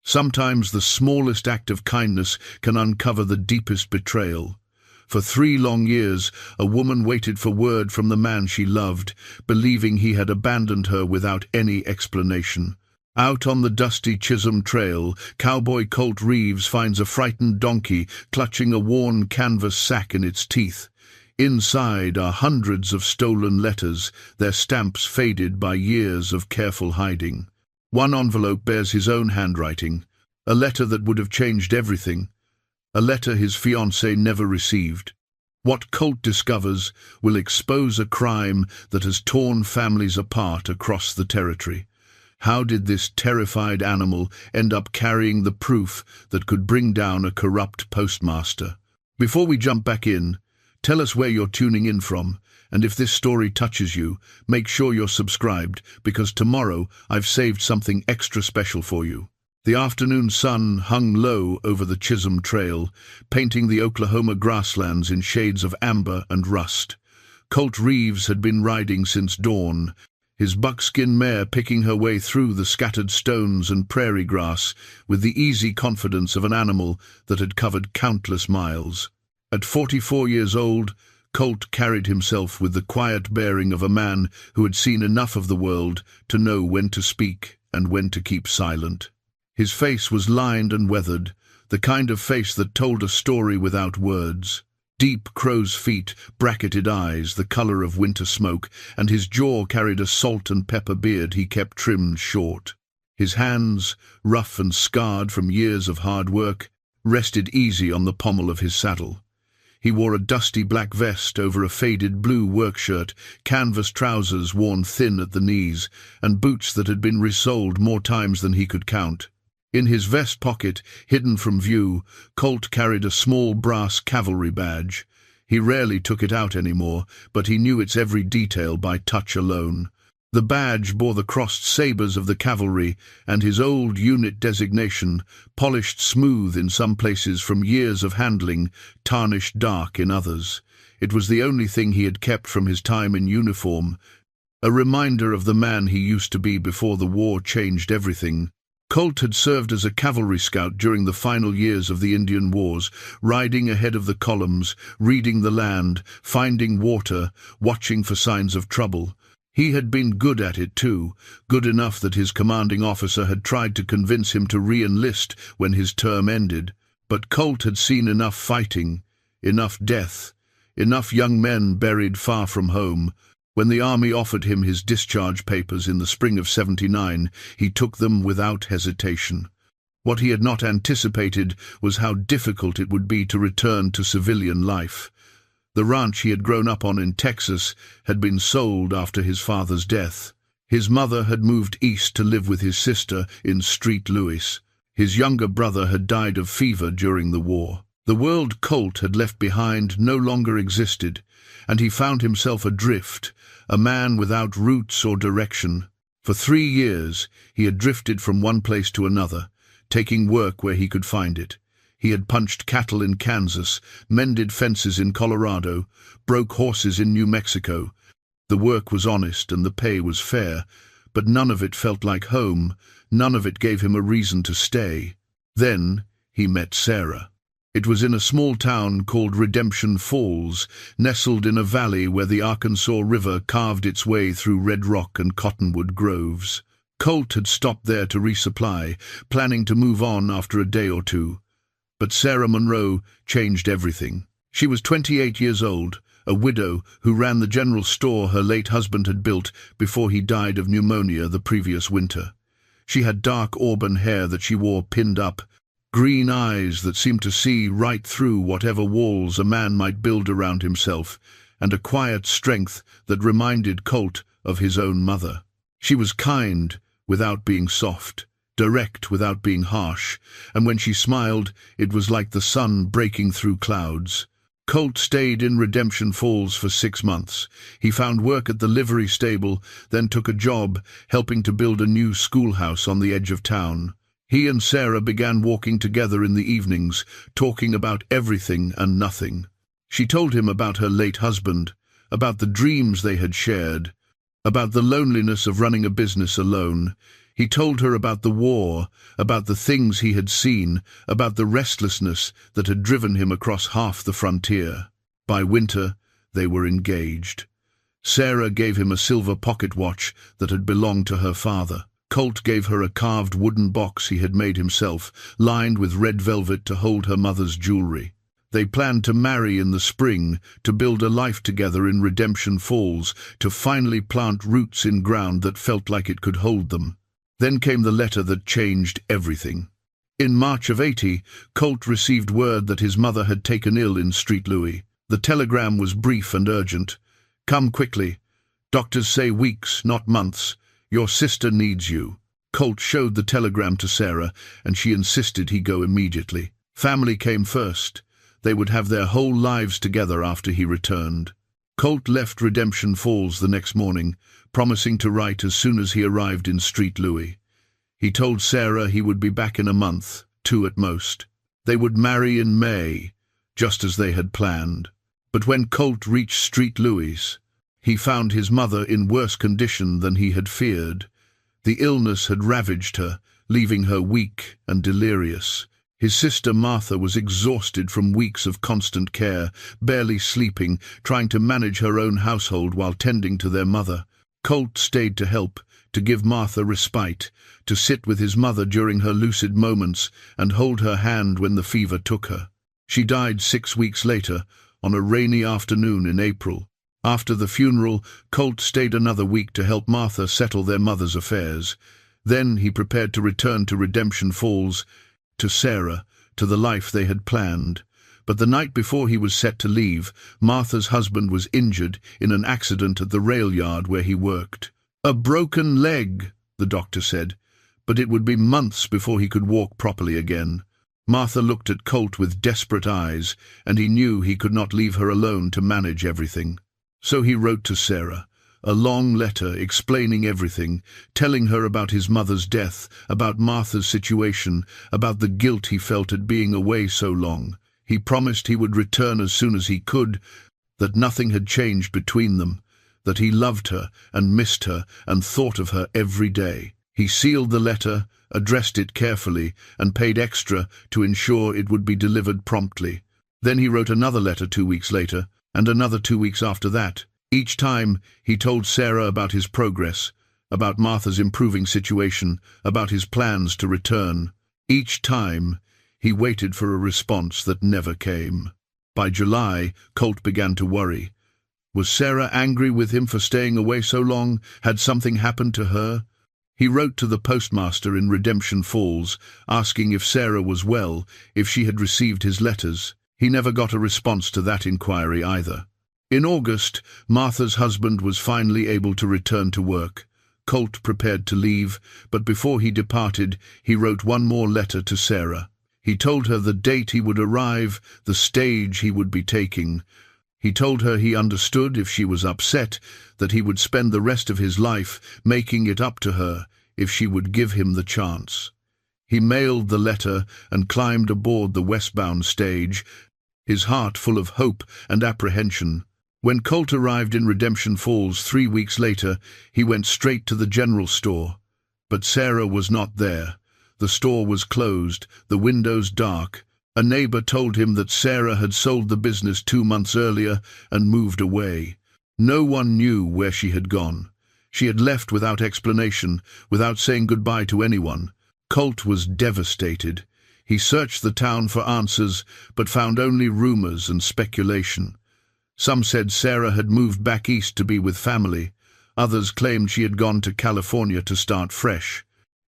Sometimes the smallest act of kindness can uncover the deepest betrayal. For 3 long years, a woman waited for word from the man she loved, believing he had abandoned her without any explanation. Out on the dusty Chisholm Trail, cowboy Colt Reeves finds a frightened donkey clutching a worn canvas sack in its teeth. Inside are hundreds of stolen letters, their stamps faded by years of careful hiding. One envelope bears his own handwriting, a letter that would have changed everything, a letter his fiancée never received. What Colt discovers will expose a crime that has torn families apart across the territory. How did this terrified animal end up carrying the proof that could bring down a corrupt postmaster? Before we jump back in, tell us where you're tuning in from, and if this story touches you, make sure you're subscribed, because tomorrow I've saved something extra special for you. The afternoon sun hung low over the Chisholm Trail, painting the Oklahoma grasslands in shades of amber and rust. Colt Reeves had been riding since dawn, his buckskin mare picking her way through the scattered stones and prairie grass with the easy confidence of an animal that had covered countless miles. At 44 years old, Colt carried himself with the quiet bearing of a man who had seen enough of the world to know when to speak and when to keep silent. His face was lined and weathered, the kind of face that told a story without words. Deep crow's feet, bracketed eyes, the color of winter smoke, and his jaw carried a salt and pepper beard he kept trimmed short. His hands, rough and scarred from years of hard work, rested easy on the pommel of his saddle. He wore a dusty black vest over a faded blue work shirt, canvas trousers worn thin at the knees, and boots that had been resoled more times than he could count. In his vest pocket, hidden from view, Colt carried a small brass cavalry badge. He rarely took it out anymore, but he knew its every detail by touch alone. The badge bore the crossed sabers of the cavalry and his old unit designation, polished smooth in some places from years of handling, tarnished dark in others. It was the only thing he had kept from his time in uniform, a reminder of the man he used to be before the war changed everything. Colt had served as a cavalry scout during the final years of the Indian Wars, riding ahead of the columns, reading the land, finding water, watching for signs of trouble. He had been good at it too, good enough that his commanding officer had tried to convince him to re-enlist when his term ended. But Colt had seen enough fighting, enough death, enough young men buried far from home. When the army offered him his discharge papers in the spring of '79, he took them without hesitation. What he had not anticipated was how difficult it would be to return to civilian life. The ranch he had grown up on in Texas had been sold after his father's death. His mother had moved east to live with his sister in St. Louis. His younger brother had died of fever during the war. The world Colt had left behind no longer existed, and he found himself adrift, a man without roots or direction. For 3 years he had drifted from one place to another, taking work where he could find it. He had punched cattle in Kansas, mended fences in Colorado, broke horses in New Mexico. The work was honest and the pay was fair, but none of it felt like home, none of it gave him a reason to stay. Then he met Sarah. It was in a small town called Redemption Falls, nestled in a valley where the Arkansas River carved its way through red rock and cottonwood groves. Colt had stopped there to resupply, planning to move on after a day or two. But Sarah Monroe changed everything. She was 28 years old, a widow who ran the general store her late husband had built before he died of pneumonia the previous winter. She had dark auburn hair that she wore pinned up, green eyes that seemed to see right through whatever walls a man might build around himself, and a quiet strength that reminded Colt of his own mother. She was kind without being soft, direct without being harsh, and when she smiled, it was like the sun breaking through clouds. Colt stayed in Redemption Falls for 6 months. He found work at the livery stable, then took a job helping to build a new schoolhouse on the edge of town. He and Sarah began walking together in the evenings, talking about everything and nothing. She told him about her late husband, about the dreams they had shared, about the loneliness of running a business alone. He told her about the war, about the things he had seen, about the restlessness that had driven him across half the frontier. By winter, they were engaged. Sarah gave him a silver pocket watch that had belonged to her father. Colt gave her a carved wooden box he had made himself, lined with red velvet to hold her mother's jewelry. They planned to marry in the spring, to build a life together in Redemption Falls, to finally plant roots in ground that felt like it could hold them. Then came the letter that changed everything. In March of '80, Colt received word that his mother had taken ill in St. Louis. The telegram was brief and urgent. "Come quickly. Doctors say weeks, not months. Your sister needs you." Colt showed the telegram to Sarah, and she insisted he go immediately. Family came first. They would have their whole lives together after he returned. Colt left Redemption Falls the next morning, promising to write as soon as he arrived in St. Louis. He told Sarah he would be back in a month, 2 at most. They would marry in May, just as they had planned. But when Colt reached St. Louis, he found his mother in worse condition than he had feared. The illness had ravaged her, leaving her weak and delirious. His sister Martha was exhausted from weeks of constant care, barely sleeping, trying to manage her own household while tending to their mother. Colt stayed to help, to give Martha respite, to sit with his mother during her lucid moments and hold her hand when the fever took her. She died 6 weeks later, on a rainy afternoon in April. After the funeral, Colt stayed another week to help Martha settle their mother's affairs. Then he prepared to return to Redemption Falls, to Sarah, to the life they had planned. But the night before he was set to leave, Martha's husband was injured in an accident at the rail yard where he worked. "A broken leg," the doctor said, but it would be months before he could walk properly again. Martha looked at Colt with desperate eyes, and he knew he could not leave her alone to manage everything. So he wrote to Sarah, a long letter explaining everything, telling her about his mother's death, about Martha's situation, about the guilt he felt at being away so long. He promised he would return as soon as he could, that nothing had changed between them, that he loved her and missed her and thought of her every day. He sealed the letter, addressed it carefully, and paid extra to ensure it would be delivered promptly. Then he wrote another letter 2 weeks later, and another 2 weeks after that. Each time, he told Sarah about his progress, about Martha's improving situation, about his plans to return. Each time, he waited for a response that never came. By July, Colt began to worry. Was Sarah angry with him for staying away so long? Had something happened to her? He wrote to the postmaster in Redemption Falls, asking if Sarah was well, if she had received his letters. He never got a response to that inquiry either. In August, Martha's husband was finally able to return to work. Colt prepared to leave, but before he departed, he wrote one more letter to Sarah. He told her the date he would arrive, the stage he would be taking. He told her he understood if she was upset, that he would spend the rest of his life making it up to her if she would give him the chance. He mailed the letter and climbed aboard the westbound stage, his heart full of hope and apprehension. When Colt arrived in Redemption Falls 3 weeks later, he went straight to the general store. But Sarah was not there. The store was closed, the windows dark. A neighbor told him that Sarah had sold the business 2 months earlier and moved away. No one knew where she had gone. She had left without explanation, without saying goodbye to anyone. Colt was devastated. He searched the town for answers, but found only rumors and speculation. Some said Sarah had moved back east to be with family. Others claimed she had gone to California to start fresh.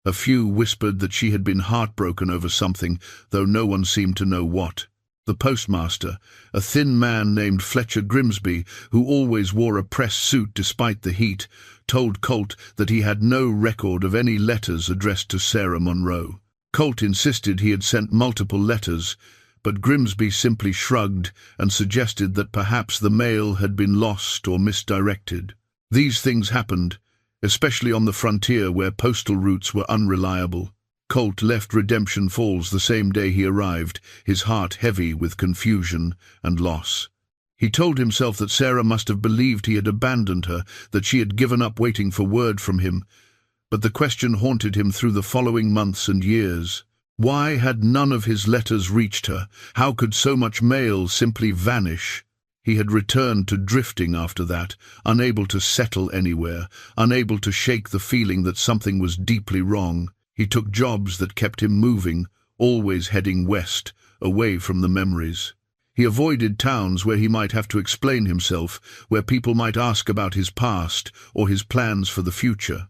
A few whispered that she had been heartbroken over something, though no one seemed to know what. The postmaster, a thin man named Fletcher Grimsby, who always wore a press suit despite the heat, told Colt that he had no record of any letters addressed to Sarah Monroe. Colt insisted he had sent multiple letters, but Grimsby simply shrugged and suggested that perhaps the mail had been lost or misdirected. These things happened, especially on the frontier where postal routes were unreliable. Colt left Redemption Falls the same day he arrived, his heart heavy with confusion and loss. He told himself that Sarah must have believed he had abandoned her, that she had given up waiting for word from him. But the question haunted him through the following months and years. Why had none of his letters reached her? How could so much mail simply vanish? He had returned to drifting after that, unable to settle anywhere, unable to shake the feeling that something was deeply wrong. He took jobs that kept him moving, always heading west, away from the memories. He avoided towns where he might have to explain himself, where people might ask about his past or his plans for the future.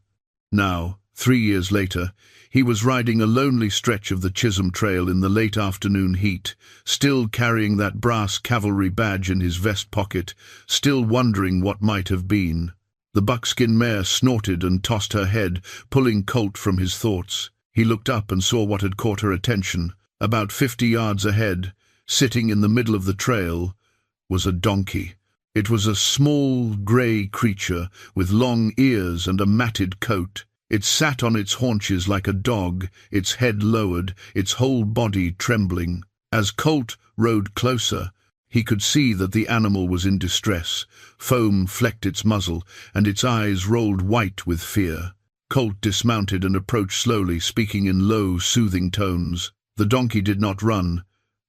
Now, 3 years later, he was riding a lonely stretch of the Chisholm Trail in the late afternoon heat, still carrying that brass cavalry badge in his vest pocket, still wondering what might have been. The buckskin mare snorted and tossed her head, pulling Colt from his thoughts. He looked up and saw what had caught her attention. About 50 yards ahead, sitting in the middle of the trail, was a donkey. It was a small, grey creature with long ears and a matted coat. It sat on its haunches like a dog, its head lowered, its whole body trembling. As Colt rode closer, he could see that the animal was in distress. Foam flecked its muzzle, and its eyes rolled white with fear. Colt dismounted and approached slowly, speaking in low, soothing tones. The donkey did not run,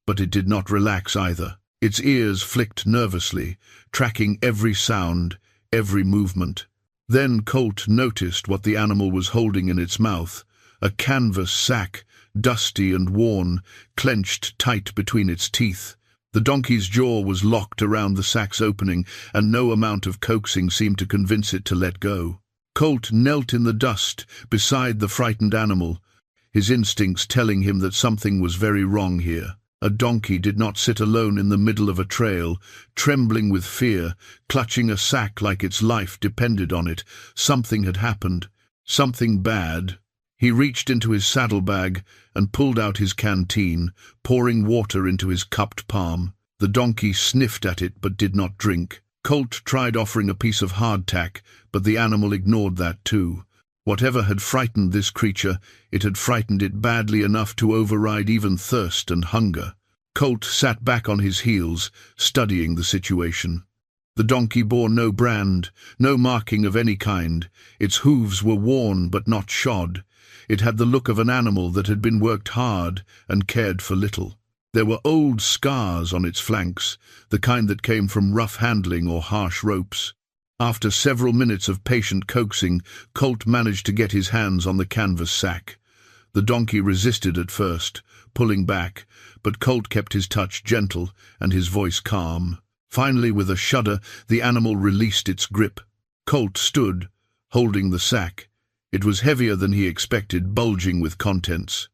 but it did not relax either. Its ears flicked nervously, tracking every sound, every movement. Then Colt noticed what the animal was holding in its mouth, a canvas sack, dusty and worn, clenched tight between its teeth. The donkey's jaw was locked around the sack's opening, and no amount of coaxing seemed to convince it to let go. Colt knelt in the dust beside the frightened animal, his instincts telling him that something was very wrong here. A donkey did not sit alone in the middle of a trail, trembling with fear, clutching a sack like its life depended on it. Something had happened, something bad. He reached into his saddlebag and pulled out his canteen, pouring water into his cupped palm. The donkey sniffed at it but did not drink. Colt tried offering a piece of hardtack, but the animal ignored that too. Whatever had frightened this creature, it had frightened it badly enough to override even thirst and hunger. Colt sat back on his heels, studying the situation. The donkey bore no brand, no marking of any kind. Its hooves were worn but not shod. It had the look of an animal that had been worked hard and cared for little. There were old scars on its flanks, the kind that came from rough handling or harsh ropes. After several minutes of patient coaxing, Colt managed to get his hands on the canvas sack. The donkey resisted at first, pulling back, but Colt kept his touch gentle and his voice calm. Finally, with a shudder, the animal released its grip. Colt stood, holding the sack. It was heavier than he expected, bulging with contents.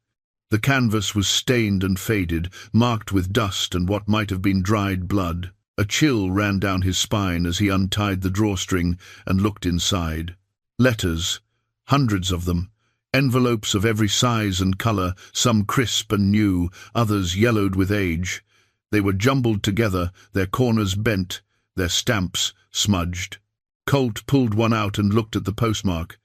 The canvas was stained and faded, marked with dust and what might have been dried blood. A chill ran down his spine as he untied the drawstring and looked inside. Letters, hundreds of them, envelopes of every size and color, some crisp and new, others yellowed with age. They were jumbled together, their corners bent, their stamps smudged. Colt pulled one out and looked at the postmark.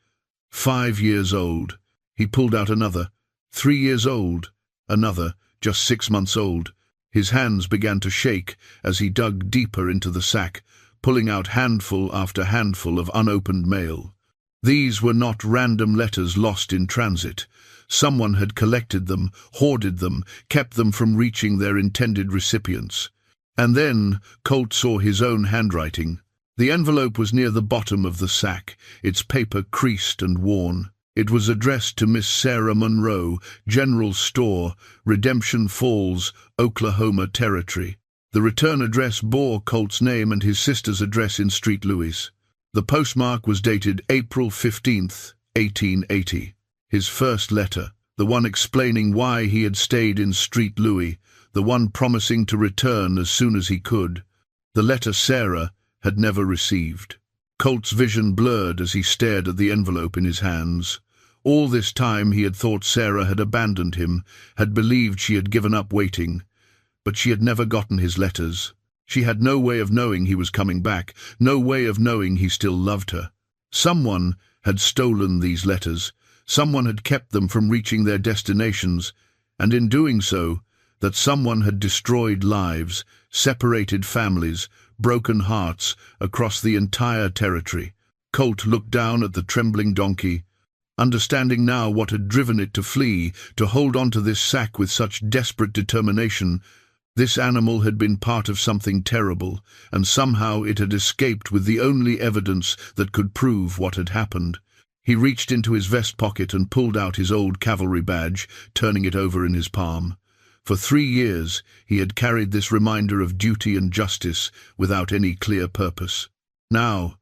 5 years old. He pulled out another. 3 years old. Another, just 6 months old. His hands began to shake as he dug deeper into the sack, pulling out handful after handful of unopened mail. These were not random letters lost in transit. Someone had collected them, hoarded them, kept them from reaching their intended recipients. And then Colt saw his own handwriting. The envelope was near the bottom of the sack, its paper creased and worn. It was addressed to Miss Sarah Monroe, General Store, Redemption Falls, Oklahoma Territory. The return address bore Colt's name and his sister's address in St. Louis. The postmark was dated April 15th, 1880. His first letter, the one explaining why he had stayed in St. Louis, the one promising to return as soon as he could. The letter Sarah had never received. Colt's vision blurred as he stared at the envelope in his hands. All this time he had thought Sarah had abandoned him, had believed she had given up waiting. But she had never gotten his letters. She had no way of knowing he was coming back, no way of knowing he still loved her. Someone had stolen these letters. Someone had kept them from reaching their destinations, and in doing so, that someone had destroyed lives, separated families, broken hearts across the entire territory. Colt looked down at the trembling donkey, Understanding now what had driven it to flee, to hold on to this sack with such desperate determination, this animal had been part of something terrible, and somehow it had escaped with the only evidence that could prove what had happened. He reached into his vest pocket and pulled out his old cavalry badge, turning it over in his palm. For 3 years he had carried this reminder of duty and justice without any clear purpose. Now,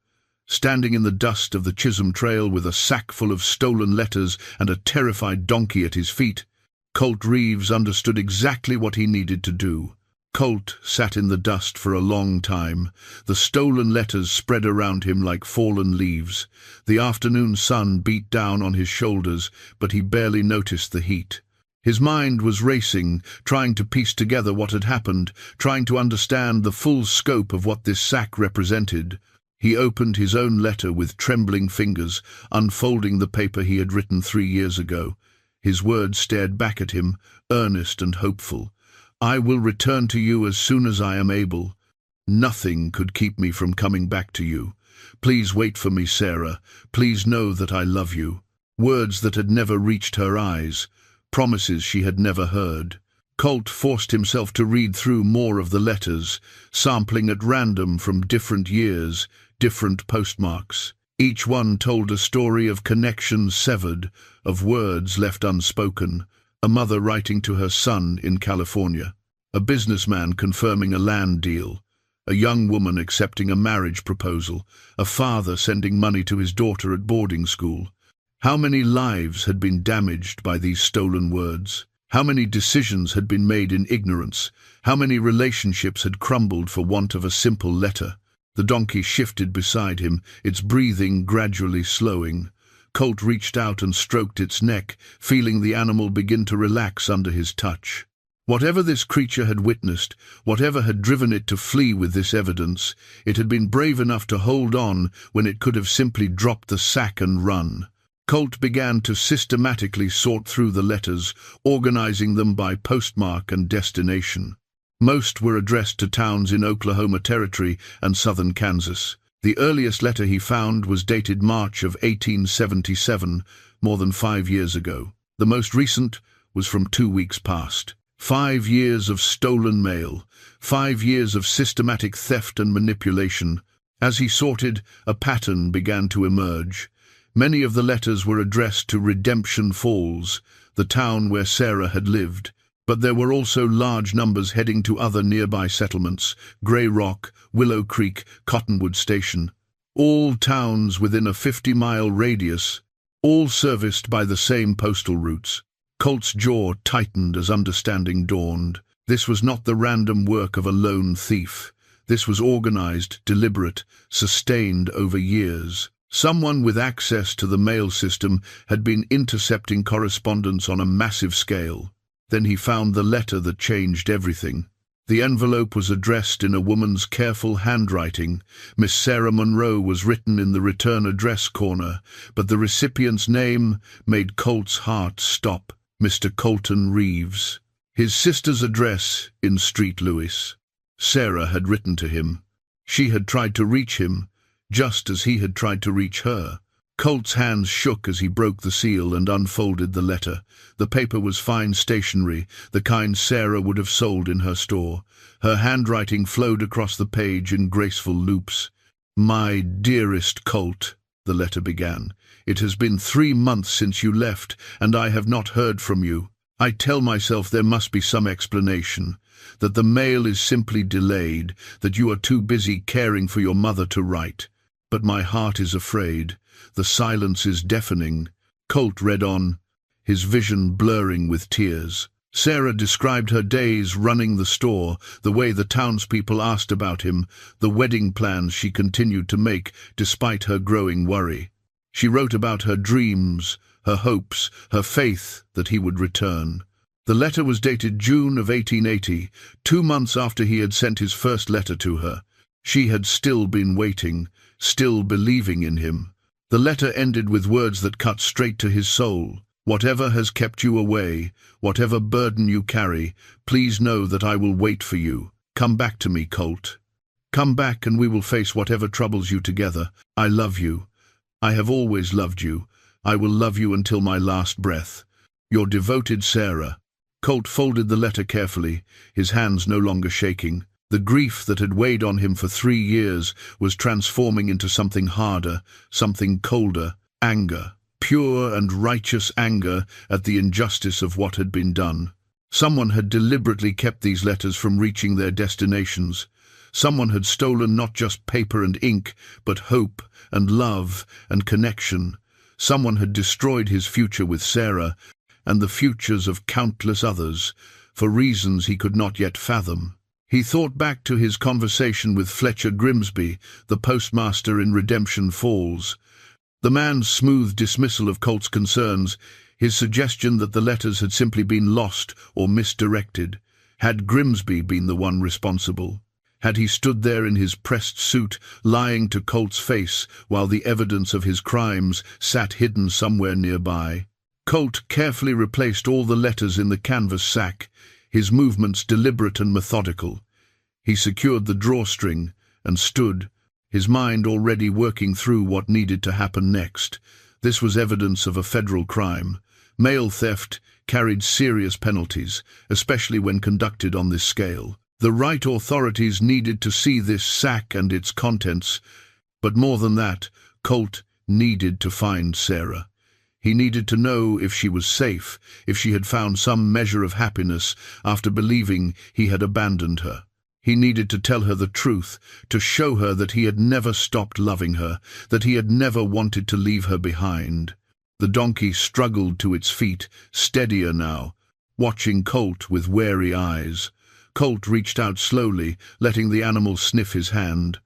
standing in the dust of the Chisholm Trail with a sack full of stolen letters and a terrified donkey at his feet, Colt Reeves understood exactly what he needed to do. Colt sat in the dust for a long time. The stolen letters spread around him like fallen leaves. The afternoon sun beat down on his shoulders, but he barely noticed the heat. His mind was racing, trying to piece together what had happened, trying to understand the full scope of what this sack represented. He opened his own letter with trembling fingers, unfolding the paper he had written 3 years ago. His words stared back at him, earnest and hopeful. "I will return to you as soon as I am able. Nothing could keep me from coming back to you. Please wait for me, Sarah. Please know that I love you." Words that had never reached her eyes, promises she had never heard. Colt forced himself to read through more of the letters, sampling at random from different years, different postmarks. Each one told a story of connections severed, of words left unspoken. A mother writing to her son in California, a businessman confirming a land deal, a young woman accepting a marriage proposal, a father sending money to his daughter at boarding school. How many lives had been damaged by these stolen words? How many decisions had been made in ignorance? How many relationships had crumbled for want of a simple letter? The donkey shifted beside him, its breathing gradually slowing. Colt reached out and stroked its neck, feeling the animal begin to relax under his touch. Whatever this creature had witnessed, whatever had driven it to flee with this evidence, it had been brave enough to hold on when it could have simply dropped the sack and run. Colt began to systematically sort through the letters, organizing them by postmark and destination. Most were addressed to towns in Oklahoma Territory and southern Kansas. The earliest letter he found was dated March of 1877, more than 5 years ago. The most recent was from 2 weeks past. 5 years of stolen mail, 5 years of systematic theft and manipulation. As he sorted, a pattern began to emerge. Many of the letters were addressed to Redemption Falls, the town where Sarah had lived. But there were also large numbers heading to other nearby settlements, Grey Rock, Willow Creek, Cottonwood Station. All towns within a 50-mile radius, all serviced by the same postal routes. Colt's jaw tightened as understanding dawned. This was not the random work of a lone thief. This was organized, deliberate, sustained over years. Someone with access to the mail system had been intercepting correspondence on a massive scale. Then he found the letter that changed everything. The envelope was addressed in a woman's careful handwriting. Miss Sarah Monroe was written in the return address corner, but the recipient's name made Colt's heart stop. Mr. Colton Reeves. His sister's address in Street Lewis. Sarah had written to him. She had tried to reach him, just as he had tried to reach her. Colt's hands shook as he broke the seal and unfolded the letter. The paper was fine stationery, the kind Sarah would have sold in her store. Her handwriting flowed across the page in graceful loops. "My dearest Colt," the letter began, "it has been 3 months since you left, and I have not heard from you. I tell myself there must be some explanation, that the mail is simply delayed, that you are too busy caring for your mother to write. But my heart is afraid. The silence is deafening." Colt read on, his vision blurring with tears. Sarah described her days running the store, the way the townspeople asked about him, the wedding plans she continued to make despite her growing worry. She wrote about her dreams, her hopes, her faith that he would return. The letter was dated June of 1880, 2 months after he had sent his first letter to her. She had still been waiting, still believing in him. The letter ended with words that cut straight to his soul. "Whatever has kept you away, whatever burden you carry, please know that I will wait for you. Come back to me, Colt. Come back and we will face whatever troubles you together. I love you. I have always loved you. I will love you until my last breath. Your devoted Sarah. Colt folded the letter carefully, his hands no longer shaking. The grief that had weighed on him for 3 years was transforming into something harder, something colder, anger. Pure and righteous anger at the injustice of what had been done. Someone had deliberately kept these letters from reaching their destinations. Someone had stolen not just paper and ink, but hope and love and connection. Someone had destroyed his future with Sarah and the futures of countless others, for reasons he could not yet fathom. He thought back to his conversation with Fletcher Grimsby, the postmaster in Redemption Falls. The man's smooth dismissal of Colt's concerns, his suggestion that the letters had simply been lost or misdirected. Had Grimsby been the one responsible? Had he stood there in his pressed suit, lying to Colt's face, while the evidence of his crimes sat hidden somewhere nearby? Colt carefully replaced all the letters in the canvas sack, his movements deliberate and methodical. He secured the drawstring and stood, his mind already working through what needed to happen next. This was evidence of a federal crime. Mail theft carried serious penalties, especially when conducted on this scale. The right authorities needed to see this sack and its contents, but more than that, Colt needed to find Sarah. He needed to know if she was safe, if she had found some measure of happiness after believing he had abandoned her. He needed to tell her the truth, to show her that he had never stopped loving her, that he had never wanted to leave her behind. The donkey struggled to its feet, steadier now, watching Colt with wary eyes. Colt reached out slowly, letting the animal sniff his hand.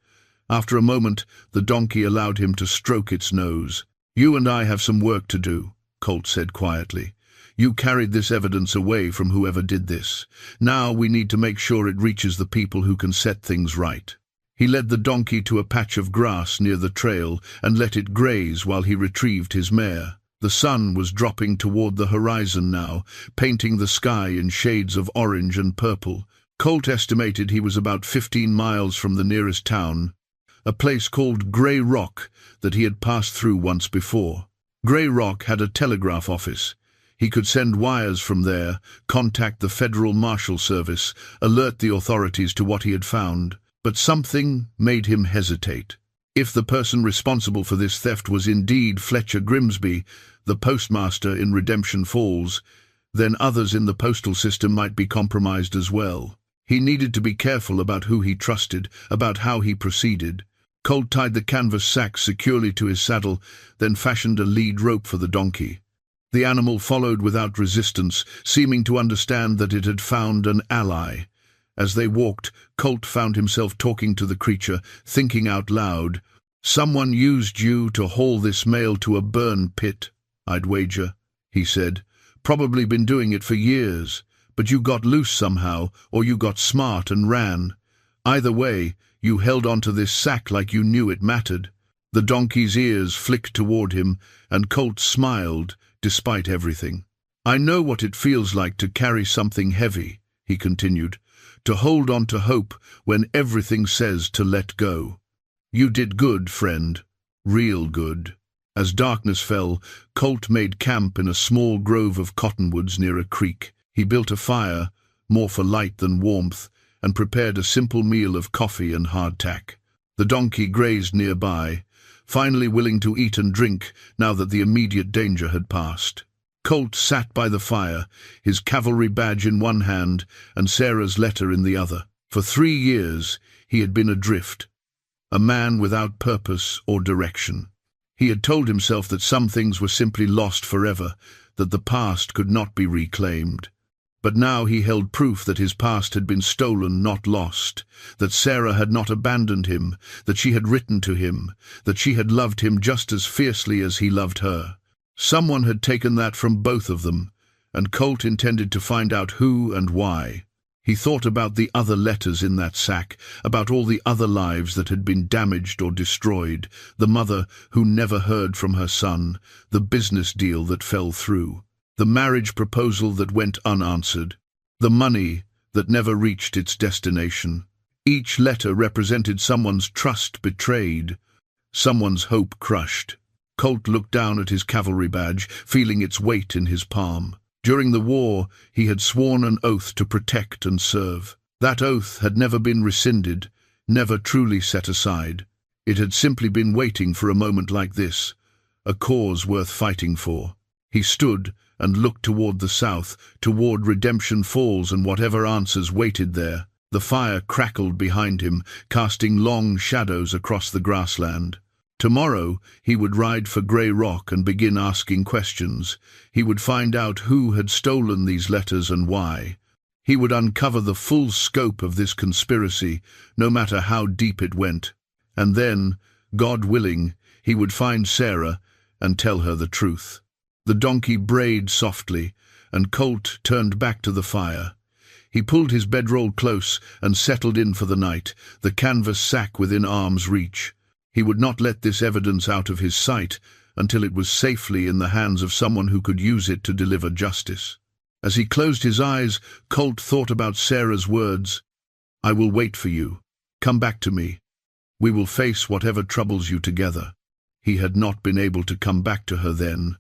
After a moment, the donkey allowed him to stroke its nose. "You and I have some work to do," Colt said quietly. "You carried this evidence away from whoever did this. Now we need to make sure it reaches the people who can set things right." He led the donkey to a patch of grass near the trail and let it graze while he retrieved his mare. The sun was dropping toward the horizon now, painting the sky in shades of orange and purple. Colt estimated he was about 15 miles from the nearest town, a place called Grey Rock that he had passed through once before. Grey Rock had a telegraph office. He could send wires from there, contact the Federal Marshal Service, alert the authorities to what he had found. But something made him hesitate. If the person responsible for this theft was indeed Fletcher Grimsby, the postmaster in Redemption Falls, then others in the postal system might be compromised as well. He needed to be careful about who he trusted, about how he proceeded. Colt tied the canvas sack securely to his saddle, then fashioned a lead rope for the donkey. The animal followed without resistance, seeming to understand that it had found an ally. As they walked, Colt found himself talking to the creature, thinking out loud. "Someone used you to haul this mail to a burn pit, I'd wager," he said. "Probably been doing it for years, but you got loose somehow, or you got smart and ran. Either way, you held onto this sack like you knew it mattered." The donkey's ears flicked toward him, and Colt smiled, despite everything. "I know what it feels like to carry something heavy," he continued, "to hold on to hope when everything says to let go. You did good, friend, real good." As darkness fell, Colt made camp in a small grove of cottonwoods near a creek. He built a fire, more for light than warmth, and prepared a simple meal of coffee and hardtack. The donkey grazed nearby, finally willing to eat and drink now that the immediate danger had passed. Colt sat by the fire, his cavalry badge in one hand and Sarah's letter in the other. For 3 years he had been adrift, a man without purpose or direction. He had told himself that some things were simply lost forever, that the past could not be reclaimed. But now he held proof that his past had been stolen, not lost, that Sarah had not abandoned him, that she had written to him, that she had loved him just as fiercely as he loved her. Someone had taken that from both of them, and Colt intended to find out who and why. He thought about the other letters in that sack, about all the other lives that had been damaged or destroyed, the mother who never heard from her son, the business deal that fell through, the marriage proposal that went unanswered, the money that never reached its destination. Each letter represented someone's trust betrayed, someone's hope crushed. Colt looked down at his cavalry badge, feeling its weight in his palm. During the war, he had sworn an oath to protect and serve. That oath had never been rescinded, never truly set aside. It had simply been waiting for a moment like this, a cause worth fighting for. He stood and looked toward the south, toward Redemption Falls and whatever answers waited there. The fire crackled behind him, casting long shadows across the grassland. Tomorrow he would ride for Grey Rock and begin asking questions. He would find out who had stolen these letters and why. He would uncover the full scope of this conspiracy, no matter how deep it went. And then, God willing, he would find Sarah and tell her the truth. The donkey brayed softly, and Colt turned back to the fire. He pulled his bedroll close and settled in for the night, the canvas sack within arm's reach. He would not let this evidence out of his sight until it was safely in the hands of someone who could use it to deliver justice. As he closed his eyes, Colt thought about Sarah's words. "I will wait for you. Come back to me. We will face whatever troubles you together." He had not been able to come back to her then,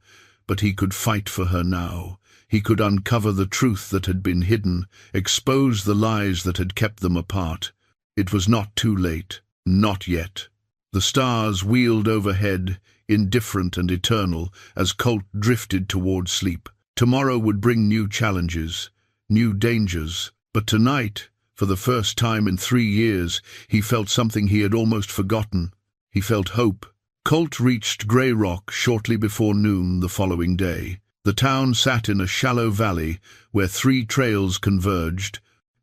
but he could fight for her now. He could uncover the truth that had been hidden, expose the lies that had kept them apart. It was not too late. Not yet. The stars wheeled overhead, indifferent and eternal, as Colt drifted toward sleep. Tomorrow would bring new challenges, new dangers, but tonight, for the first time in 3 years, he felt something he had almost forgotten. He felt hope. Colt reached Grey Rock shortly before noon the following day. The town sat in a shallow valley where 3 trails converged,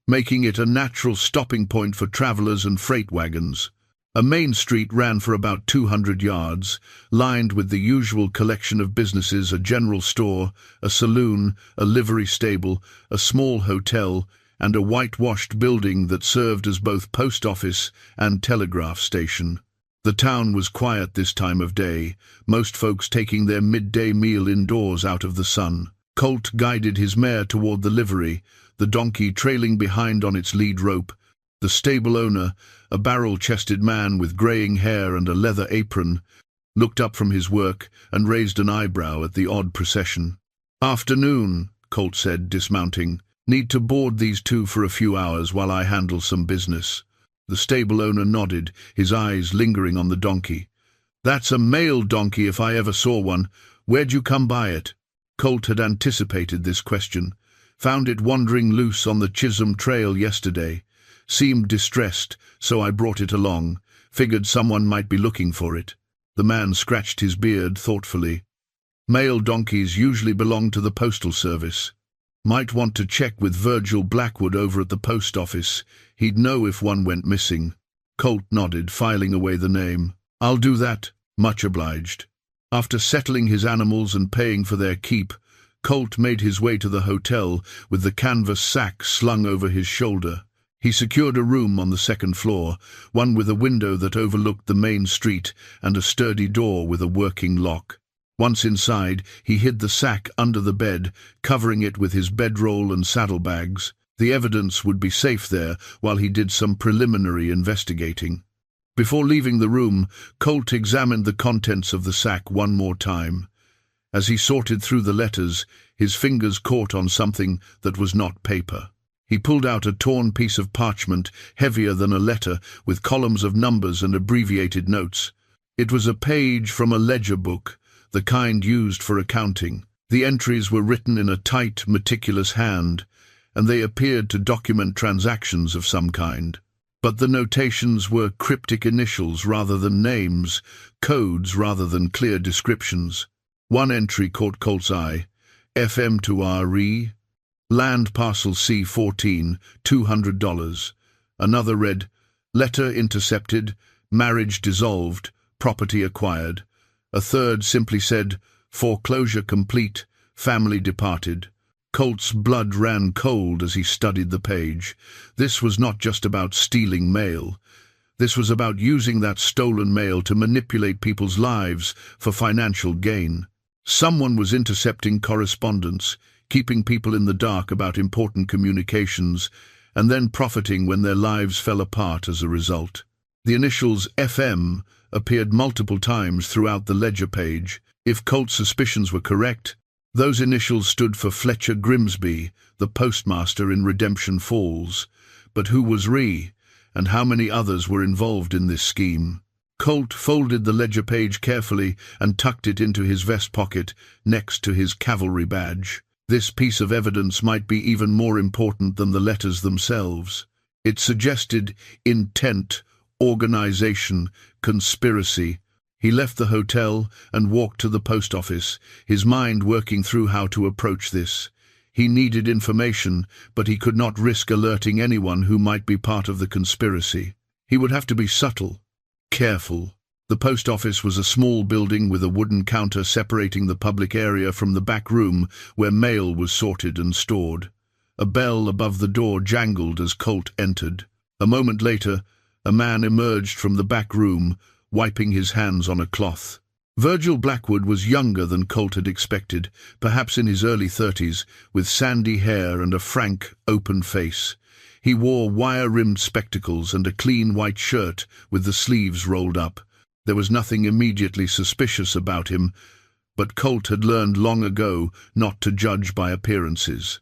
making it a natural stopping point for travelers and freight wagons. A main street ran for about 200 yards, lined with the usual collection of businesses: a general store, a saloon, a livery stable, a small hotel, and a whitewashed building that served as both post office and telegraph station. The town was quiet this time of day, most folks taking their midday meal indoors out of the sun. Colt guided his mare toward the livery, the donkey trailing behind on its lead rope. The stable owner, a barrel-chested man with graying hair and a leather apron, looked up from his work and raised an eyebrow at the odd procession. "Afternoon," Colt said, dismounting. "Need to board these 2 for a few hours while I handle some business." The stable owner nodded, his eyes lingering on the donkey. "That's a male donkey if I ever saw one. Where'd you come by it?" Colt had anticipated this question. "Found it wandering loose on the Chisholm Trail yesterday. Seemed distressed, so I brought it along. Figured someone might be looking for it." The man scratched his beard thoughtfully. "Male donkeys usually belong to the postal service. Might want to check with Virgil Blackwood over at the post office. He'd know if one went missing." Colt nodded, filing away the name. "I'll do that. Much obliged." After settling his animals and paying for their keep, Colt made his way to the hotel with the canvas sack slung over his shoulder. He secured a room on the 2nd floor, one with a window that overlooked the main street and a sturdy door with a working lock. Once inside, he hid the sack under the bed, covering it with his bedroll and saddlebags. The evidence would be safe there while he did some preliminary investigating. Before leaving the room, Colt examined the contents of the sack one more time. As he sorted through the letters, his fingers caught on something that was not paper. He pulled out a torn piece of parchment, heavier than a letter, with columns of numbers and abbreviated notes. It was a page from a ledger book, the kind used for accounting. The entries were written in a tight, meticulous hand, and they appeared to document transactions of some kind. But the notations were cryptic initials rather than names, codes rather than clear descriptions. One entry caught Colt's eye: FM to RE, Land Parcel C14, $200. Another read, Letter intercepted, marriage dissolved, property acquired. A third simply said, Foreclosure complete, family departed. Colt's blood ran cold as he studied the page. This was not just about stealing mail. This was about using that stolen mail to manipulate people's lives for financial gain. Someone was intercepting correspondence, keeping people in the dark about important communications, and then profiting when their lives fell apart as a result. The initials FM appeared multiple times throughout the ledger page. If Colt's suspicions were correct, those initials stood for Fletcher Grimsby, the postmaster in Redemption Falls. But who was Ree, and how many others were involved in this scheme? Colt folded the ledger page carefully and tucked it into his vest pocket next to his cavalry badge. This piece of evidence might be even more important than the letters themselves. It suggested intent, organization, conspiracy. He left the hotel and walked to the post office, his mind working through how to approach this. He needed information, but he could not risk alerting anyone who might be part of the conspiracy. He would have to be subtle, careful. The post office was a small building with a wooden counter separating the public area from the back room where mail was sorted and stored. A bell above the door jangled as Colt entered. A moment later, a man emerged from the back room, wiping his hands on a cloth. Virgil Blackwood was younger than Colt had expected, perhaps in his early 30s, with sandy hair and a frank, open face. He wore wire-rimmed spectacles and a clean white shirt with the sleeves rolled up. There was nothing immediately suspicious about him, but Colt had learned long ago not to judge by appearances.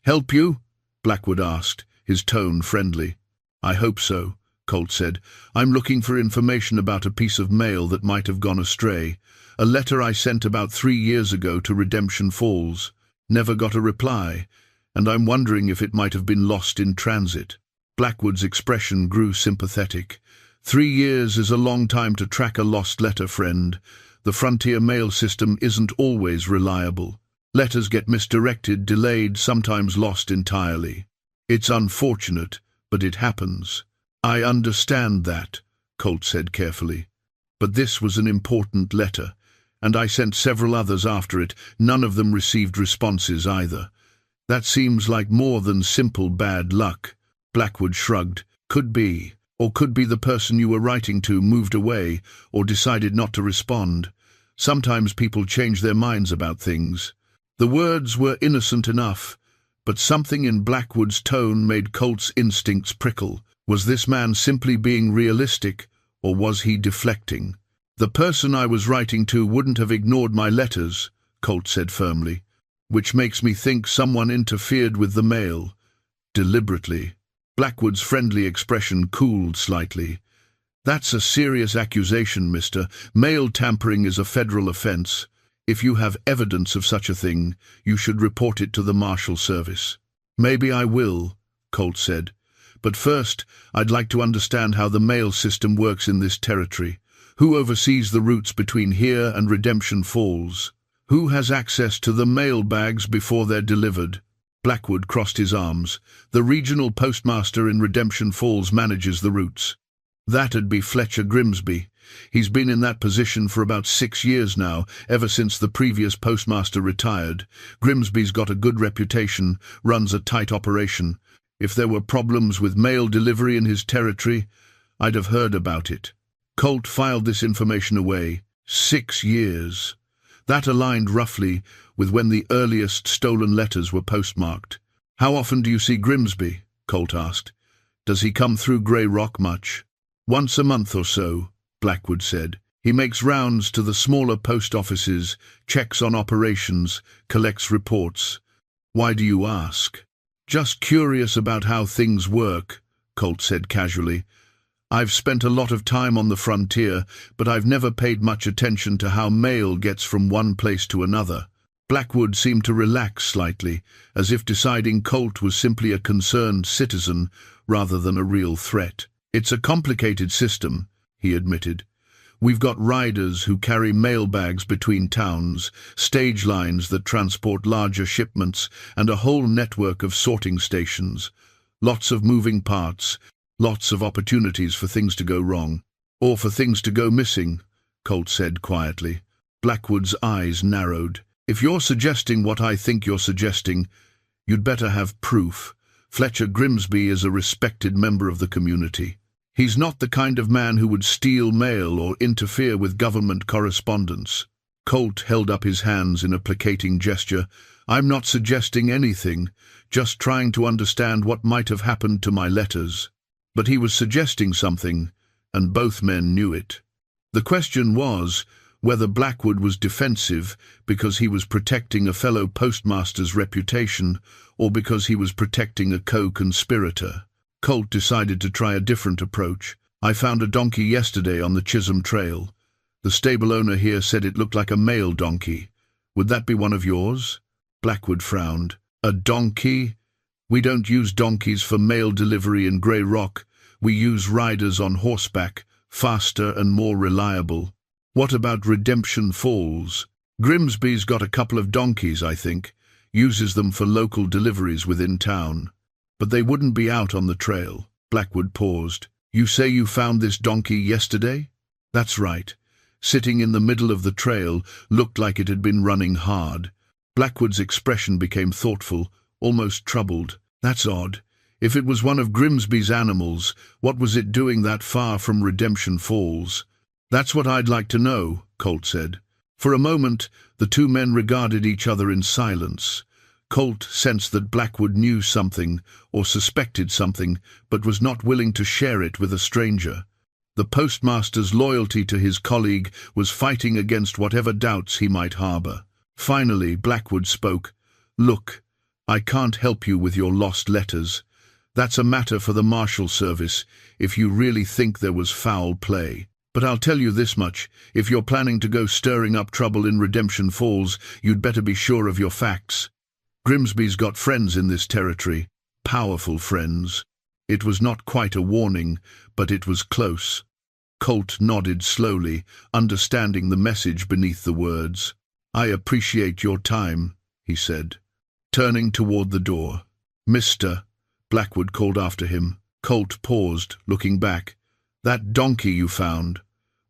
"Help you?" Blackwood asked, his tone friendly. "I hope so," Colt said. "I'm looking for information about a piece of mail that might have gone astray. A letter I sent about 3 years ago to Redemption Falls. Never got a reply, and I'm wondering if it might have been lost in transit." Blackwood's expression grew sympathetic. 3 years is a long time to track a lost letter, friend. The frontier mail system isn't always reliable. Letters get misdirected, delayed, sometimes lost entirely. It's unfortunate, but it happens. "I understand that," Colt said carefully. "But this was an important letter, and I sent several others after it. None of them received responses either. That seems like more than simple bad luck." Blackwood shrugged. "Could be. Or could be the person you were writing to moved away or decided not to respond. Sometimes people change their minds about things." The words were innocent enough, but something in Blackwood's tone made Colt's instincts prickle. Was this man simply being realistic, or was he deflecting? "The person I was writing to wouldn't have ignored my letters," Colt said firmly, "which makes me think someone interfered with the mail. Deliberately." Blackwood's friendly expression cooled slightly. "That's a serious accusation, mister. Mail tampering is a federal offense. If you have evidence of such a thing, you should report it to the Marshal Service." "Maybe I will," Colt said. "But first, I'd like to understand how the mail system works in this territory. Who oversees the routes between here and Redemption Falls? Who has access to the mail bags before they're delivered?" Blackwood crossed his arms. "The regional postmaster in Redemption Falls manages the routes." "That'd be Fletcher Grimsby. He's been in that position for about 6 years now, ever since the previous postmaster retired. Grimsby's got a good reputation, runs a tight operation. If there were problems with mail delivery in his territory, I'd have heard about it." Colt filed this information away. 6 years. That aligned roughly with when the earliest stolen letters were postmarked. "How often do you see Grimsby?" Colt asked. "Does he come through Grey Rock much?" "Once a month or so," Blackwood said. "He makes rounds to the smaller post offices, checks on operations, collects reports." "Why do you ask?" "Just curious about how things work," Colt said casually. "I've spent a lot of time on the frontier, but I've never paid much attention to how mail gets from one place to another." Blackwood seemed to relax slightly, as if deciding Colt was simply a concerned citizen rather than a real threat. "It's a complicated system," he admitted. "We've got riders who carry mail bags between towns, stage lines that transport larger shipments, and a whole network of sorting stations. Lots of moving parts, lots of opportunities for things to go wrong. Or for things to go missing," Colt said quietly. Blackwood's eyes narrowed. "If you're suggesting what I think you're suggesting, you'd better have proof. Fletcher Grimsby is a respected member of the community. He's not the kind of man who would steal mail or interfere with government correspondence." Colt held up his hands in a placating gesture. "I'm not suggesting anything, just trying to understand what might have happened to my letters." But he was suggesting something, and both men knew it. The question was whether Blackwood was defensive because he was protecting a fellow postmaster's reputation or because he was protecting a co-conspirator. Colt decided to try a different approach. "I found a donkey yesterday on the Chisholm Trail. The stable owner here said it looked like a male donkey. Would that be one of yours?" Blackwood frowned. "A donkey? We don't use donkeys for mail delivery in Grey Rock. We use riders on horseback, faster and more reliable." "What about Redemption Falls?" "Grimsby's got a couple of donkeys, I think. Uses them for local deliveries within town. But they wouldn't be out on the trail." Blackwood paused. "You say you found this donkey yesterday?" "That's right. Sitting in the middle of the trail, looked like it had been running hard." Blackwood's expression became thoughtful, almost troubled. "That's odd. If it was one of Grimsby's animals, what was it doing that far from Redemption Falls?" "That's what I'd like to know," Colt said. For a moment, the two men regarded each other in silence. Colt sensed that Blackwood knew something, or suspected something, but was not willing to share it with a stranger. The postmaster's loyalty to his colleague was fighting against whatever doubts he might harbor. Finally, Blackwood spoke. "Look, I can't help you with your lost letters. That's a matter for the Marshal Service, if you really think there was foul play. But I'll tell you this much, if you're planning to go stirring up trouble in Redemption Falls, you'd better be sure of your facts. Grimsby's got friends in this territory, powerful friends." It was not quite a warning, but it was close. Colt nodded slowly, understanding the message beneath the words. "I appreciate your time," he said, turning toward the door. "Mr." Blackwood called after him. Colt paused, looking back. "That donkey you found,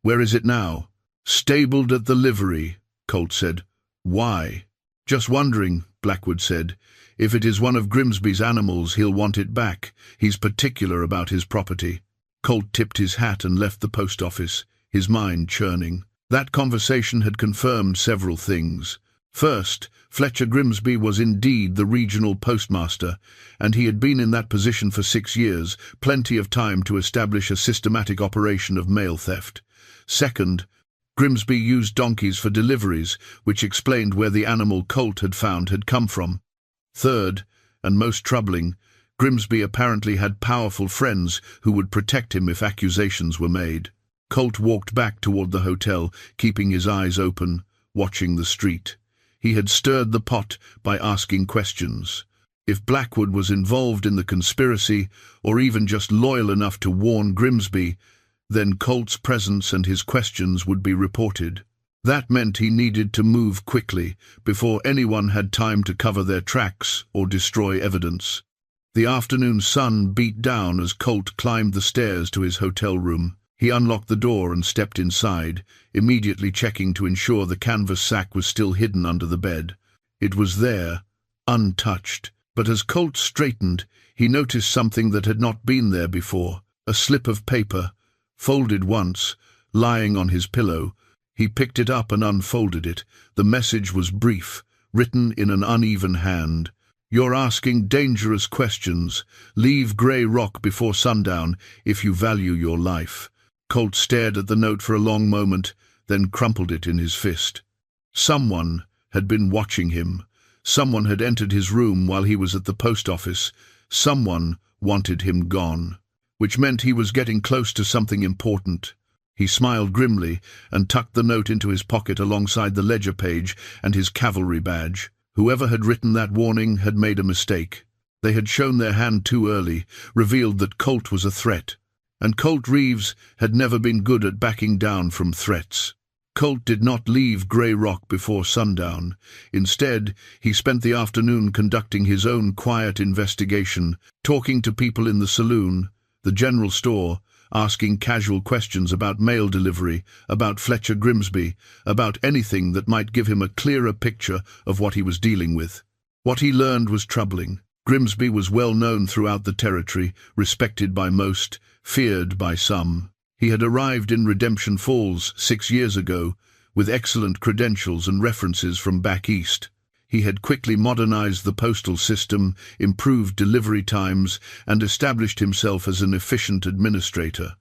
where is it now?" "Stabled at the livery," Colt said. "Why?" "Just wondering," Blackwood said. "If it is one of Grimsby's animals, he'll want it back. He's particular about his property." Colt tipped his hat and left the post office, his mind churning. That conversation had confirmed several things. First, Fletcher Grimsby was indeed the regional postmaster, and he had been in that position for 6 years, plenty of time to establish a systematic operation of mail theft. Second, Grimsby used donkeys for deliveries, which explained where the animal Colt had found had come from. Third, and most troubling, Grimsby apparently had powerful friends who would protect him if accusations were made. Colt walked back toward the hotel, keeping his eyes open, watching the street. He had stirred the pot by asking questions. If Blackwood was involved in the conspiracy, or even just loyal enough to warn Grimsby, then Colt's presence and his questions would be reported. That meant he needed to move quickly, before anyone had time to cover their tracks or destroy evidence. The afternoon sun beat down as Colt climbed the stairs to his hotel room. He unlocked the door and stepped inside, immediately checking to ensure the canvas sack was still hidden under the bed. It was there, untouched, but as Colt straightened, he noticed something that had not been there before, a slip of paper, folded once, lying on his pillow. He picked it up and unfolded it. The message was brief, written in an uneven hand. "You're asking dangerous questions. Leave Grey Rock before sundown if you value your life." Colt stared at the note for a long moment, then crumpled it in his fist. Someone had been watching him. Someone had entered his room while he was at the post office. Someone wanted him gone, which meant he was getting close to something important. He smiled grimly and tucked the note into his pocket alongside the ledger page and his cavalry badge. Whoever had written that warning had made a mistake. They had shown their hand too early, revealed that Colt was a threat. And Colt Reeves had never been good at backing down from threats. Colt did not leave Grey Rock before sundown. Instead, he spent the afternoon conducting his own quiet investigation, talking to people in the saloon, the general store, asking casual questions about mail delivery, about Fletcher Grimsby, about anything that might give him a clearer picture of what he was dealing with. What he learned was troubling. Grimsby was well known throughout the territory, respected by most, feared by some. He had arrived in Redemption Falls 6 years ago, with excellent credentials and references from back east. He had quickly modernized the postal system, improved delivery times, and established himself as an efficient administrator.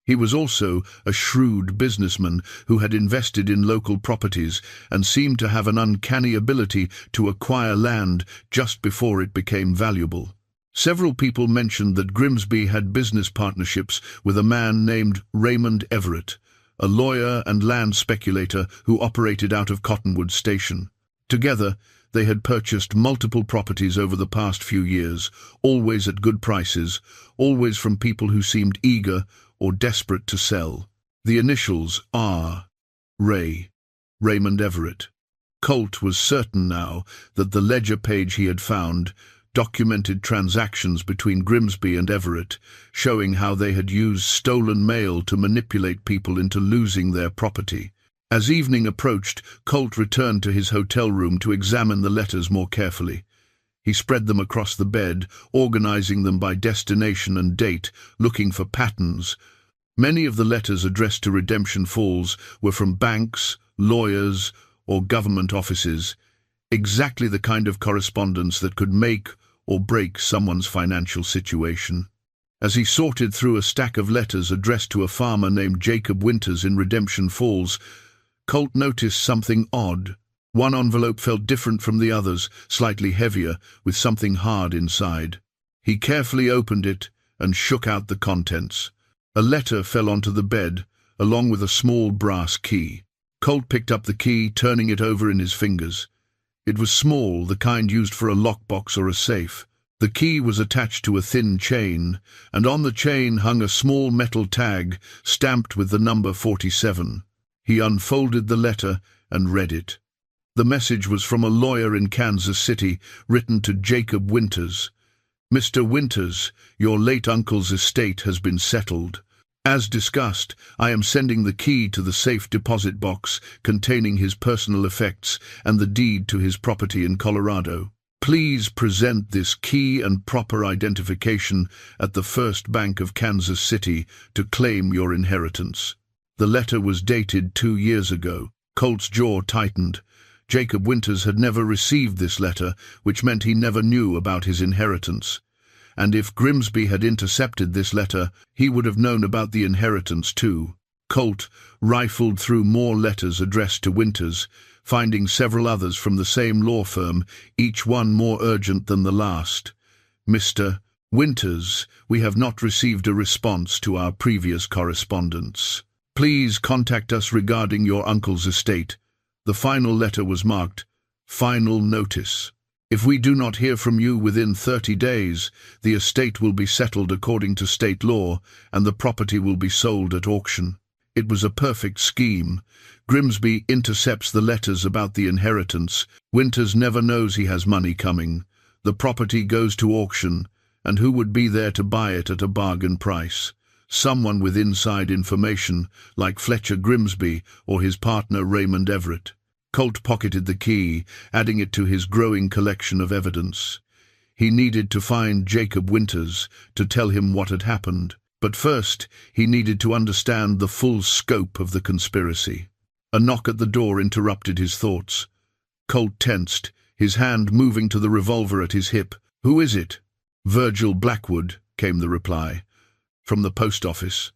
He was also a shrewd businessman who had invested in local properties and seemed to have an uncanny ability to acquire land just before it became valuable. Several people mentioned that Grimsby had business partnerships with a man named Raymond Everett, a lawyer and land speculator who operated out of Cottonwood Station. Together, they had purchased multiple properties over the past few years, always at good prices, always from people who seemed eager or desperate to sell. The initials R. Raymond Everett. Colt was certain now that the ledger page he had found documented transactions between Grimsby and Everett, showing how they had used stolen mail to manipulate people into losing their property. As evening approached, Colt returned to his hotel room to examine the letters more carefully. He spread them across the bed, organizing them by destination and date, looking for patterns. Many of the letters addressed to Redemption Falls were from banks, lawyers, or government offices, exactly the kind of correspondence that could make or break someone's financial situation. As he sorted through a stack of letters addressed to a farmer named Jacob Winters in Redemption Falls, Colt noticed something odd. One envelope felt different from the others, slightly heavier, with something hard inside. He carefully opened it and shook out the contents. A letter fell onto the bed, along with a small brass key. Colt picked up the key, turning it over in his fingers. It was small, the kind used for a lockbox or a safe. The key was attached to a thin chain, and on the chain hung a small metal tag stamped with the number 47. He unfolded the letter and read it. The message was from a lawyer in Kansas City, written to Jacob Winters. "Mr. Winters, your late uncle's estate has been settled. As discussed, I am sending the key to the safe deposit box containing his personal effects and the deed to his property in Colorado. Please present this key and proper identification at the First Bank of Kansas City to claim your inheritance." The letter was dated 2 years ago. Colt's jaw tightened. Jacob Winters had never received this letter, which meant he never knew about his inheritance. And if Grimsby had intercepted this letter, he would have known about the inheritance too. Colt rifled through more letters addressed to Winters, finding several others from the same law firm, each one more urgent than the last. "Mr. Winters, we have not received a response to our previous correspondence. Please contact us regarding your uncle's estate." The final letter was marked, "Final Notice. If we do not hear from you within 30 days, the estate will be settled according to state law, and the property will be sold at auction." It was a perfect scheme. Grimsby intercepts the letters about the inheritance. Winters never knows he has money coming. The property goes to auction, and who would be there to buy it at a bargain price? Someone with inside information, like Fletcher Grimsby or his partner Raymond Everett. Colt pocketed the key, adding it to his growing collection of evidence. He needed to find Jacob Winters to tell him what had happened. But first, he needed to understand the full scope of the conspiracy. A knock at the door interrupted his thoughts. Colt tensed, his hand moving to the revolver at his hip. "Who is it?" "Virgil Blackwood," came the reply. "From the post office.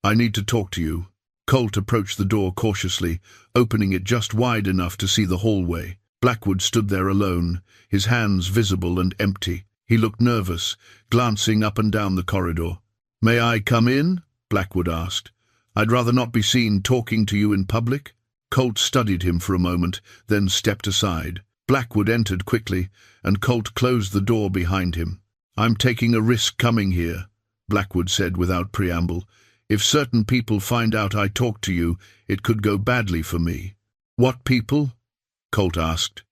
I need to talk to you." Colt approached the door cautiously, opening it just wide enough to see the hallway. Blackwood stood there alone, his hands visible and empty. He looked nervous, glancing up and down the corridor. "May I come in?" Blackwood asked. "I'd rather not be seen talking to you in public." Colt studied him for a moment, then stepped aside. Blackwood entered quickly, and Colt closed the door behind him. "I'm taking a risk coming here," Blackwood said without preamble. "If certain people find out I talked to you, it could go badly for me." "What people?" Colt asked,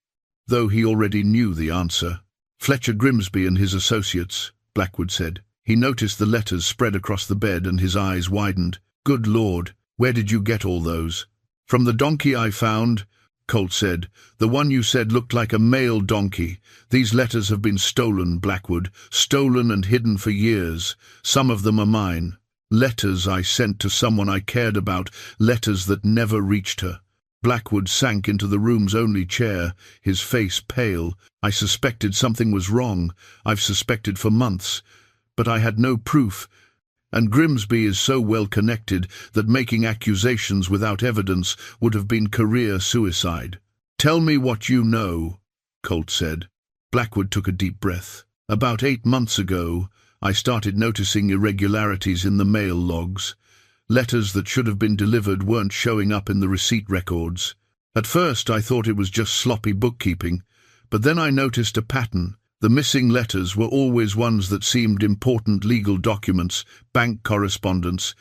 though he already knew the answer. "Fletcher Grimsby and his associates," Blackwood said. He noticed the letters spread across the bed and his eyes widened. "Good Lord, where did you get all those?" "From the donkey I found," Colt said. "The one you said looked like a male donkey. These letters have been stolen, Blackwood, stolen and hidden for years. Some of them are mine. Letters I sent to someone I cared about, letters that never reached her." Blackwood sank into the room's only chair, his face pale. "I suspected something was wrong. I've suspected for months. But I had no proof." And Grimsby is so well connected that making accusations without evidence would have been career suicide. "Tell me what you know," Colt said. Blackwood took a deep breath. "About 8 months ago, I started noticing irregularities in the mail logs. Letters that should have been delivered weren't showing up in the receipt records. At first, I thought it was just sloppy bookkeeping, but then I noticed a pattern. The missing letters were always ones that seemed important: legal documents, bank correspondence,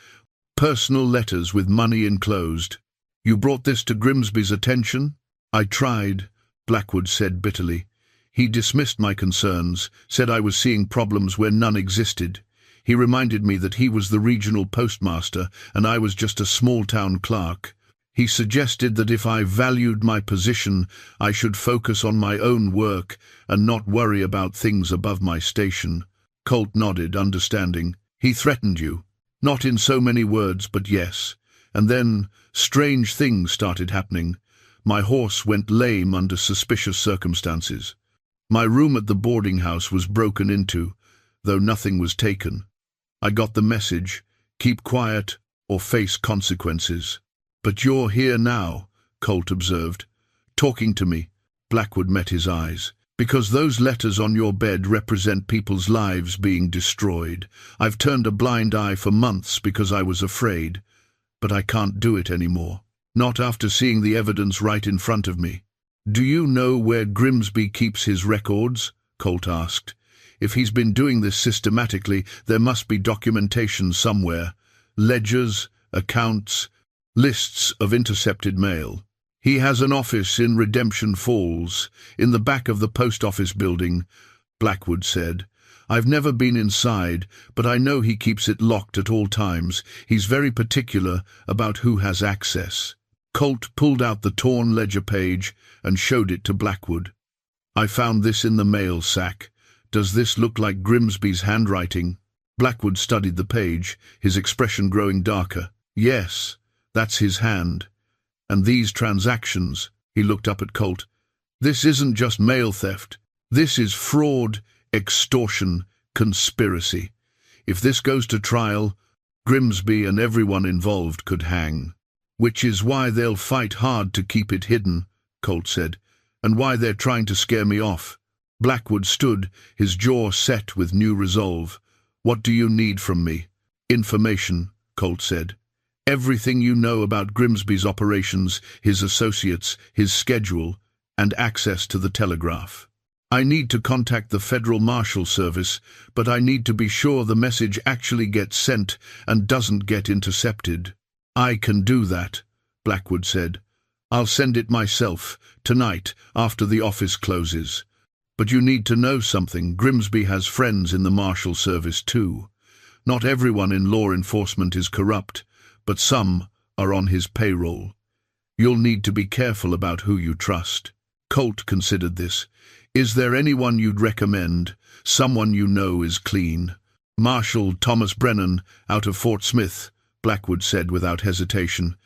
personal letters with money enclosed. You brought this to Grimsby's attention?" "I tried," Blackwood said bitterly. "He dismissed my concerns, said I was seeing problems where none existed. He reminded me that he was the regional postmaster and I was just a small-town clerk. He suggested that if I valued my position, I should focus on my own work and not worry about things above my station." Colt nodded, understanding. "He threatened you?" "Not in so many words, but yes. And then strange things started happening. My horse went lame under suspicious circumstances. My room at the boarding house was broken into, though nothing was taken. I got the message: keep quiet or face consequences." "But you're here now," Colt observed. "Talking to me." Blackwood met his eyes. "Because those letters on your bed represent people's lives being destroyed. I've turned a blind eye for months because I was afraid, but I can't do it anymore. Not after seeing the evidence right in front of me." "Do you know where Grimsby keeps his records?" Colt asked. "If he's been doing this systematically, there must be documentation somewhere. Ledgers, accounts, lists of intercepted mail." "He has an office in Redemption Falls, in the back of the post office building," Blackwood said. "I've never been inside, but I know he keeps it locked at all times. He's very particular about who has access." Colt pulled out the torn ledger page and showed it to Blackwood. "I found this in the mail sack. Does this look like Grimsby's handwriting?" Blackwood studied the page, his expression growing darker. "Yes, that's his hand. And these transactions," he looked up at Colt. "This isn't just mail theft. This is fraud, extortion, conspiracy. If this goes to trial, Grimsby and everyone involved could hang." "Which is why they'll fight hard to keep it hidden," Colt said, "and why they're trying to scare me off." Blackwood stood, his jaw set with new resolve. "What do you need from me?" "Information," Colt said. "Everything you know about Grimsby's operations, his associates, his schedule, and access to the telegraph. I need to contact the Federal Marshal Service, but I need to be sure the message actually gets sent and doesn't get intercepted." "I can do that," Blackwood said. "I'll send it myself, tonight, after the office closes. But you need to know something. Grimsby has friends in the Marshal Service too. Not everyone in law enforcement is corrupt, but some are on his payroll. You'll need to be careful about who you trust." Colt considered this. "Is there anyone you'd recommend? Someone you know is clean?" "Marshal Thomas Brennan, out of Fort Smith," Blackwood said without hesitation.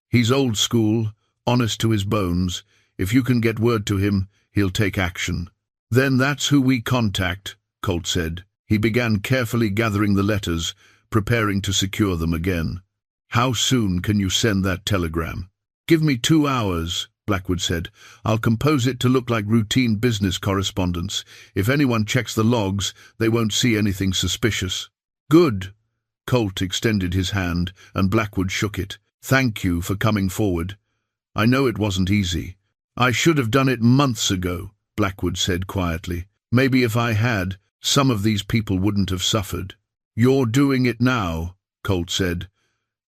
"He's old school, honest to his bones. If you can get word to him, he'll take action." "Then that's who we contact," Colt said. He began carefully gathering the letters, preparing to secure them again. "How soon can you send that telegram?" "Give me 2 hours," Blackwood said. "I'll compose it to look like routine business correspondence. If anyone checks the logs, they won't see anything suspicious." "Good." Colt extended his hand, and Blackwood shook it. "Thank you for coming forward. I know it wasn't easy." "I should have done it months ago," Blackwood said quietly. "Maybe if I had, some of these people wouldn't have suffered." "You're doing it now," Colt said.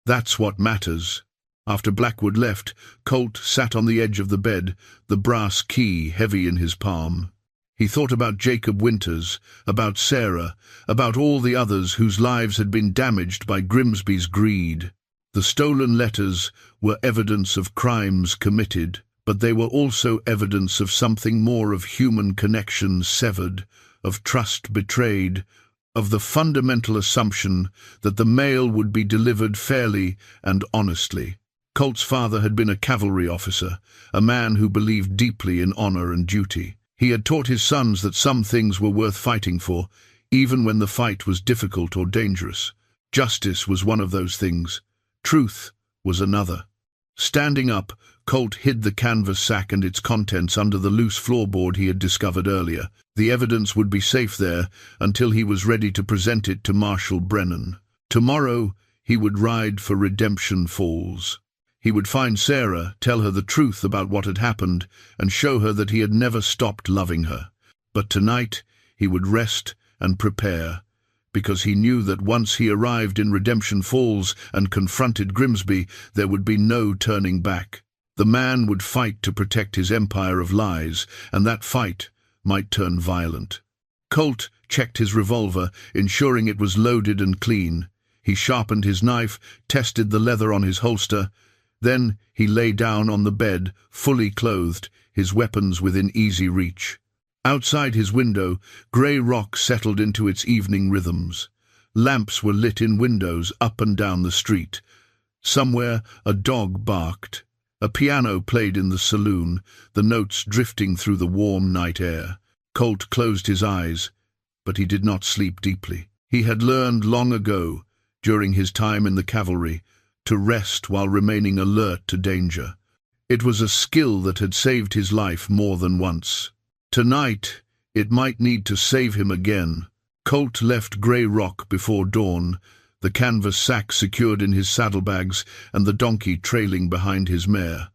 "That's what matters." After Blackwood left, Colt sat on the edge of the bed, the brass key heavy in his palm. He thought about Jacob Winters, about Sarah, about all the others whose lives had been damaged by Grimsby's greed. The stolen letters were evidence of crimes committed, but they were also evidence of something more, of human connection severed, of trust betrayed, of the fundamental assumption that the mail would be delivered fairly and honestly. Colt's father had been a cavalry officer, a man who believed deeply in honor and duty. He had taught his sons that some things were worth fighting for, even when the fight was difficult or dangerous. Justice was one of those things. Truth was another. Standing up, Colt hid the canvas sack and its contents under the loose floorboard he had discovered earlier. The evidence would be safe there until he was ready to present it to Marshal Brennan. Tomorrow, he would ride for Redemption Falls. He would find Sarah, tell her the truth about what had happened, and show her that he had never stopped loving her. But tonight, he would rest and prepare, because he knew that once he arrived in Redemption Falls and confronted Grimsby, there would be no turning back. The man would fight to protect his empire of lies, and that fight might turn violent. Colt checked his revolver, ensuring it was loaded and clean. He sharpened his knife, tested the leather on his holster. Then he lay down on the bed, fully clothed, his weapons within easy reach. Outside his window, grey rock settled into its evening rhythms. Lamps were lit in windows up and down the street. Somewhere a dog barked. A piano played in the saloon, the notes drifting through the warm night air. Colt closed his eyes, but he did not sleep deeply. He had learned long ago, during his time in the cavalry, to rest while remaining alert to danger. It was a skill that had saved his life more than once. Tonight, it might need to save him again. Colt left Grey Rock before dawn, the canvas sack secured in his saddlebags and the donkey trailing behind his mare.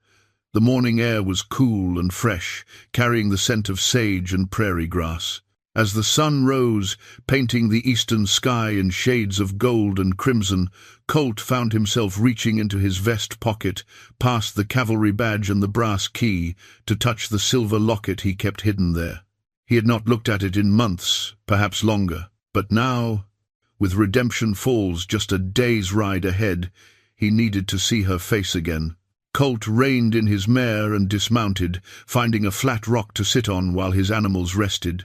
The morning air was cool and fresh, carrying the scent of sage and prairie grass. As the sun rose, painting the eastern sky in shades of gold and crimson, Colt found himself reaching into his vest pocket, past the cavalry badge and the brass key, to touch the silver locket he kept hidden there. He had not looked at it in months, perhaps longer, but now, with Redemption Falls just a day's ride ahead, he needed to see her face again. Colt reined in his mare and dismounted, finding a flat rock to sit on while his animals rested.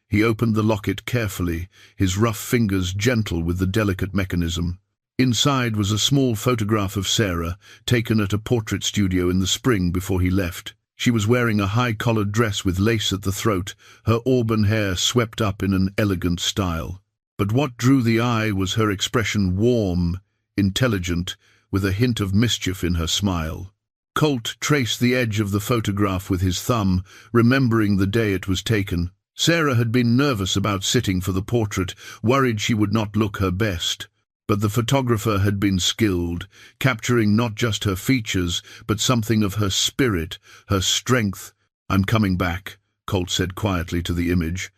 He opened the locket carefully, his rough fingers gentle with the delicate mechanism. Inside was a small photograph of Sarah, taken at a portrait studio in the spring before he left. She was wearing a high-collared dress with lace at the throat, her auburn hair swept up in an elegant style. But what drew the eye was her expression, warm, intelligent, with a hint of mischief in her smile. Colt traced the edge of the photograph with his thumb, remembering the day it was taken. Sarah had been nervous about sitting for the portrait, worried she would not look her best. But the photographer had been skilled, capturing not just her features, but something of her spirit, her strength. "I'm coming back," Colt said quietly to the image.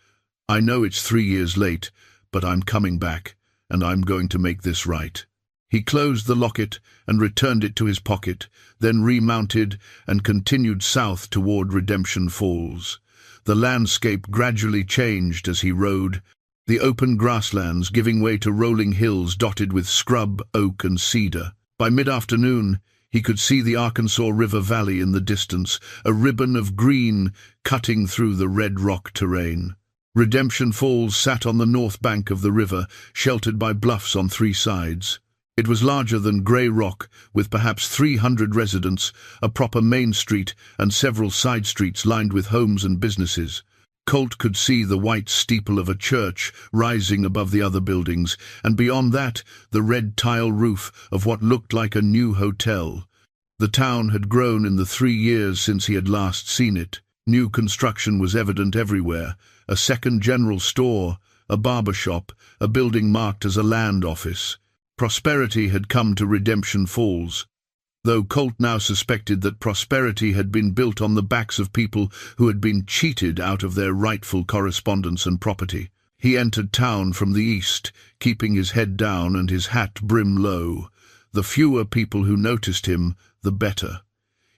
"I know it's 3 years late, but I'm coming back, and I'm going to make this right." He closed the locket and returned it to his pocket, then remounted and continued south toward Redemption Falls. The landscape gradually changed as he rode, the open grasslands giving way to rolling hills dotted with scrub, oak, and cedar. By mid-afternoon, he could see the Arkansas River Valley in the distance, a ribbon of green cutting through the red rock terrain. Redemption Falls sat on the north bank of the river, sheltered by bluffs on 3 sides. It was larger than Grey Rock, with perhaps 300 residents, a proper main street, and several side streets lined with homes and businesses. Colt could see the white steeple of a church rising above the other buildings, and beyond that, the red tile roof of what looked like a new hotel. The town had grown in the 3 years since he had last seen it. New construction was evident everywhere: a second general store, a barber shop, a building marked as a land office. Prosperity had come to Redemption Falls, though Colt now suspected that prosperity had been built on the backs of people who had been cheated out of their rightful correspondence and property. He entered town from the east, keeping his head down and his hat brim low. The fewer people who noticed him, the better.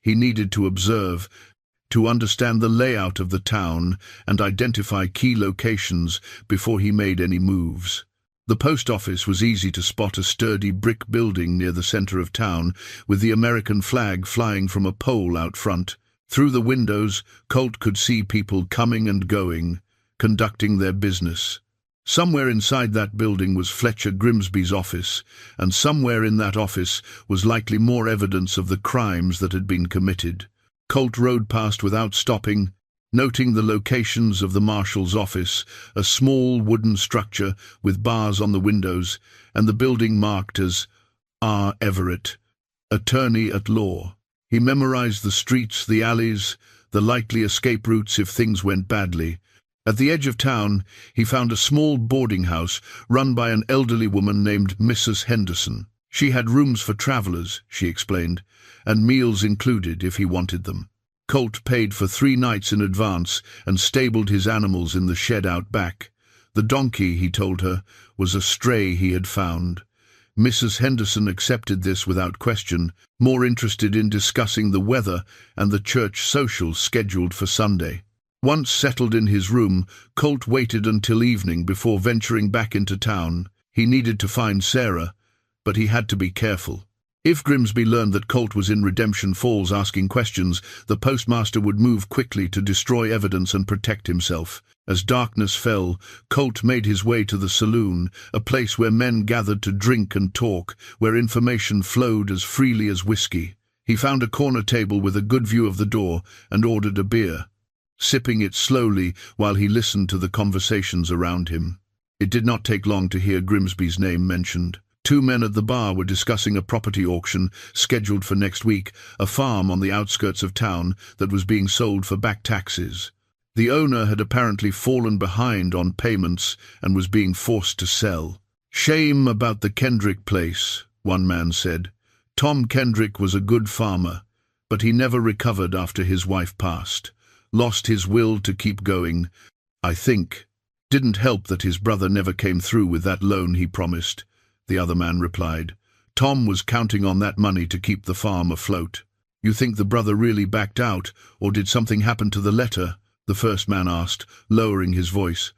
He needed to observe, to understand the layout of the town and identify key locations before he made any moves. The post office was easy to spot, a sturdy brick building near the center of town, with the American flag flying from a pole out front. Through the windows, Colt could see people coming and going, conducting their business. Somewhere inside that building was Fletcher Grimsby's office, and somewhere in that office was likely more evidence of the crimes that had been committed. Colt rode past without stopping, noting the locations of the marshal's office, a small wooden structure with bars on the windows, and the building marked as R. Everett, attorney at law. He memorized the streets, the alleys, the likely escape routes if things went badly. At the edge of town, he found a small boarding house run by an elderly woman named Mrs. Henderson. She had rooms for travelers, she explained, and meals included if he wanted them. Colt paid for 3 nights in advance and stabled his animals in the shed out back. The donkey, he told her, was a stray he had found. Mrs. Henderson accepted this without question, more interested in discussing the weather and the church socials scheduled for Sunday. Once settled in his room, Colt waited until evening before venturing back into town. He needed to find Sarah, but he had to be careful. If Grimsby learned that Colt was in Redemption Falls asking questions, the postmaster would move quickly to destroy evidence and protect himself. As darkness fell, Colt made his way to the saloon, a place where men gathered to drink and talk, where information flowed as freely as whiskey. He found a corner table with a good view of the door and ordered a beer, sipping it slowly while he listened to the conversations around him. It did not take long to hear Grimsby's name mentioned. 2 men at the bar were discussing a property auction scheduled for next week, a farm on the outskirts of town that was being sold for back taxes. The owner had apparently fallen behind on payments and was being forced to sell. "Shame about the Kendrick place," one man said. "Tom Kendrick was a good farmer, but he never recovered after his wife passed. Lost his will to keep going, I think. Didn't help that his brother never came through with that loan he promised," the other man replied. "Tom was counting on that money to keep the farm afloat." "You think the brother really backed out, or did something happen to the letter?" the first man asked, lowering his voice.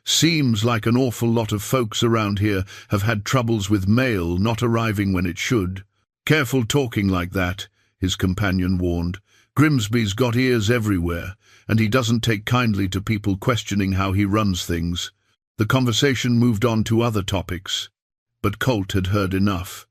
"Seems like an awful lot of folks around here have had troubles with mail not arriving when it should." "Careful talking like that," his companion warned. "Grimsby's got ears everywhere, and he doesn't take kindly to people questioning how he runs things." The conversation moved on to other topics, but Colt had heard enough.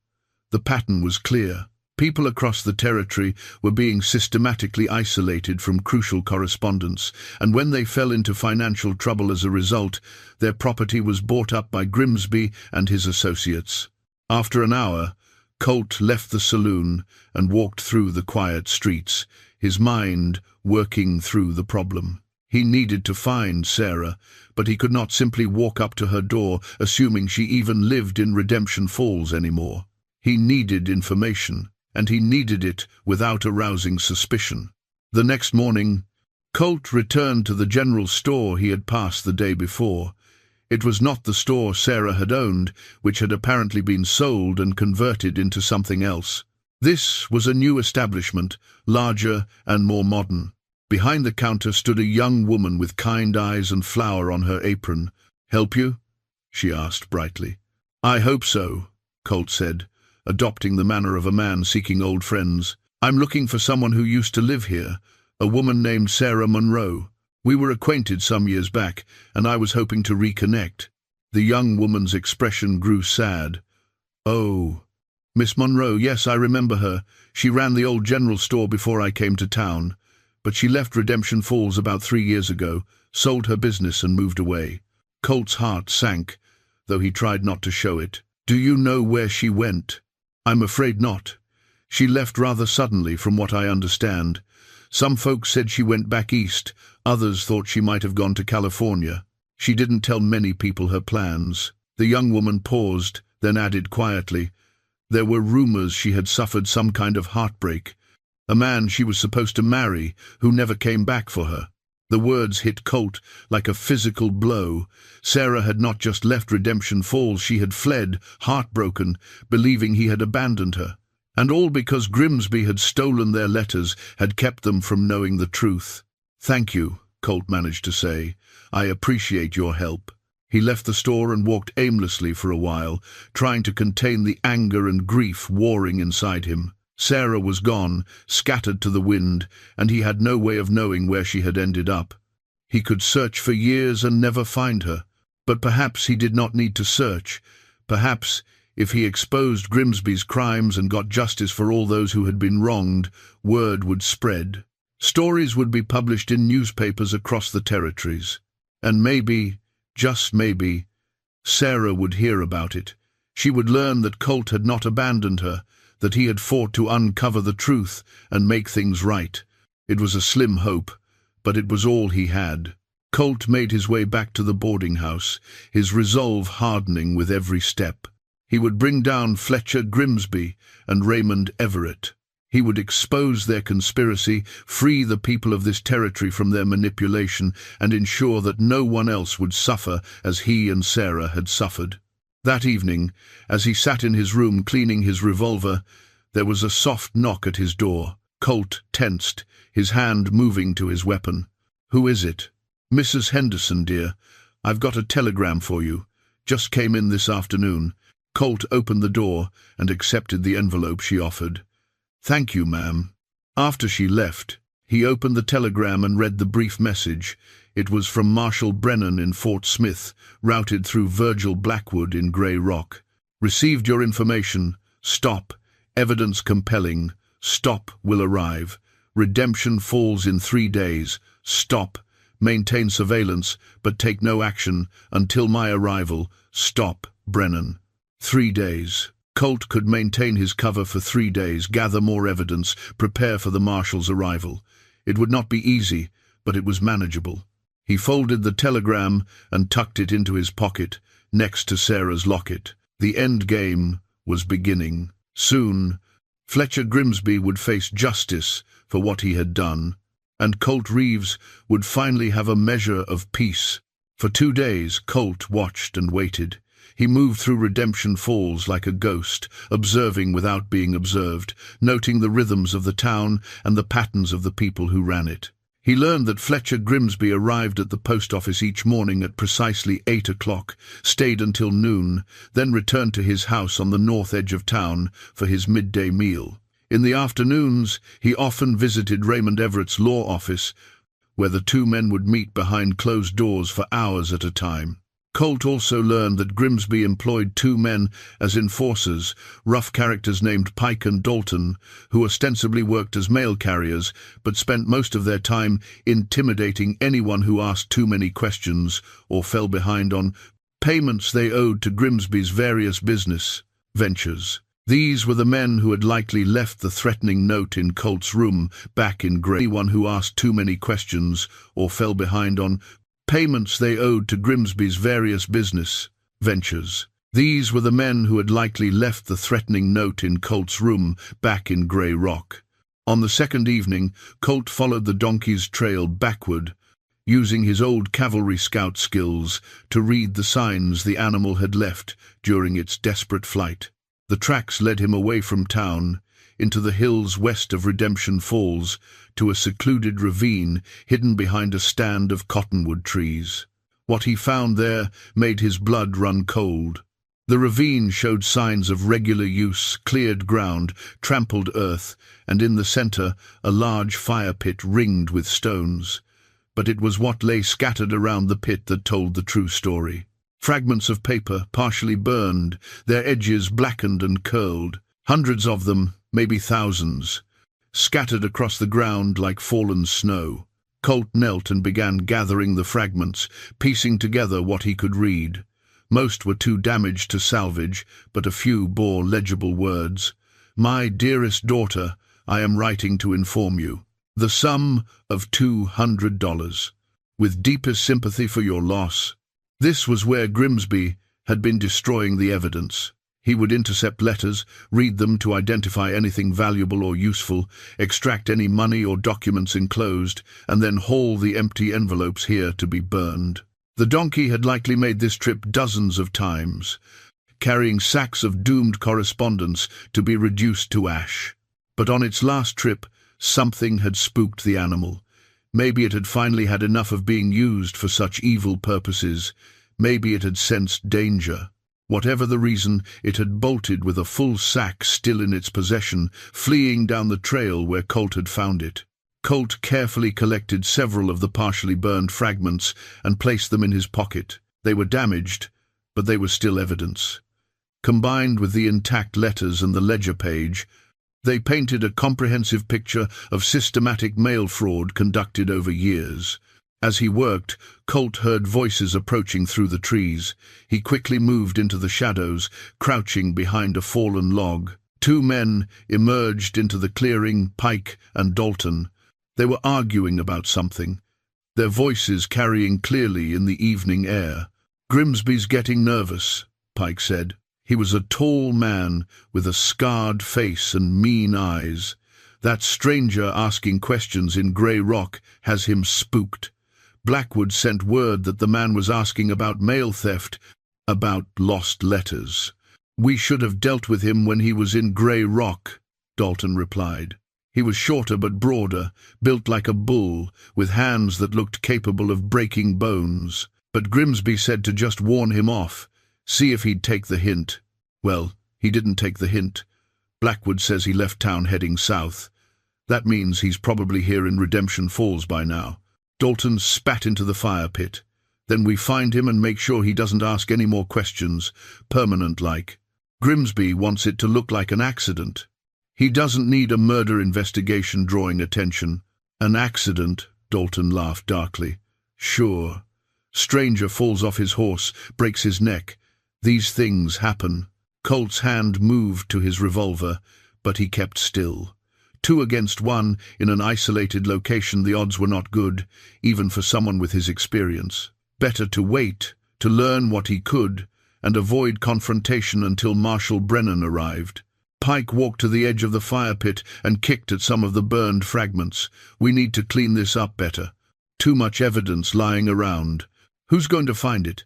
The pattern was clear. People across the territory were being systematically isolated from crucial correspondence, and when they fell into financial trouble as a result, their property was bought up by Grimsby and his associates. After an hour, Colt left the saloon and walked through the quiet streets, his mind working through the problem. He needed to find Sarah, but he could not simply walk up to her door, assuming she even lived in Redemption Falls anymore. He needed information, and he needed it without arousing suspicion. The next morning, Colt returned to the general store he had passed the day before. It was not the store Sarah had owned, which had apparently been sold and converted into something else. This was a new establishment, larger and more modern. Behind the counter stood a young woman with kind eyes and flour on her apron. "Help you?" she asked brightly. "I hope so," Colt said, adopting the manner of a man seeking old friends. "I'm looking for someone who used to live here, a woman named Sarah Monroe. We were acquainted some years back, and I was hoping to reconnect." The young woman's expression grew sad. "Oh, Miss Monroe, yes, I remember her. She ran the old general store before I came to town. But she left Redemption Falls about 3 years ago, sold her business and moved away." Colt's heart sank, though he tried not to show it. "Do you know where she went?" "I'm afraid not. She left rather suddenly, from what I understand. Some folks said she went back east, others thought she might have gone to California. She didn't tell many people her plans." The young woman paused, then added quietly, "There were rumors she had suffered some kind of heartbreak. A man she was supposed to marry, who never came back for her." The words hit Colt like a physical blow. Sarah had not just left Redemption Falls, she had fled, heartbroken, believing he had abandoned her. And all because Grimsby had stolen their letters, had kept them from knowing the truth. "Thank you," Colt managed to say. "I appreciate your help." He left the store and walked aimlessly for a while, trying to contain the anger and grief warring inside him. Sarah was gone, scattered to the wind, and he had no way of knowing where she had ended up. He could search for years and never find her. But perhaps he did not need to search. Perhaps, if he exposed Grimsby's crimes and got justice for all those who had been wronged, word would spread. Stories would be published in newspapers across the territories. And maybe, just maybe, Sarah would hear about it. She would learn that Colt had not abandoned her, that he had fought to uncover the truth and make things right. It was a slim hope, but it was all he had. Colt made his way back to the boarding house, his resolve hardening with every step. He would bring down Fletcher Grimsby and Raymond Everett. He would expose their conspiracy, free the people of this territory from their manipulation, and ensure that no one else would suffer as he and Sarah had suffered. That evening, as he sat in his room cleaning his revolver, there was a soft knock at his door. Colt tensed, his hand moving to his weapon. "Who is it?" "Mrs. Henderson, dear. I've got a telegram for you. Just came in this afternoon." Colt opened the door and accepted the envelope she offered. "Thank you, ma'am." After she left, he opened the telegram and read the brief message. It was from Marshal Brennan in Fort Smith, routed through Virgil Blackwood in Grey Rock. "Received your information. Stop. Evidence compelling. Stop will arrive. Redemption falls in 3 days. Stop. Maintain surveillance, but take no action until my arrival. Stop, Brennan." 3 days. Colt could maintain his cover for 3 days, gather more evidence, prepare for the marshal's arrival. It would not be easy, but it was manageable. He folded the telegram and tucked it into his pocket, next to Sarah's locket. The end game was beginning. Soon, Fletcher Grimsby would face justice for what he had done, and Colt Reeves would finally have a measure of peace. For 2 days, Colt watched and waited. He moved through Redemption Falls like a ghost, observing without being observed, noting the rhythms of the town and the patterns of the people who ran it. He learned that Fletcher Grimsby arrived at the post office each morning at precisely 8 o'clock, stayed until noon, then returned to his house on the north edge of town for his midday meal. In the afternoons, he often visited Raymond Everett's law office, where the two men would meet behind closed doors for hours at a time. Colt also learned that Grimsby employed 2 men as enforcers, rough characters named Pike and Dalton, who ostensibly worked as mail carriers, but spent most of their time intimidating anyone who asked too many questions or fell behind on payments they owed to Grimsby's various business ventures. These were the men who had likely left the threatening note in Colt's room back in Grey. Anyone who asked too many questions or fell behind on payments they owed to Grimsby's various business ventures. These were the men who had likely left the threatening note in Colt's room back in Grey Rock. On the second evening, Colt followed the donkey's trail backward, using his old cavalry scout skills to read the signs the animal had left during its desperate flight. The tracks led him away from town, into the hills west of Redemption Falls, to a secluded ravine hidden behind a stand of cottonwood trees. What he found there made his blood run cold. The ravine showed signs of regular use, cleared ground, trampled earth, and in the center a large fire pit ringed with stones. But it was what lay scattered around the pit that told the true story. Fragments of paper, partially burned, their edges blackened and curled. Hundreds of them, maybe thousands, scattered across the ground like fallen snow. Colt knelt and began gathering the fragments, piecing together what he could read. Most were too damaged to salvage, but a few bore legible words. "My dearest daughter, I am writing to inform you. The sum of $200. With deepest sympathy for your loss." This was where Grimsby had been destroying the evidence. He would intercept letters, read them to identify anything valuable or useful, extract any money or documents enclosed, and then haul the empty envelopes here to be burned. The donkey had likely made this trip dozens of times, carrying sacks of doomed correspondence to be reduced to ash. But on its last trip, something had spooked the animal. Maybe it had finally had enough of being used for such evil purposes. Maybe it had sensed danger. Whatever the reason, it had bolted with a full sack still in its possession, fleeing down the trail where Colt had found it. Colt carefully collected several of the partially burned fragments and placed them in his pocket. They were damaged, but they were still evidence. Combined with the intact letters and the ledger page, They painted a comprehensive picture of systematic mail fraud conducted over years. As he worked, Colt heard voices approaching through the trees. He quickly moved into the shadows, crouching behind a fallen log. Two men emerged into the clearing, Pike and Dalton. They were arguing about something, their voices carrying clearly in the evening air. "Grimsby's getting nervous," Pike said. He was a tall man with a scarred face and mean eyes. "That stranger asking questions in Grey Rock has him spooked. Blackwood sent word that the man was asking about mail theft, about lost letters. We should have dealt with him when he was in Grey Rock," Dalton replied. He was shorter but broader, built like a bull, with hands that looked capable of breaking bones. But Grimsby said to just warn him off, see if he'd take the hint. Well, he didn't take the hint. Blackwood says he left town heading south. That means he's probably here in Redemption Falls by now. Dalton spat into the fire pit. Then we find him and make sure he doesn't ask any more questions, permanent-like. Grimsby wants it to look like an accident. He doesn't need a murder investigation drawing attention. An accident, Dalton laughed darkly. Sure. Stranger falls off his horse, breaks his neck. These things happen. Colt's hand moved to his revolver, but he kept still. 2 against 1, in an isolated location, the odds were not good, even for someone with his experience. Better to wait, to learn what he could, and avoid confrontation until Marshal Brennan arrived. Pike walked to the edge of the fire pit and kicked at some of the burned fragments. We need to clean this up better. Too much evidence lying around. Who's going to find it?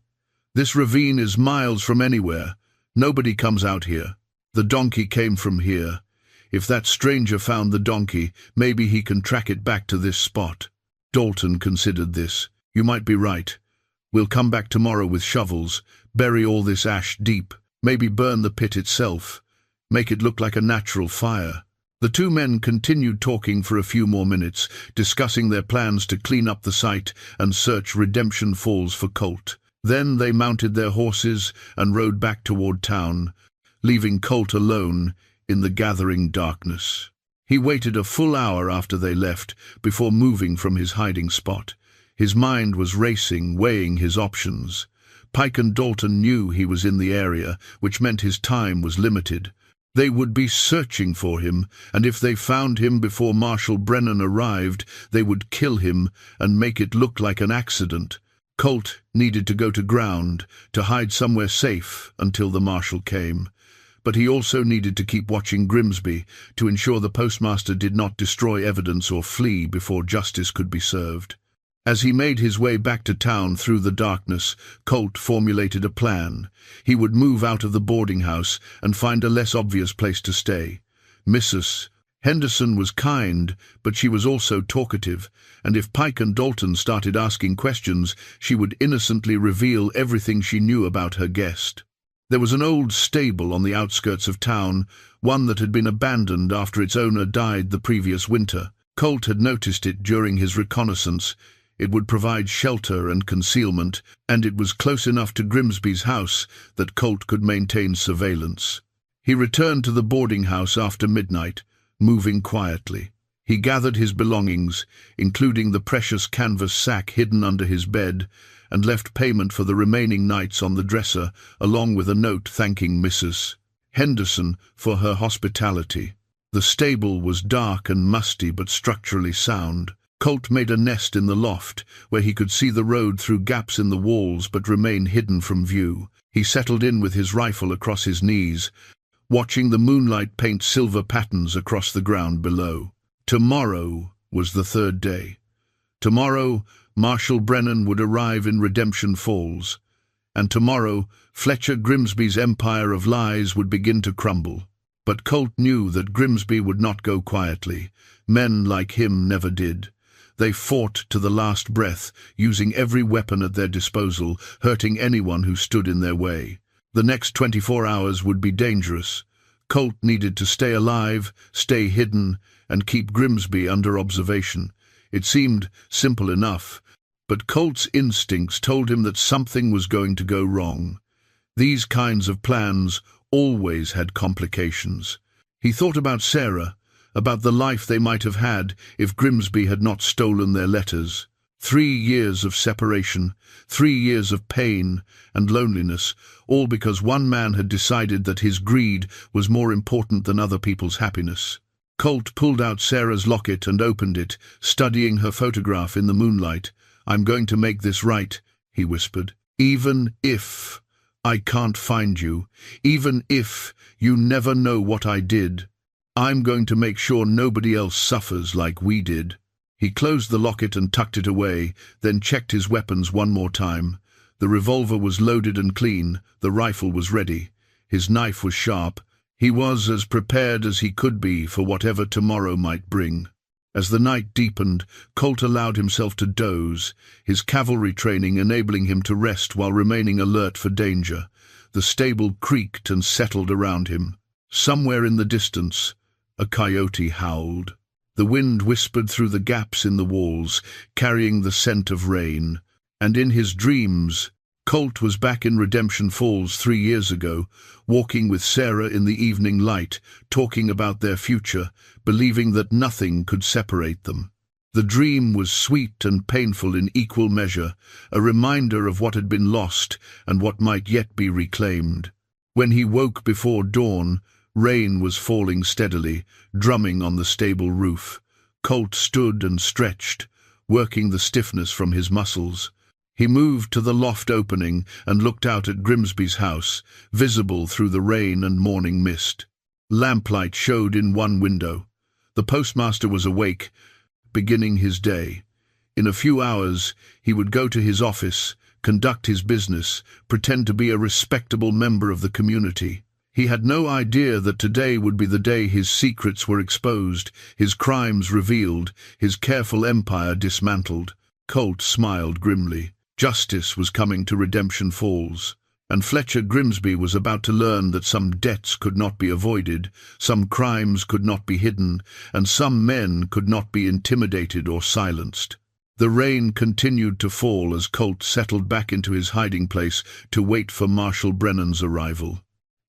This ravine is miles from anywhere. Nobody comes out here. The donkey came from here. If that stranger found the donkey, maybe he can track it back to this spot. Dalton considered this. You might be right. We'll come back tomorrow with shovels, bury all this ash deep, maybe burn the pit itself, make it look like a natural fire. The 2 men continued talking for a few more minutes, discussing their plans to clean up the site and search Redemption Falls for Colt. Then they mounted their horses and rode back toward town, leaving Colt alone in the gathering darkness. He waited a full hour after they left before moving from his hiding spot. His mind was racing, weighing his options. Pike and Dalton knew he was in the area, which meant his time was limited. They would be searching for him, and if they found him before Marshal Brennan arrived, they would kill him and make it look like an accident. Colt needed to go to ground, to hide somewhere safe until the marshal came. But he also needed to keep watching Grimsby to ensure the postmaster did not destroy evidence or flee before justice could be served. As he made his way back to town through the darkness, Colt formulated a plan. He would move out of the boarding house and find a less obvious place to stay. Mrs. Henderson was kind, but she was also talkative, and if Pike and Dalton started asking questions, she would innocently reveal everything she knew about her guest. There was an old stable on the outskirts of town, one that had been abandoned after its owner died the previous winter. Colt had noticed it during his reconnaissance. It would provide shelter and concealment, and it was close enough to Grimsby's house that Colt could maintain surveillance. He returned to the boarding house after midnight, moving quietly. He gathered his belongings, including the precious canvas sack hidden under his bed, and left payment for the remaining nights on the dresser, along with a note thanking Mrs. Henderson for her hospitality. The stable was dark and musty but structurally sound. Colt made a nest in the loft, where he could see the road through gaps in the walls but remain hidden from view. He settled in with his rifle across his knees, watching the moonlight paint silver patterns across the ground below. Tomorrow was the 3rd day. Tomorrow, Marshal Brennan would arrive in Redemption Falls, and tomorrow Fletcher Grimsby's empire of lies would begin to crumble. But Colt knew that Grimsby would not go quietly. Men like him never did. They fought to the last breath, using every weapon at their disposal, hurting anyone who stood in their way. The next 24 hours would be dangerous. Colt needed to stay alive, stay hidden, and keep Grimsby under observation. It seemed simple enough, but Colt's instincts told him that something was going to go wrong. These kinds of plans always had complications. He thought about Sarah, about the life they might have had if Grimsby had not stolen their letters. 3 years of separation, 3 years of pain and loneliness, all because one man had decided that his greed was more important than other people's happiness. Colt pulled out Sarah's locket and opened it, studying her photograph in the moonlight. "I'm going to make this right," he whispered. "Even if I can't find you, even if you never know what I did, I'm going to make sure nobody else suffers like we did." He closed the locket and tucked it away, then checked his weapons one more time. The revolver was loaded and clean, the rifle was ready. His knife was sharp. He was as prepared as he could be for whatever tomorrow might bring. As the night deepened, Colt allowed himself to doze, his cavalry training enabling him to rest while remaining alert for danger. The stable creaked and settled around him. Somewhere in the distance, a coyote howled. The wind whispered through the gaps in the walls, carrying the scent of rain. And in his dreams, Colt was back in Redemption Falls 3 years ago, walking with Sarah in the evening light, talking about their future, believing that nothing could separate them. The dream was sweet and painful in equal measure, a reminder of what had been lost and what might yet be reclaimed. When he woke before dawn, rain was falling steadily, drumming on the stable roof. Colt stood and stretched, working the stiffness from his muscles. He moved to the loft opening and looked out at Grimsby's house, visible through the rain and morning mist. Lamplight showed in one window. The postmaster was awake, beginning his day. In a few hours, he would go to his office, conduct his business, pretend to be a respectable member of the community. He had no idea that today would be the day his secrets were exposed, his crimes revealed, his careful empire dismantled. Colt smiled grimly. Justice was coming to Redemption Falls, and Fletcher Grimsby was about to learn that some debts could not be avoided, some crimes could not be hidden, and some men could not be intimidated or silenced. The rain continued to fall as Colt settled back into his hiding place to wait for Marshal Brennan's arrival.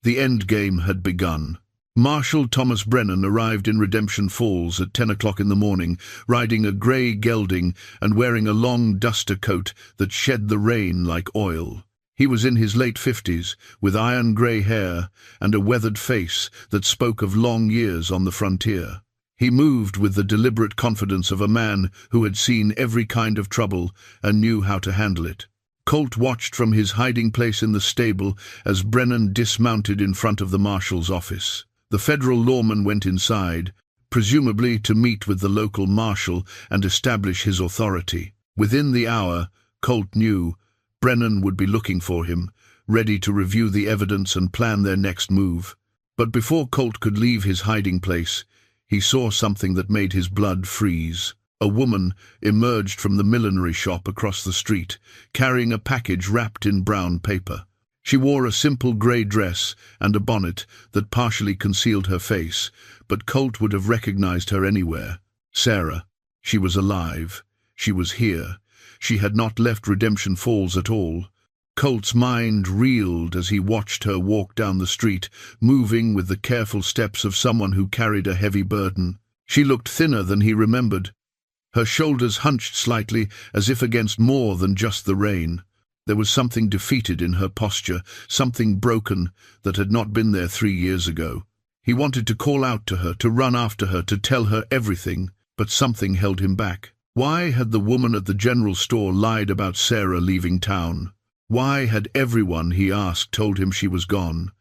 The endgame had begun. Marshal Thomas Brennan arrived in Redemption Falls at 10 o'clock in the morning, riding a grey gelding and wearing a long duster coat that shed the rain like oil. He was in his late 50s, with iron-grey hair and a weathered face that spoke of long years on the frontier. He moved with the deliberate confidence of a man who had seen every kind of trouble and knew how to handle it. Colt watched from his hiding place in the stable as Brennan dismounted in front of the marshal's office. The federal lawman went inside, presumably to meet with the local marshal and establish his authority. Within the hour, Colt knew, Brennan would be looking for him, ready to review the evidence and plan their next move. But before Colt could leave his hiding place, he saw something that made his blood freeze. A woman emerged from the millinery shop across the street, carrying a package wrapped in brown paper. She wore a simple grey dress and a bonnet that partially concealed her face, but Colt would have recognized her anywhere. Sarah. She was alive. She was here. She had not left Redemption Falls at all. Colt's mind reeled as he watched her walk down the street, moving with the careful steps of someone who carried a heavy burden. She looked thinner than he remembered. Her shoulders hunched slightly, as if against more than just the rain. There was something defeated in her posture, something broken that had not been there 3 years ago. He wanted to call out to her, to run after her, to tell her everything, but something held him back. Why had the woman at the general store lied about Sarah leaving town? Why had everyone, he asked, told him she was gone?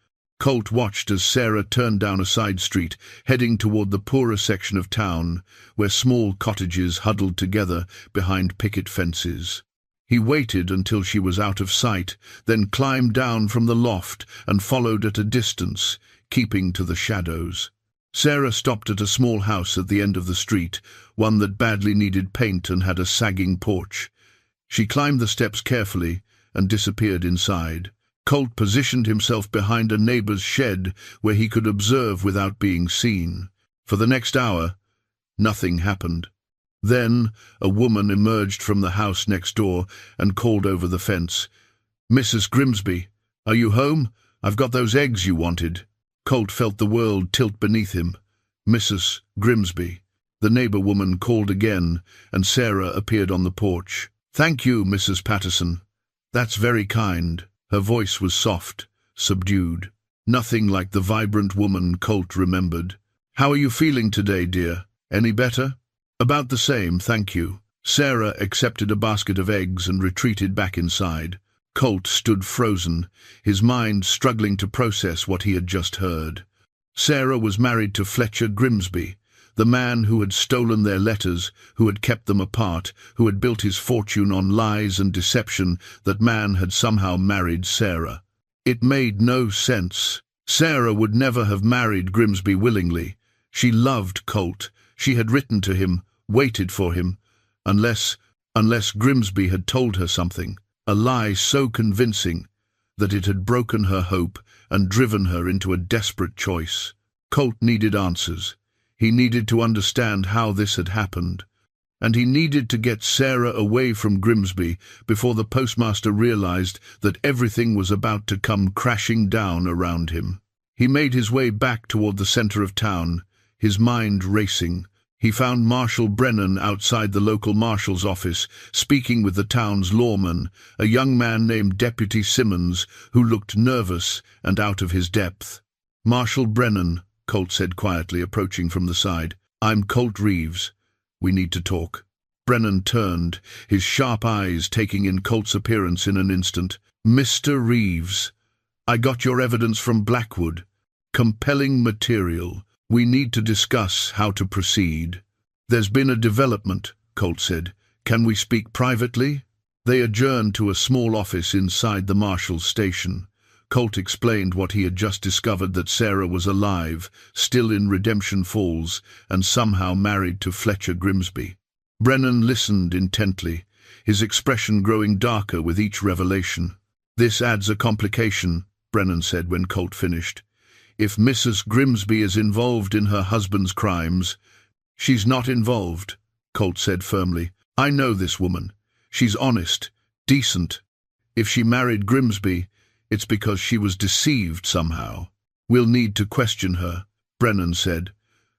Colt watched as Sarah turned down a side street, heading toward the poorer section of town, where small cottages huddled together behind picket fences. He waited until she was out of sight, then climbed down from the loft and followed at a distance, keeping to the shadows. Sarah stopped at a small house at the end of the street, one that badly needed paint and had a sagging porch. She climbed the steps carefully and disappeared inside. Colt positioned himself behind a neighbor's shed where he could observe without being seen. For the next hour, nothing happened. Then a woman emerged from the house next door and called over the fence. "Mrs. Grimsby, are you home? I've got those eggs you wanted." Colt felt the world tilt beneath him. Mrs. Grimsby. The neighbor woman called again, and Sarah appeared on the porch. "Thank you, Mrs. Patterson. That's very kind." Her voice was soft, subdued. Nothing like the vibrant woman Colt remembered. "How are you feeling today, dear? Any better?" "About the same, thank you." Sarah accepted a basket of eggs and retreated back inside. Colt stood frozen, his mind struggling to process what he had just heard. Sarah was married to Fletcher Grimsby, the man who had stolen their letters, who had kept them apart, who had built his fortune on lies and deception. That man had somehow married Sarah. It made no sense. Sarah would never have married Grimsby willingly. She loved Colt. She had written to him, waited for him, unless Grimsby had told her something, a lie so convincing that it had broken her hope and driven her into a desperate choice. Colt needed answers. He needed to understand how this had happened, and he needed to get Sarah away from Grimsby before the postmaster realized that everything was about to come crashing down around him. He made his way back toward the center of town, his mind racing. He found Marshal Brennan outside the local marshal's office, speaking with the town's lawman, a young man named Deputy Simmons, who looked nervous and out of his depth. "Marshal Brennan," Colt said quietly, approaching from the side. "I'm Colt Reeves. We need to talk." Brennan turned, his sharp eyes taking in Colt's appearance in an instant. "Mr. Reeves, I got your evidence from Blackwood. Compelling material. We need to discuss how to proceed." "There's been a development," Colt said. "Can we speak privately?" They adjourned to a small office inside the marshal's station. Colt explained what he had just discovered, that Sarah was alive, still in Redemption Falls, and somehow married to Fletcher Grimsby. Brennan listened intently, his expression growing darker with each revelation. "This adds a complication," Brennan said when Colt finished. "If Mrs. Grimsby is involved in her husband's crimes—" "She's not involved," Colt said firmly. "I know this woman. She's honest, decent. If she married Grimsby, it's because she was deceived somehow." "We'll need to question her," Brennan said,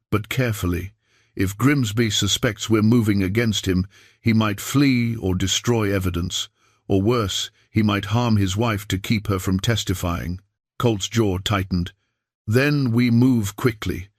"but carefully. If Grimsby suspects we're moving against him, he might flee or destroy evidence. Or worse, he might harm his wife to keep her from testifying." Colt's jaw tightened. "Then we move quickly.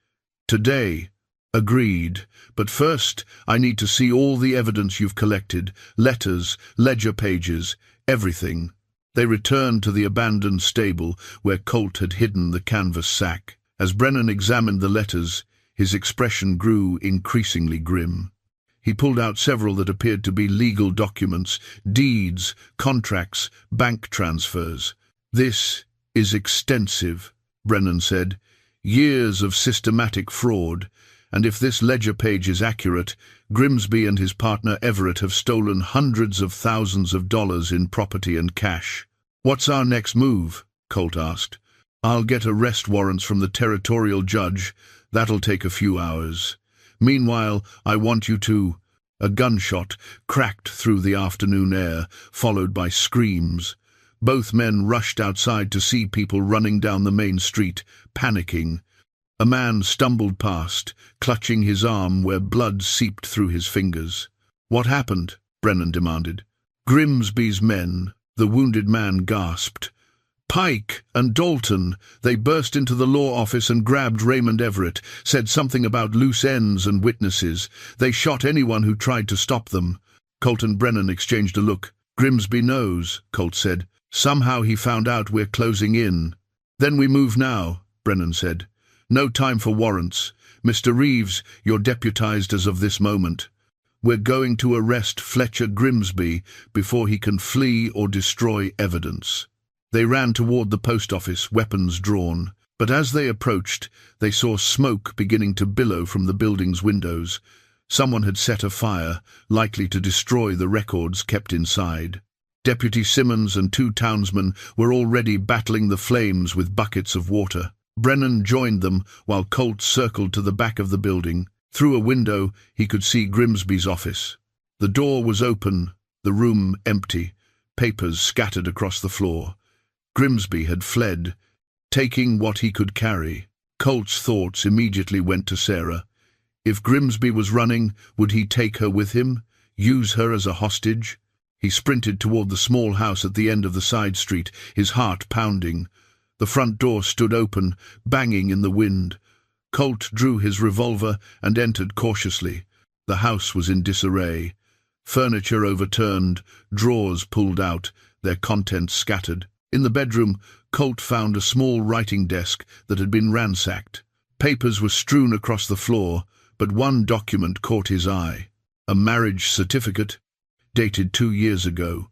Today." "Agreed. But first, I need to see all the evidence you've collected. Letters, ledger pages, everything." They returned to the abandoned stable where Colt had hidden the canvas sack. As Brennan examined the letters, his expression grew increasingly grim. He pulled out several that appeared to be legal documents, deeds, contracts, bank transfers. "This is extensive," Brennan said. "Years of systematic fraud. And if this ledger page is accurate, Grimsby and his partner Everett have stolen hundreds of thousands of dollars in property and cash." "What's our next move?" Colt asked. "I'll get arrest warrants from the territorial judge. That'll take a few hours. Meanwhile, I want you to—" A gunshot cracked through the afternoon air, followed by screams. Both men rushed outside to see people running down the main street, panicking. A man stumbled past, clutching his arm where blood seeped through his fingers. "What happened?" Brennan demanded. "Grimsby's men," the wounded man gasped. "Pike and Dalton. They burst into the law office and grabbed Raymond Everett, said something about loose ends and witnesses. They shot anyone who tried to stop them." Colt and Brennan exchanged a look. "Grimsby knows," Colt said. "Somehow he found out we're closing in." "Then we move now," Brennan said. "No time for warrants. Mr. Reeves, you're deputized as of this moment. We're going to arrest Fletcher Grimsby before he can flee or destroy evidence." They ran toward the post office, weapons drawn. But as they approached, they saw smoke beginning to billow from the building's windows. Someone had set a fire, likely to destroy the records kept inside. Deputy Simmons and two townsmen were already battling the flames with buckets of water. Brennan joined them while Colt circled to the back of the building. Through a window, he could see Grimsby's office. The door was open, the room empty, papers scattered across the floor. Grimsby had fled. taking what he could carry. Colt's thoughts immediately went to Sarah. If Grimsby was running, would he take her with him, use her as a hostage? He sprinted toward the small house at the end of the side street, his heart pounding. The front door stood open, banging in the wind. Colt drew his revolver and entered cautiously. The house was in disarray. Furniture overturned, drawers pulled out, their contents scattered. In the bedroom, Colt found a small writing desk that had been ransacked. Papers were strewn across the floor, but one document caught his eye. A marriage certificate, dated 2 years ago.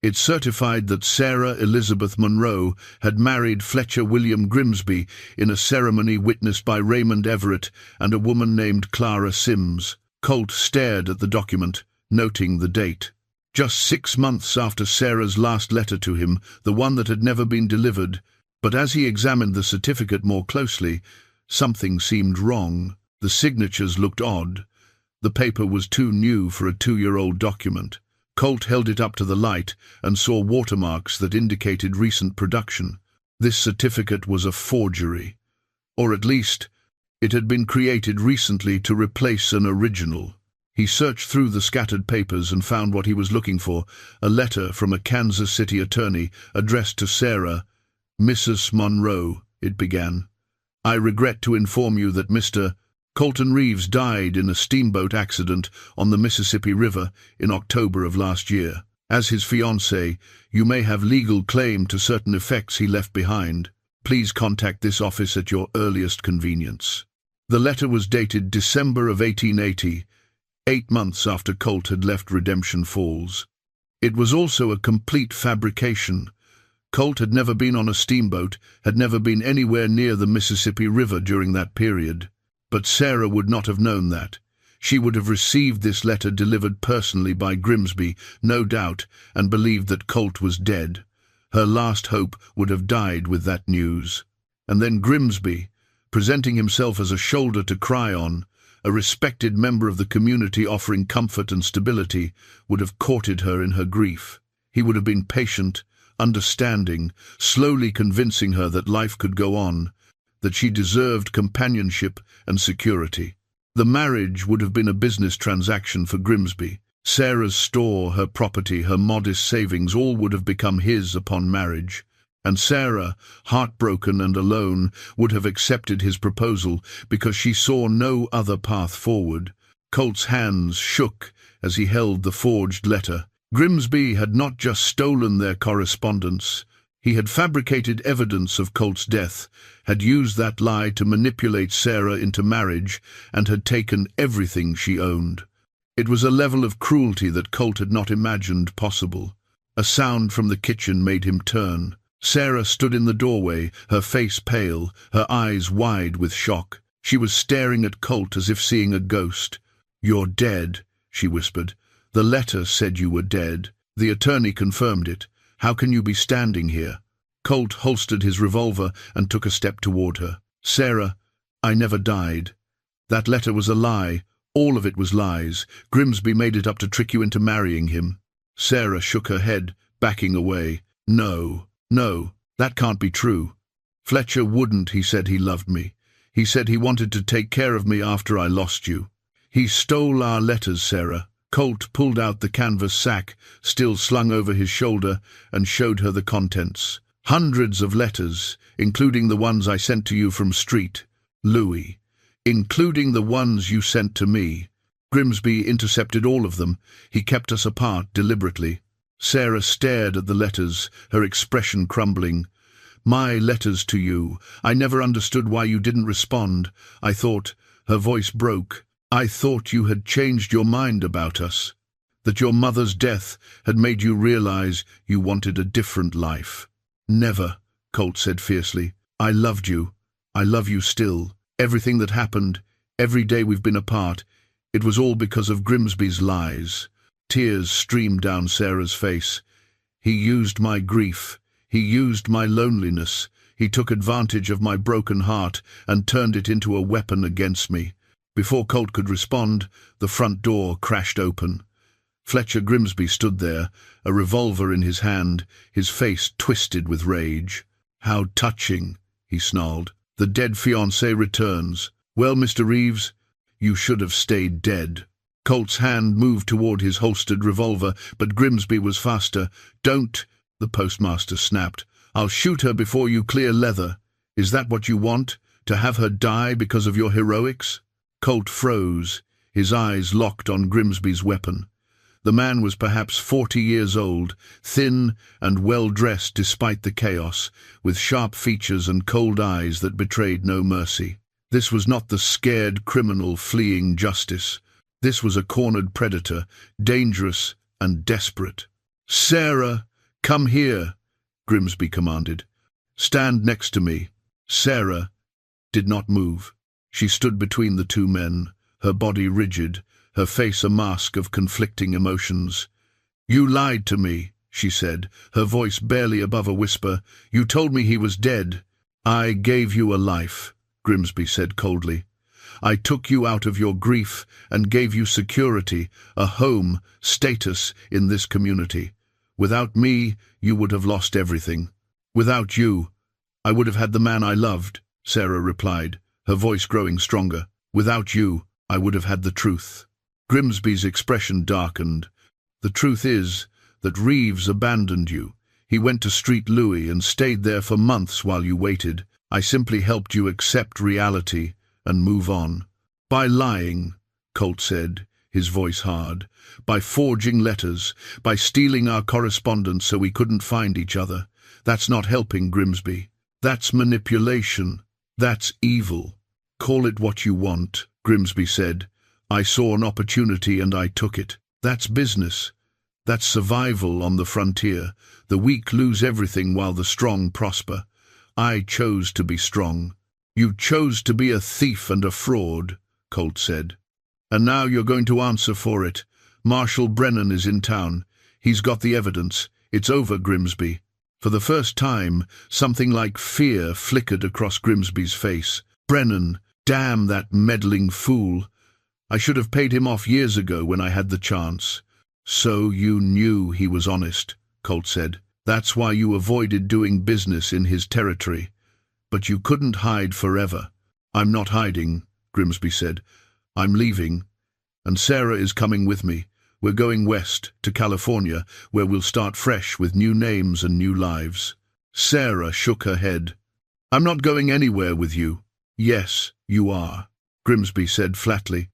It certified that Sarah Elizabeth Monroe had married Fletcher William Grimsby in a ceremony witnessed by Raymond Everett and a woman named Clara Sims. Colt stared at the document, noting the date. Just 6 months after Sarah's last letter to him, the one that had never been delivered. But as he examined the certificate more closely, something seemed wrong. The signatures looked odd. The paper was too new for a 2-year-old document. Colt held it up to the light and saw watermarks that indicated recent production. This certificate was a forgery. Or at least, it had been created recently to replace an original. He searched through the scattered papers and found what he was looking for, a letter from a Kansas City attorney addressed to Sarah. "Mrs. Monroe," it began. "I regret to inform you that Mr. Colton Reeves died in a steamboat accident on the Mississippi River in October of last year. As his fiancée, you may have legal claim to certain effects he left behind. Please contact this office at your earliest convenience." The letter was dated December of 1880, 8 months after Colt had left Redemption Falls. It was also a complete fabrication. Colt had never been on a steamboat, had never been anywhere near the Mississippi River during that period. But Sarah would not have known that. She would have received this letter delivered personally by Grimsby, no doubt, and believed that Colt was dead. Her last hope would have died with that news. And then Grimsby, presenting himself as a shoulder to cry on, a respected member of the community offering comfort and stability, would have courted her in her grief. He would have been patient, understanding, slowly convincing her that life could go on, that she deserved companionship and security. The marriage would have been a business transaction for Grimsby. Sarah's store, her property, her modest savings, all would have become his upon marriage. And Sarah, heartbroken and alone, would have accepted his proposal because she saw no other path forward. Colt's hands shook as he held the forged letter. Grimsby had not just stolen their correspondence. He had fabricated evidence of Colt's death, had used that lie to manipulate Sarah into marriage, and had taken everything she owned. It was a level of cruelty that Colt had not imagined possible. A sound from the kitchen made him turn. Sarah stood in the doorway, her face pale, her eyes wide with shock. She was staring at Colt as if seeing a ghost. "You're dead," she whispered. "The letter said you were dead. The attorney confirmed it. How can you be standing here?" Colt holstered his revolver and took a step toward her. "Sarah, I never died. That letter was a lie. All of it was lies. Grimsby made it up to trick you into marrying him." Sarah shook her head, backing away. No, that can't be true. Fletcher wouldn't. He said he loved me. He said he wanted to take care of me after I lost you. He stole our letters, Sarah." Colt pulled out the canvas sack, still slung over his shoulder, and showed her the contents. "Hundreds of letters, including the ones I sent to you from Street, Louis. Including the ones you sent to me. Grimsby intercepted all of them. He kept us apart deliberately." Sarah stared at the letters, her expression crumbling. "My letters to you. I never understood why you didn't respond. I thought," her voice broke, "I thought you had changed your mind about us. That your mother's death had made you realize you wanted a different life." "Never," Colt said fiercely. "I loved you. I love you still. Everything that happened, every day we've been apart, it was all because of Grimsby's lies." Tears streamed down Sarah's face. "He used my grief. He used my loneliness. He took advantage of my broken heart and turned it into a weapon against me." Before Colt could respond, the front door crashed open. Fletcher Grimsby stood there, a revolver in his hand, his face twisted with rage. "How touching," he snarled. "The dead fiancé returns. Well, Mr. Reeves, you should have stayed dead." Colt's hand moved toward his holstered revolver, but Grimsby was faster. "Don't," the postmaster snapped. "I'll shoot her before you clear leather. Is that what you want? To have her die because of your heroics?" Colt froze, his eyes locked on Grimsby's weapon. The man was perhaps 40 years old, thin and well-dressed despite the chaos, with sharp features and cold eyes that betrayed no mercy. This was not the scared criminal fleeing justice. This was a cornered predator, dangerous and desperate. "Sarah, come here," Grimsby commanded. "Stand next to me." Sarah did not move. She stood between the two men, her body rigid, her face a mask of conflicting emotions. "You lied to me," she said, her voice barely above a whisper. "You told me he was dead." "I gave you a life," Grimsby said coldly. "I took you out of your grief and gave you security, a home, status in this community. Without me, you would have lost everything. Without you, I would have had the man I loved," Sarah replied, her voice growing stronger. "Without you, I would have had the truth." Grimsby's expression darkened. "The truth is that Reeves abandoned you. He went to Street Louis and stayed there for months while you waited. I simply helped you accept reality and move on." "By lying," Colt said, his voice hard. "By forging letters, by stealing our correspondence so we couldn't find each other. That's not helping, Grimsby. That's manipulation. That's evil." "Call it what you want," Grimsby said. "I saw an opportunity and I took it. That's business. That's survival on the frontier. The weak lose everything while the strong prosper. I chose to be strong." "You chose to be a thief and a fraud," Colt said. "And now you're going to answer for it. Marshal Brennan is in town. He's got the evidence. It's over, Grimsby." For the first time, something like fear flickered across Grimsby's face. "Brennan, damn that meddling fool. I should have paid him off years ago when I had the chance." "So you knew he was honest," Colt said. "That's why you avoided doing business in his territory. But you couldn't hide forever." "I'm not hiding," Grimsby said. "I'm leaving, and Sarah is coming with me. We're going west, to California, where we'll start fresh with new names and new lives." Sarah shook her head. "I'm not going anywhere with you." "Yes, you are," Grimsby said flatly.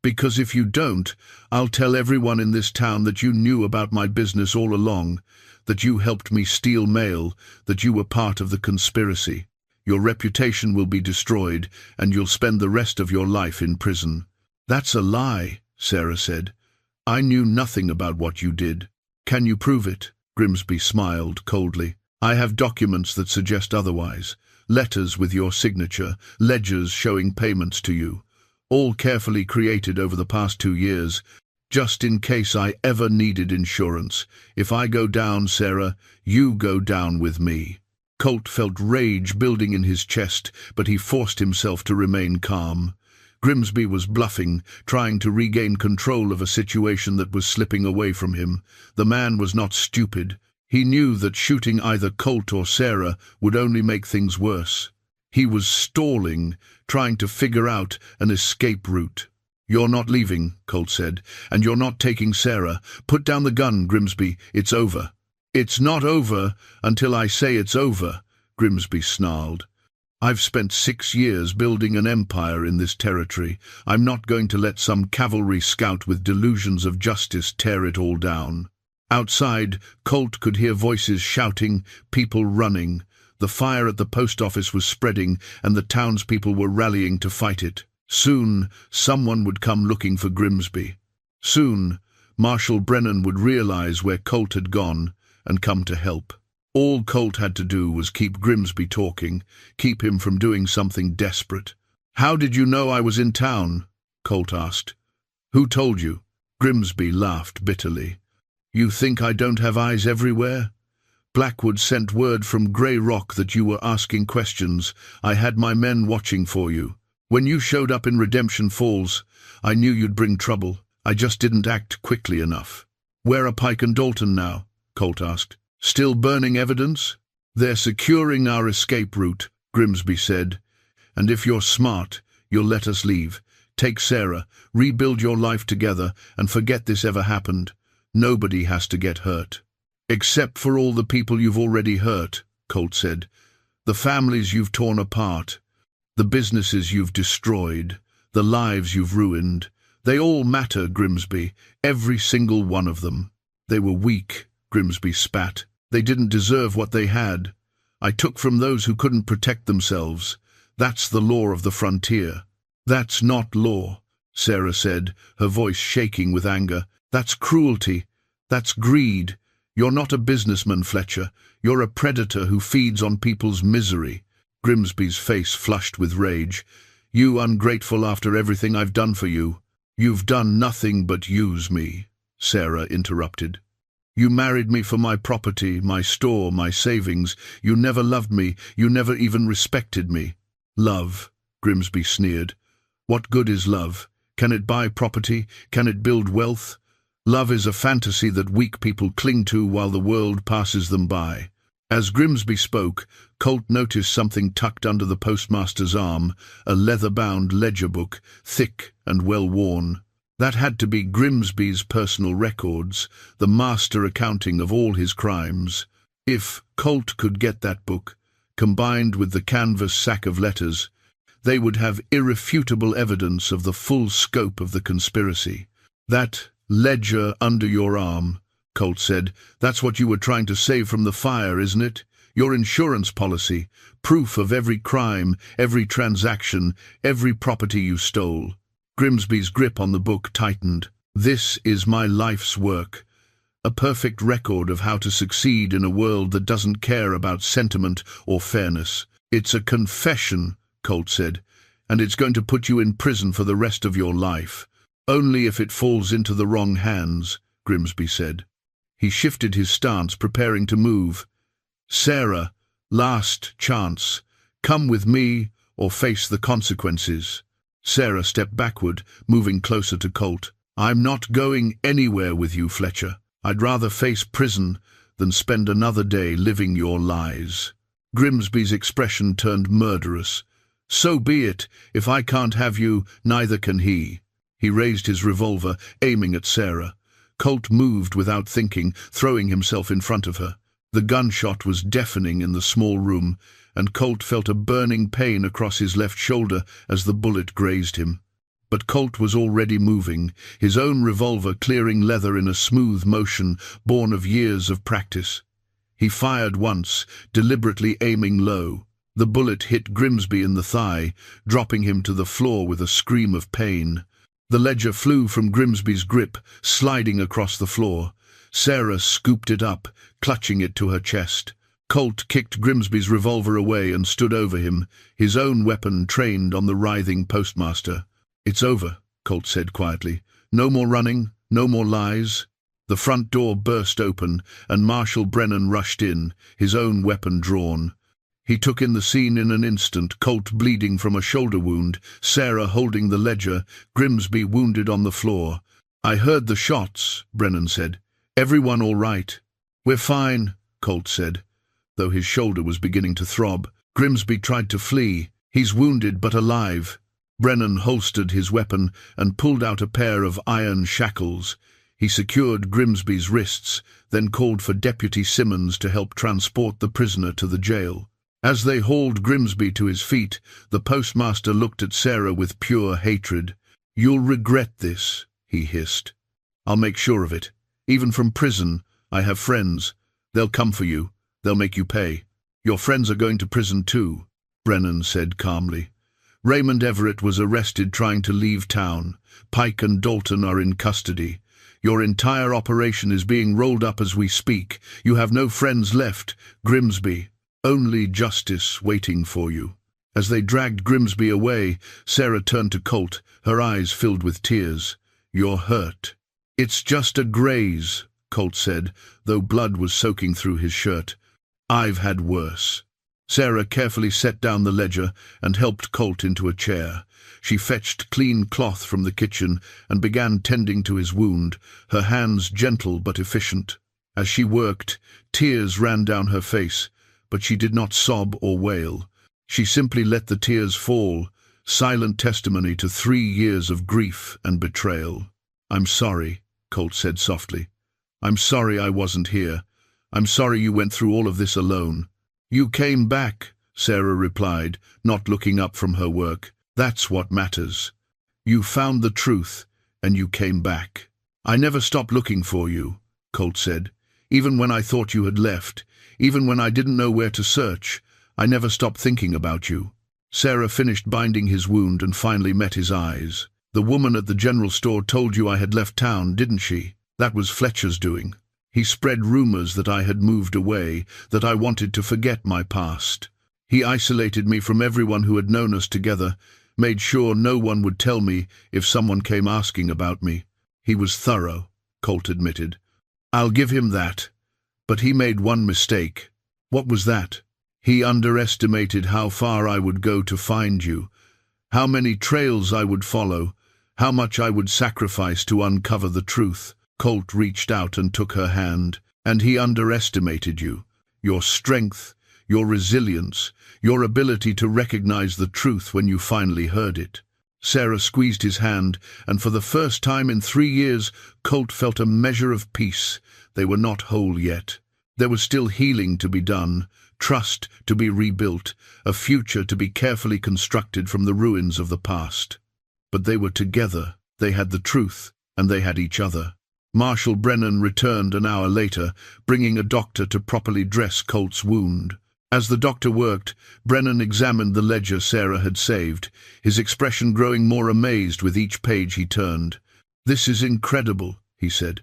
"Because if you don't, I'll tell everyone in this town that you knew about my business all along, that you helped me steal mail, that you were part of the conspiracy. Your reputation will be destroyed, and you'll spend the rest of your life in prison." "That's a lie," Sarah said. "I knew nothing about what you did." "Can you prove it?" Grimsby smiled coldly. "I have documents that suggest otherwise. Letters with your signature, ledgers showing payments to you. All carefully created over the past 2 years, just in case I ever needed insurance. If I go down, Sarah, you go down with me." Colt felt rage building in his chest, but he forced himself to remain calm. Grimsby was bluffing, trying to regain control of a situation that was slipping away from him. The man was not stupid. He knew that shooting either Colt or Sarah would only make things worse. He was stalling, trying to figure out an escape route. "You're not leaving," Colt said, "and you're not taking Sarah. Put down the gun, Grimsby. It's over." "It's not over until I say it's over," Grimsby snarled. "I've spent 6 years building an empire in this territory. I'm not going to let some cavalry scout with delusions of justice tear it all down." Outside, Colt could hear voices shouting, people running. The fire at the post office was spreading, and the townspeople were rallying to fight it. Soon, someone would come looking for Grimsby. Soon, Marshal Brennan would realize where Colt had gone and come to help. All Colt had to do was keep Grimsby talking, keep him from doing something desperate. "How did you know I was in town?" Colt asked. "Who told you?" Grimsby laughed bitterly. "You think I don't have eyes everywhere? Blackwood sent word from Grey Rock that you were asking questions. I had my men watching for you. When you showed up in Redemption Falls, I knew you'd bring trouble. I just didn't act quickly enough." "Where are Pike and Dalton now?" Colt asked. "Still burning evidence?" "They're securing our escape route," Grimsby said. "And if you're smart, you'll let us leave. Take Sarah, rebuild your life together, and forget this ever happened. Nobody has to get hurt." "Except for all the people you've already hurt," Colt said. "The families you've torn apart, the businesses you've destroyed, the lives you've ruined. They all matter, Grimsby, every single one of them." "They were weak," Grimsby spat. "They didn't deserve what they had. I took from those who couldn't protect themselves. That's the law of the frontier." "That's not law," Sarah said, her voice shaking with anger. "That's cruelty. That's greed. You're not a businessman, Fletcher. You're a predator who feeds on people's misery." Grimsby's face flushed with rage. "You ungrateful after everything I've done for you." "You've done nothing but use me," Sarah interrupted. "You married me for my property, my store, my savings. You never loved me. You never even respected me." "Love," Grimsby sneered. "What good is love? Can it buy property? Can it build wealth? Love is a fantasy that weak people cling to while the world passes them by." As Grimsby spoke, Colt noticed something tucked under the postmaster's arm, a leather-bound ledger book, thick and well-worn. That had to be Grimsby's personal records, the master accounting of all his crimes. If Colt could get that book, combined with the canvas sack of letters, they would have irrefutable evidence of the full scope of the conspiracy. "That ledger under your arm," Colt said. "That's what you were trying to save from the fire, isn't it? Your insurance policy, proof of every crime, every transaction, every property you stole." Grimsby's grip on the book tightened. "This is my life's work. A perfect record of how to succeed in a world that doesn't care about sentiment or fairness. It's a confession," Colt said, "and it's going to put you in prison for the rest of your life." "Only if it falls into the wrong hands," Grimsby said. He shifted his stance, preparing to move. "Sarah, last chance. Come with me or face the consequences." Sarah stepped backward, moving closer to Colt. "I'm not going anywhere with you, Fletcher. I'd rather face prison than spend another day living your lies." Grimsby's expression turned murderous. "So be it. If I can't have you, neither can he." He raised his revolver, aiming at Sarah. Colt moved without thinking, throwing himself in front of her. The gunshot was deafening in the small room, and Colt felt a burning pain across his left shoulder as the bullet grazed him. But Colt was already moving, his own revolver clearing leather in a smooth motion born of years of practice. He fired once, deliberately aiming low. The bullet hit Grimsby in the thigh, dropping him to the floor with a scream of pain. The ledger flew from Grimsby's grip, sliding across the floor. Sarah scooped it up, clutching it to her chest. Colt kicked Grimsby's revolver away and stood over him, his own weapon trained on the writhing postmaster. "It's over," Colt said quietly. "No more running, no more lies." The front door burst open, and Marshal Brennan rushed in, his own weapon drawn. He took in the scene in an instant, Colt bleeding from a shoulder wound, Sarah holding the ledger, Grimsby wounded on the floor. "I heard the shots," Brennan said. "Everyone all right?" "We're fine," Colt said, though his shoulder was beginning to throb. "Grimsby tried to flee. He's wounded but alive." Brennan holstered his weapon and pulled out a pair of iron shackles. He secured Grimsby's wrists, then called for Deputy Simmons to help transport the prisoner to the jail. As they hauled Grimsby to his feet, the postmaster looked at Sarah with pure hatred. "You'll regret this," he hissed. "I'll make sure of it. Even from prison, I have friends. They'll come for you. They'll make you pay." "Your friends are going to prison too," Brennan said calmly. "Raymond Everett was arrested trying to leave town. Pike and Dalton are in custody. Your entire operation is being rolled up as we speak. You have no friends left, Grimsby. Only justice waiting for you." As they dragged Grimsby away, Sarah turned to Colt, her eyes filled with tears. "You're hurt." "It's just a graze," Colt said, though blood was soaking through his shirt. "I've had worse." Sarah carefully set down the ledger and helped Colt into a chair. She fetched clean cloth from the kitchen and began tending to his wound, her hands gentle but efficient. As she worked, tears ran down her face, but she did not sob or wail. She simply let the tears fall, silent testimony to 3 years of grief and betrayal. "I'm sorry," Colt said softly. "I'm sorry I wasn't here. I'm sorry you went through all of this alone." "You came back," Sarah replied, not looking up from her work. "That's what matters. You found the truth, and you came back." "I never stopped looking for you," Colt said. "Even when I thought you had left, even when I didn't know where to search, I never stopped thinking about you." Sarah finished binding his wound and finally met his eyes. "The woman at the general store told you I had left town, didn't she? That was Fletcher's doing. He spread rumors that I had moved away, that I wanted to forget my past. He isolated me from everyone who had known us together, made sure no one would tell me if someone came asking about me. He was thorough," Colt admitted. "I'll give him that. But he made one mistake." "What was that?" "He underestimated how far I would go to find you, how many trails I would follow, how much I would sacrifice to uncover the truth." Colt reached out and took her hand. "And he underestimated you, your strength, your resilience, your ability to recognize the truth when you finally heard it." Sarah squeezed his hand, and for the first time in 3 years, Colt felt a measure of peace. They were not whole yet. There was still healing to be done, trust to be rebuilt, a future to be carefully constructed from the ruins of the past. But they were together, they had the truth, and they had each other. Marshal Brennan returned an hour later, bringing a doctor to properly dress Colt's wound. As the doctor worked, Brennan examined the ledger Sarah had saved, his expression growing more amazed with each page he turned. "This is incredible," he said.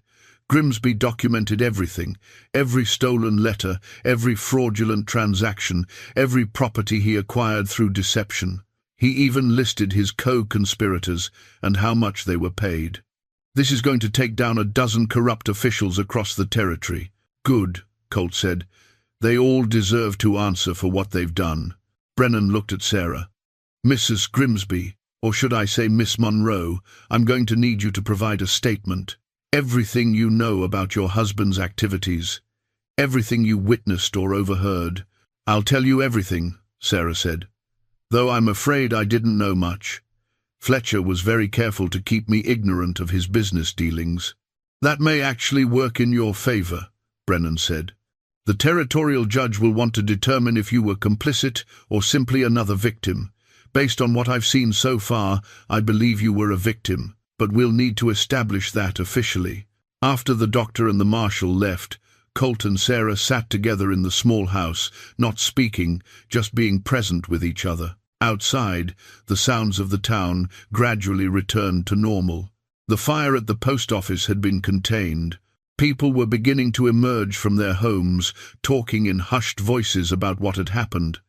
"Grimsby documented everything, every stolen letter, every fraudulent transaction, every property he acquired through deception. He even listed his co-conspirators and how much they were paid. This is going to take down a dozen corrupt officials across the territory." "Good," Colt said. "They all deserve to answer for what they've done." Brennan looked at Sarah. "Mrs. Grimsby, or should I say Miss Monroe, I'm going to need you to provide a statement. Everything you know about your husband's activities, everything you witnessed or overheard." "I'll tell you everything," Sarah said. "Though I'm afraid I didn't know much. Fletcher was very careful to keep me ignorant of his business dealings." "That may actually work in your favor," Brennan said. "The territorial judge will want to determine if you were complicit or simply another victim. Based on what I've seen so far, I believe you were a victim, but we'll need to establish that officially." After the doctor and the marshal left, Colt and Sarah sat together in the small house, not speaking, just being present with each other. Outside, the sounds of the town gradually returned to normal. The fire at the post office had been contained. People were beginning to emerge from their homes, talking in hushed voices about what had happened.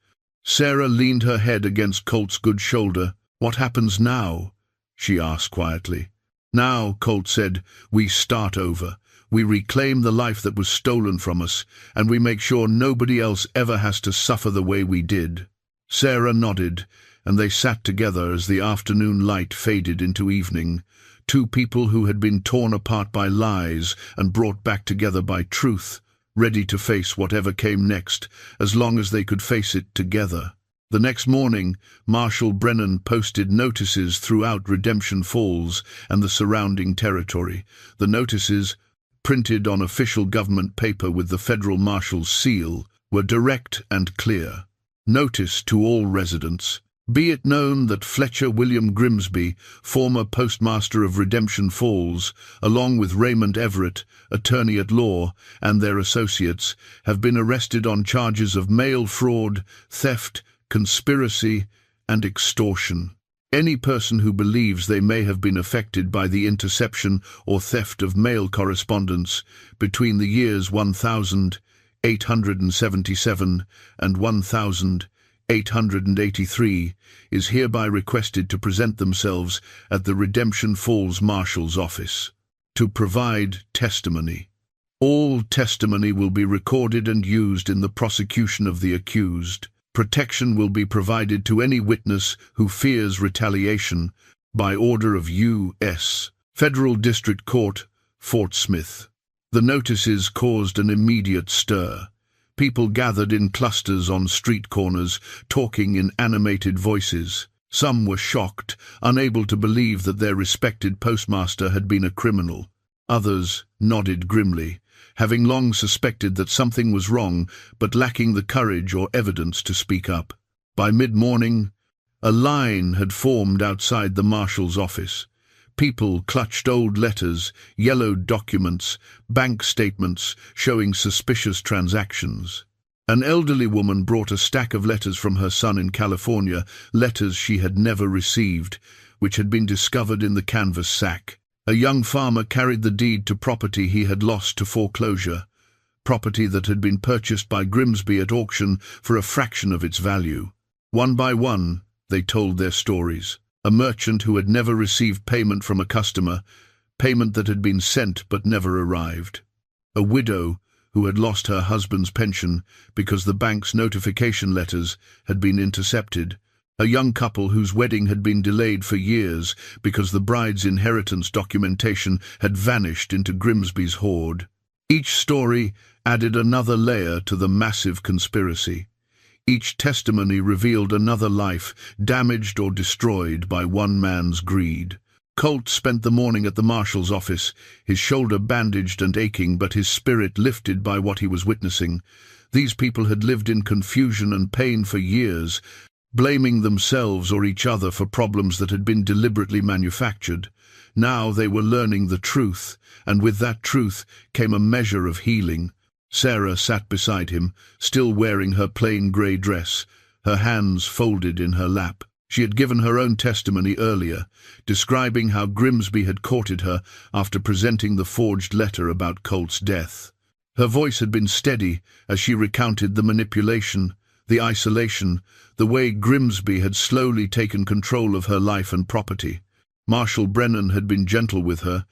Sarah leaned her head against Colt's good shoulder. "What happens now?" she asked quietly. "Now," Colt said, "we start over. We reclaim the life that was stolen from us, and we make sure nobody else ever has to suffer the way we did." Sarah nodded, and they sat together as the afternoon light faded into evening. Two people who had been torn apart by lies and brought back together by truth, ready to face whatever came next, as long as they could face it together. The next morning, Marshal Brennan posted notices throughout Redemption Falls and the surrounding territory. The notices, printed on official government paper with the federal marshal's seal, were direct and clear. Notice to all residents: be it known that Fletcher William Grimsby, former postmaster of Redemption Falls, along with Raymond Everett, attorney at law, and their associates, have been arrested on charges of mail fraud, theft, conspiracy, and extortion. Any person who believes they may have been affected by the interception or theft of mail correspondence between the years 1877 and 1883 is hereby requested to present themselves at the Redemption Falls Marshal's office to provide testimony. All testimony will be recorded and used in the prosecution of the accused. Protection will be provided to any witness who fears retaliation by order of U.S. Federal District Court, Fort Smith. The notices caused an immediate stir. People gathered in clusters on street corners, talking in animated voices. Some were shocked, unable to believe that their respected postmaster had been a criminal. Others nodded grimly, having long suspected that something was wrong, but lacking the courage or evidence to speak up. By mid-morning, a line had formed outside the marshal's office. People clutched old letters, yellowed documents, bank statements showing suspicious transactions. An elderly woman brought a stack of letters from her son in California, letters she had never received, which had been discovered in the canvas sack. A young farmer carried the deed to property he had lost to foreclosure, property that had been purchased by Grimsby at auction for a fraction of its value. One by one, they told their stories. A merchant who had never received payment from a customer, payment that had been sent but never arrived. A widow who had lost her husband's pension because the bank's notification letters had been intercepted. A young couple whose wedding had been delayed for years because the bride's inheritance documentation had vanished into Grimsby's hoard. Each story added another layer to the massive conspiracy. Each testimony revealed another life damaged or destroyed by one man's greed. Colt spent the morning at the marshal's office, his shoulder bandaged and aching, but his spirit lifted by what he was witnessing. These people had lived in confusion and pain for years, blaming themselves or each other for problems that had been deliberately manufactured. Now they were learning the truth, and with that truth came a measure of healing. Sarah sat beside him, still wearing her plain grey dress, her hands folded in her lap. She had given her own testimony earlier, describing how Grimsby had courted her after presenting the forged letter about Colt's death. Her voice had been steady as she recounted the manipulation, the isolation, the way Grimsby had slowly taken control of her life and property. Marshal Brennan had been gentle with her.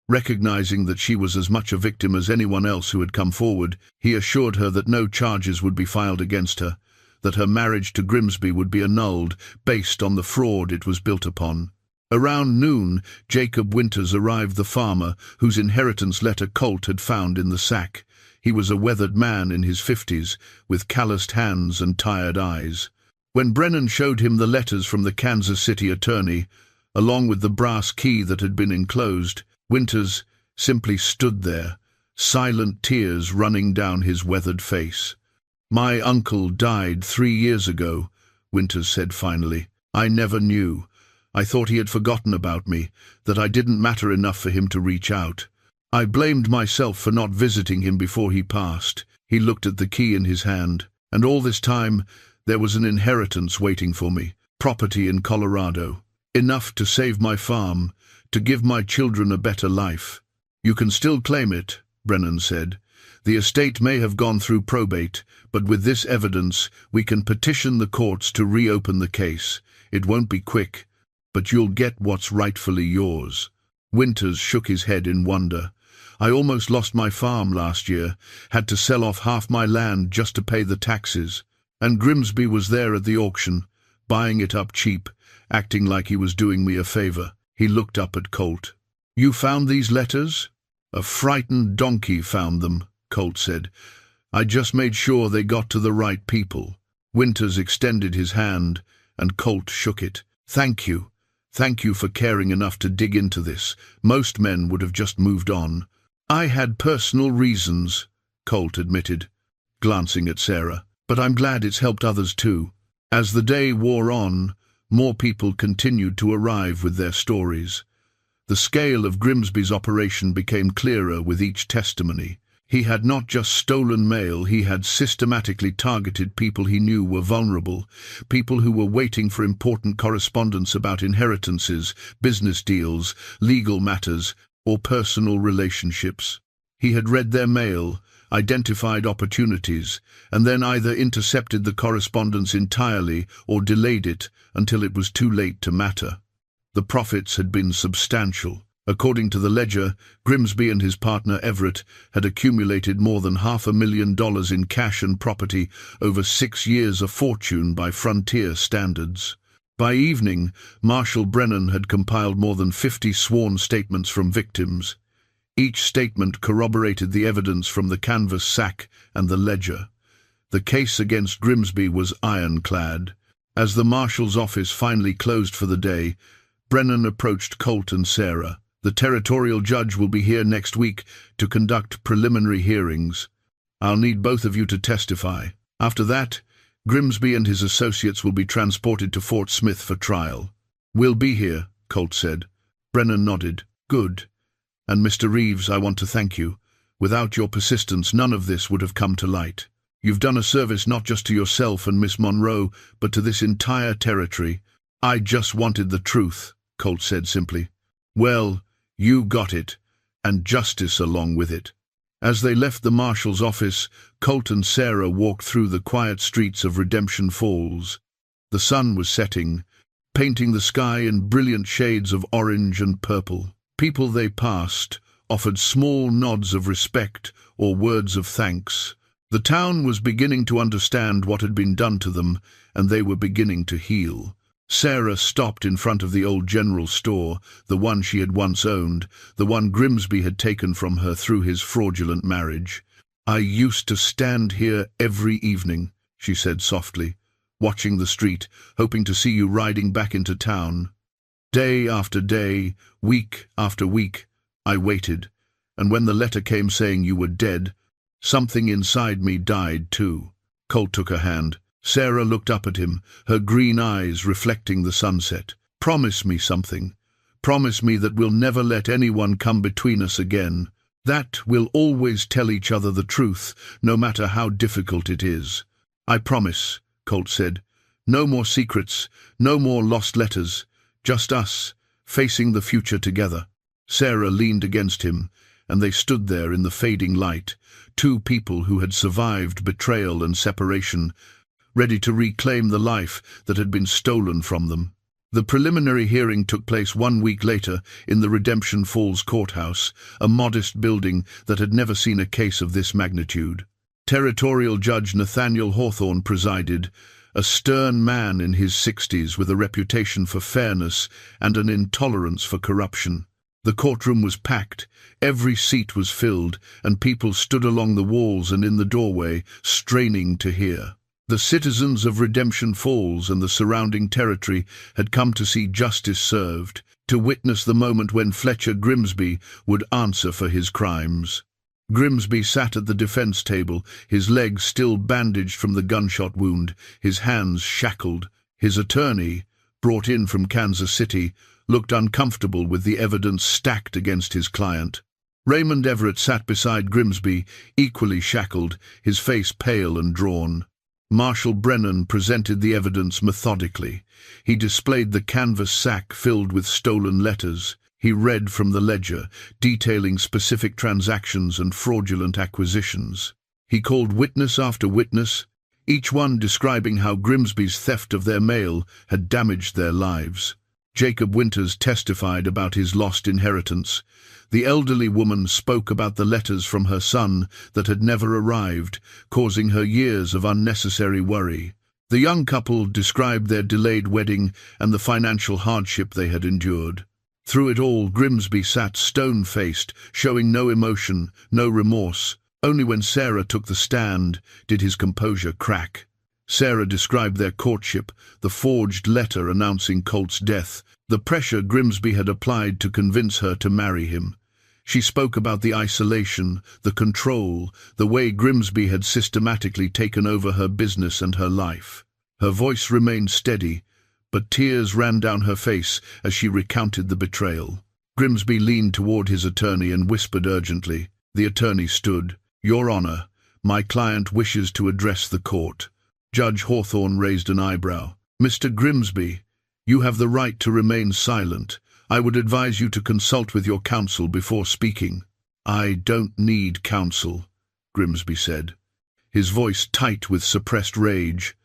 Recognizing that she was as much a victim as anyone else who had come forward, he assured her that no charges would be filed against her, that her marriage to Grimsby would be annulled based on the fraud it was built upon. Around noon, Jacob Winters arrived, the farmer whose inheritance letter Colt had found in the sack. He was a weathered man in his 50s, with calloused hands and tired eyes. When Brennan showed him the letters from the Kansas City attorney, along with the brass key that had been enclosed, Winters simply stood there, silent tears running down his weathered face. "My uncle died 3 years ago," Winters said finally. "I never knew. I thought he had forgotten about me, that I didn't matter enough for him to reach out. I blamed myself for not visiting him before he passed." He looked at the key in his hand. "And all this time, there was an inheritance waiting for me, property in Colorado, enough to save my farm, to give my children a better life." "You can still claim it," Brennan said. "The estate may have gone through probate, but with this evidence, we can petition the courts to reopen the case. It won't be quick, but you'll get what's rightfully yours." Winters shook his head in wonder. "I almost lost my farm last year, had to sell off half my land just to pay the taxes. And Grimsby was there at the auction, buying it up cheap, acting like he was doing me a favor." He looked up at Colt. "You found these letters?" "A frightened donkey found them," Colt said. "I just made sure they got to the right people." Winters extended his hand, and Colt shook it. "Thank you. Thank you for caring enough to dig into this. Most men would have just moved on." "I had personal reasons," Colt admitted, glancing at Sarah. "But I'm glad it's helped others too." As the day wore on, more people continued to arrive with their stories. The scale of Grimsby's operation became clearer with each testimony. He had not just stolen mail, he had systematically targeted people he knew were vulnerable, people who were waiting for important correspondence about inheritances, business deals, legal matters, or personal relationships. He had read their mail, identified opportunities, and then either intercepted the correspondence entirely or delayed it until it was too late to matter. The profits had been substantial. According to the ledger, Grimsby and his partner Everett had accumulated more than $500,000 in cash and property over 6 years, a fortune by frontier standards. By evening, Marshal Brennan had compiled more than 50 sworn statements from victims. Each statement corroborated the evidence from the canvas sack and the ledger. The case against Grimsby was ironclad. As the marshal's office finally closed for the day, Brennan approached Colt and Sarah. "The territorial judge will be here next week to conduct preliminary hearings. I'll need both of you to testify. After that, Grimsby and his associates will be transported to Fort Smith for trial." "We'll be here," Colt said. Brennan nodded. "Good. And Mr. Reeves, I want to thank you. Without your persistence, none of this would have come to light. You've done a service not just to yourself and Miss Monroe, but to this entire territory." "I just wanted the truth," Colt said simply. "Well, you got it, and justice along with it." As they left the marshal's office, Colt and Sarah walked through the quiet streets of Redemption Falls. The sun was setting, painting the sky in brilliant shades of orange and purple. People they passed offered small nods of respect or words of thanks. The town was beginning to understand what had been done to them, and they were beginning to heal. Sarah stopped in front of the old general store, the one she had once owned, the one Grimsby had taken from her through his fraudulent marriage. "I used to stand here every evening," she said softly, "watching the street, hoping to see you riding back into town. Day after day, week after week, I waited, and when the letter came saying you were dead, something inside me died too." Colt took her hand. Sarah looked up at him, her green eyes reflecting the sunset. "Promise me something. Promise me that we'll never let anyone come between us again. That we'll always tell each other the truth, no matter how difficult it is." "I promise," Colt said. "No more secrets, no more lost letters. Just us, facing the future together." Sarah leaned against him, and they stood there in the fading light, two people who had survived betrayal and separation, ready to reclaim the life that had been stolen from them. The preliminary hearing took place 1 week later in the Redemption Falls courthouse, a modest building that had never seen a case of this magnitude. Territorial Judge Nathaniel Hawthorne presided, a stern man in his 60s with a reputation for fairness and an intolerance for corruption. The courtroom was packed, every seat was filled, and people stood along the walls and in the doorway, straining to hear. The citizens of Redemption Falls and the surrounding territory had come to see justice served, to witness the moment when Fletcher Grimsby would answer for his crimes. Grimsby sat at the defense table, his legs still bandaged from the gunshot wound, his hands shackled. His attorney, brought in from Kansas City, looked uncomfortable with the evidence stacked against his client. Raymond Everett sat beside Grimsby, equally shackled, his face pale and drawn. Marshal Brennan presented the evidence methodically. He displayed the canvas sack filled with stolen letters. He read from the ledger, detailing specific transactions and fraudulent acquisitions. He called witness after witness, each one describing how Grimsby's theft of their mail had damaged their lives. Jacob Winters testified about his lost inheritance. The elderly woman spoke about the letters from her son that had never arrived, causing her years of unnecessary worry. The young couple described their delayed wedding and the financial hardship they had endured. Through it all, Grimsby sat stone-faced, showing no emotion, no remorse. Only when Sarah took the stand did his composure crack. Sarah described their courtship, the forged letter announcing Colt's death, the pressure Grimsby had applied to convince her to marry him. She spoke about the isolation, the control, the way Grimsby had systematically taken over her business and her life. Her voice remained steady, but tears ran down her face as she recounted the betrayal. Grimsby leaned toward his attorney and whispered urgently. The attorney stood. "Your Honor, my client wishes to address the court." Judge Hawthorne raised an eyebrow. "Mr. Grimsby, you have the right to remain silent. I would advise you to consult with your counsel before speaking." "I don't need counsel," Grimsby said, his voice tight with suppressed rage.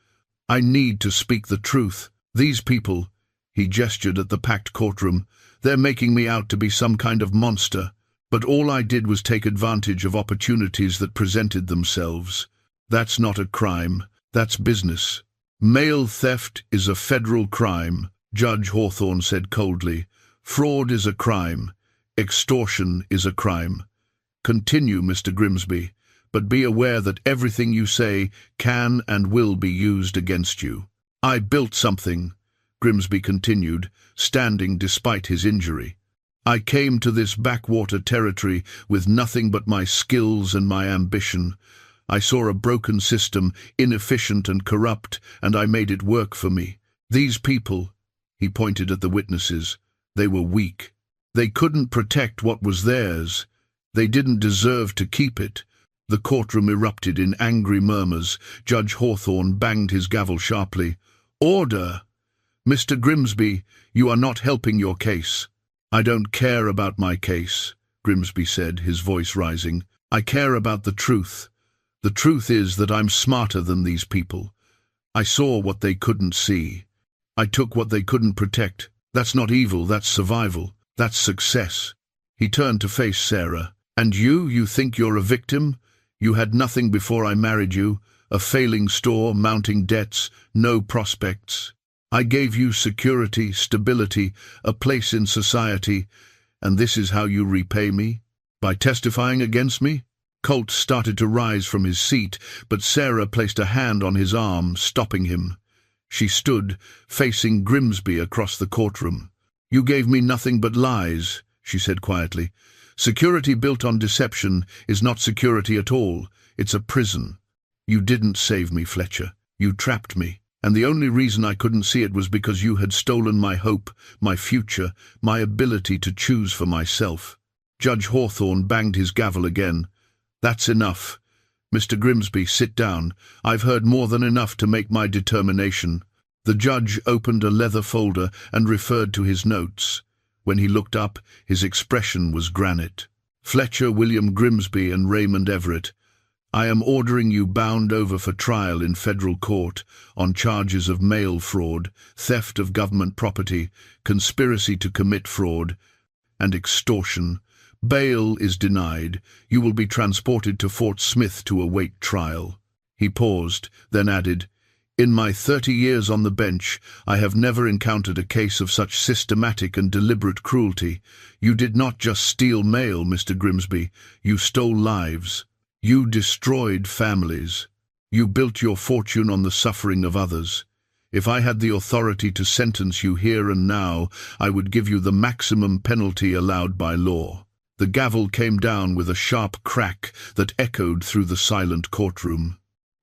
"I need to speak the truth. These people," he gestured at the packed courtroom, "they're making me out to be some kind of monster. But all I did was take advantage of opportunities that presented themselves. That's not a crime. That's business." "Mail theft is a federal crime," Judge Hawthorne said coldly. "Fraud is a crime. Extortion is a crime. Continue, Mr. Grimsby. but be aware that everything you say can and will be used against you. I built something, Grimsby continued, standing despite his injury. I came to this backwater territory with nothing but my skills and my ambition. I saw a broken system, inefficient and corrupt, and I made it work for me. These people, he pointed at the witnesses, they were weak. They couldn't protect what was theirs. They didn't deserve to keep it. The courtroom erupted in angry murmurs. Judge Hawthorne banged his gavel sharply. Order! Mr. Grimsby, you are not helping your case. I don't care about my case, Grimsby said, his voice rising. I care about the truth. The truth is that I'm smarter than these people. I saw what they couldn't see. I took what they couldn't protect. That's not evil, that's survival. That's success. He turned to face Sarah. And you think you're a victim? You had nothing before I married you. A failing store, mounting debts, no prospects. I gave you security, stability, a place in society, and this is how you repay me? By testifying against me? Colt started to rise from his seat, but Sarah placed a hand on his arm, stopping him. She stood, facing Grimsby across the courtroom. You gave me nothing but lies, she said quietly. Security built on deception is not security at all. It's a prison. You didn't save me, Fletcher. You trapped me. And the only reason I couldn't see it was because you had stolen my hope, my future, my ability to choose for myself. Judge Hawthorne banged his gavel again. That's enough. Mr. Grimsby, sit down. I've heard more than enough to make my determination. The judge opened a leather folder and referred to his notes. When he looked up, his expression was granite. Fletcher, William Grimsby, and Raymond Everett, I am ordering you bound over for trial in federal court on charges of mail fraud, theft of government property, conspiracy to commit fraud, and extortion. Bail is denied. You will be transported to Fort Smith to await trial. He paused, then added, In my 30 years on the bench, I have never encountered a case of such systematic and deliberate cruelty. You did not just steal mail, Mr. Grimsby. You stole lives. You destroyed families. You built your fortune on the suffering of others. If I had the authority to sentence you here and now, I would give you the maximum penalty allowed by law. The gavel came down with a sharp crack that echoed through the silent courtroom.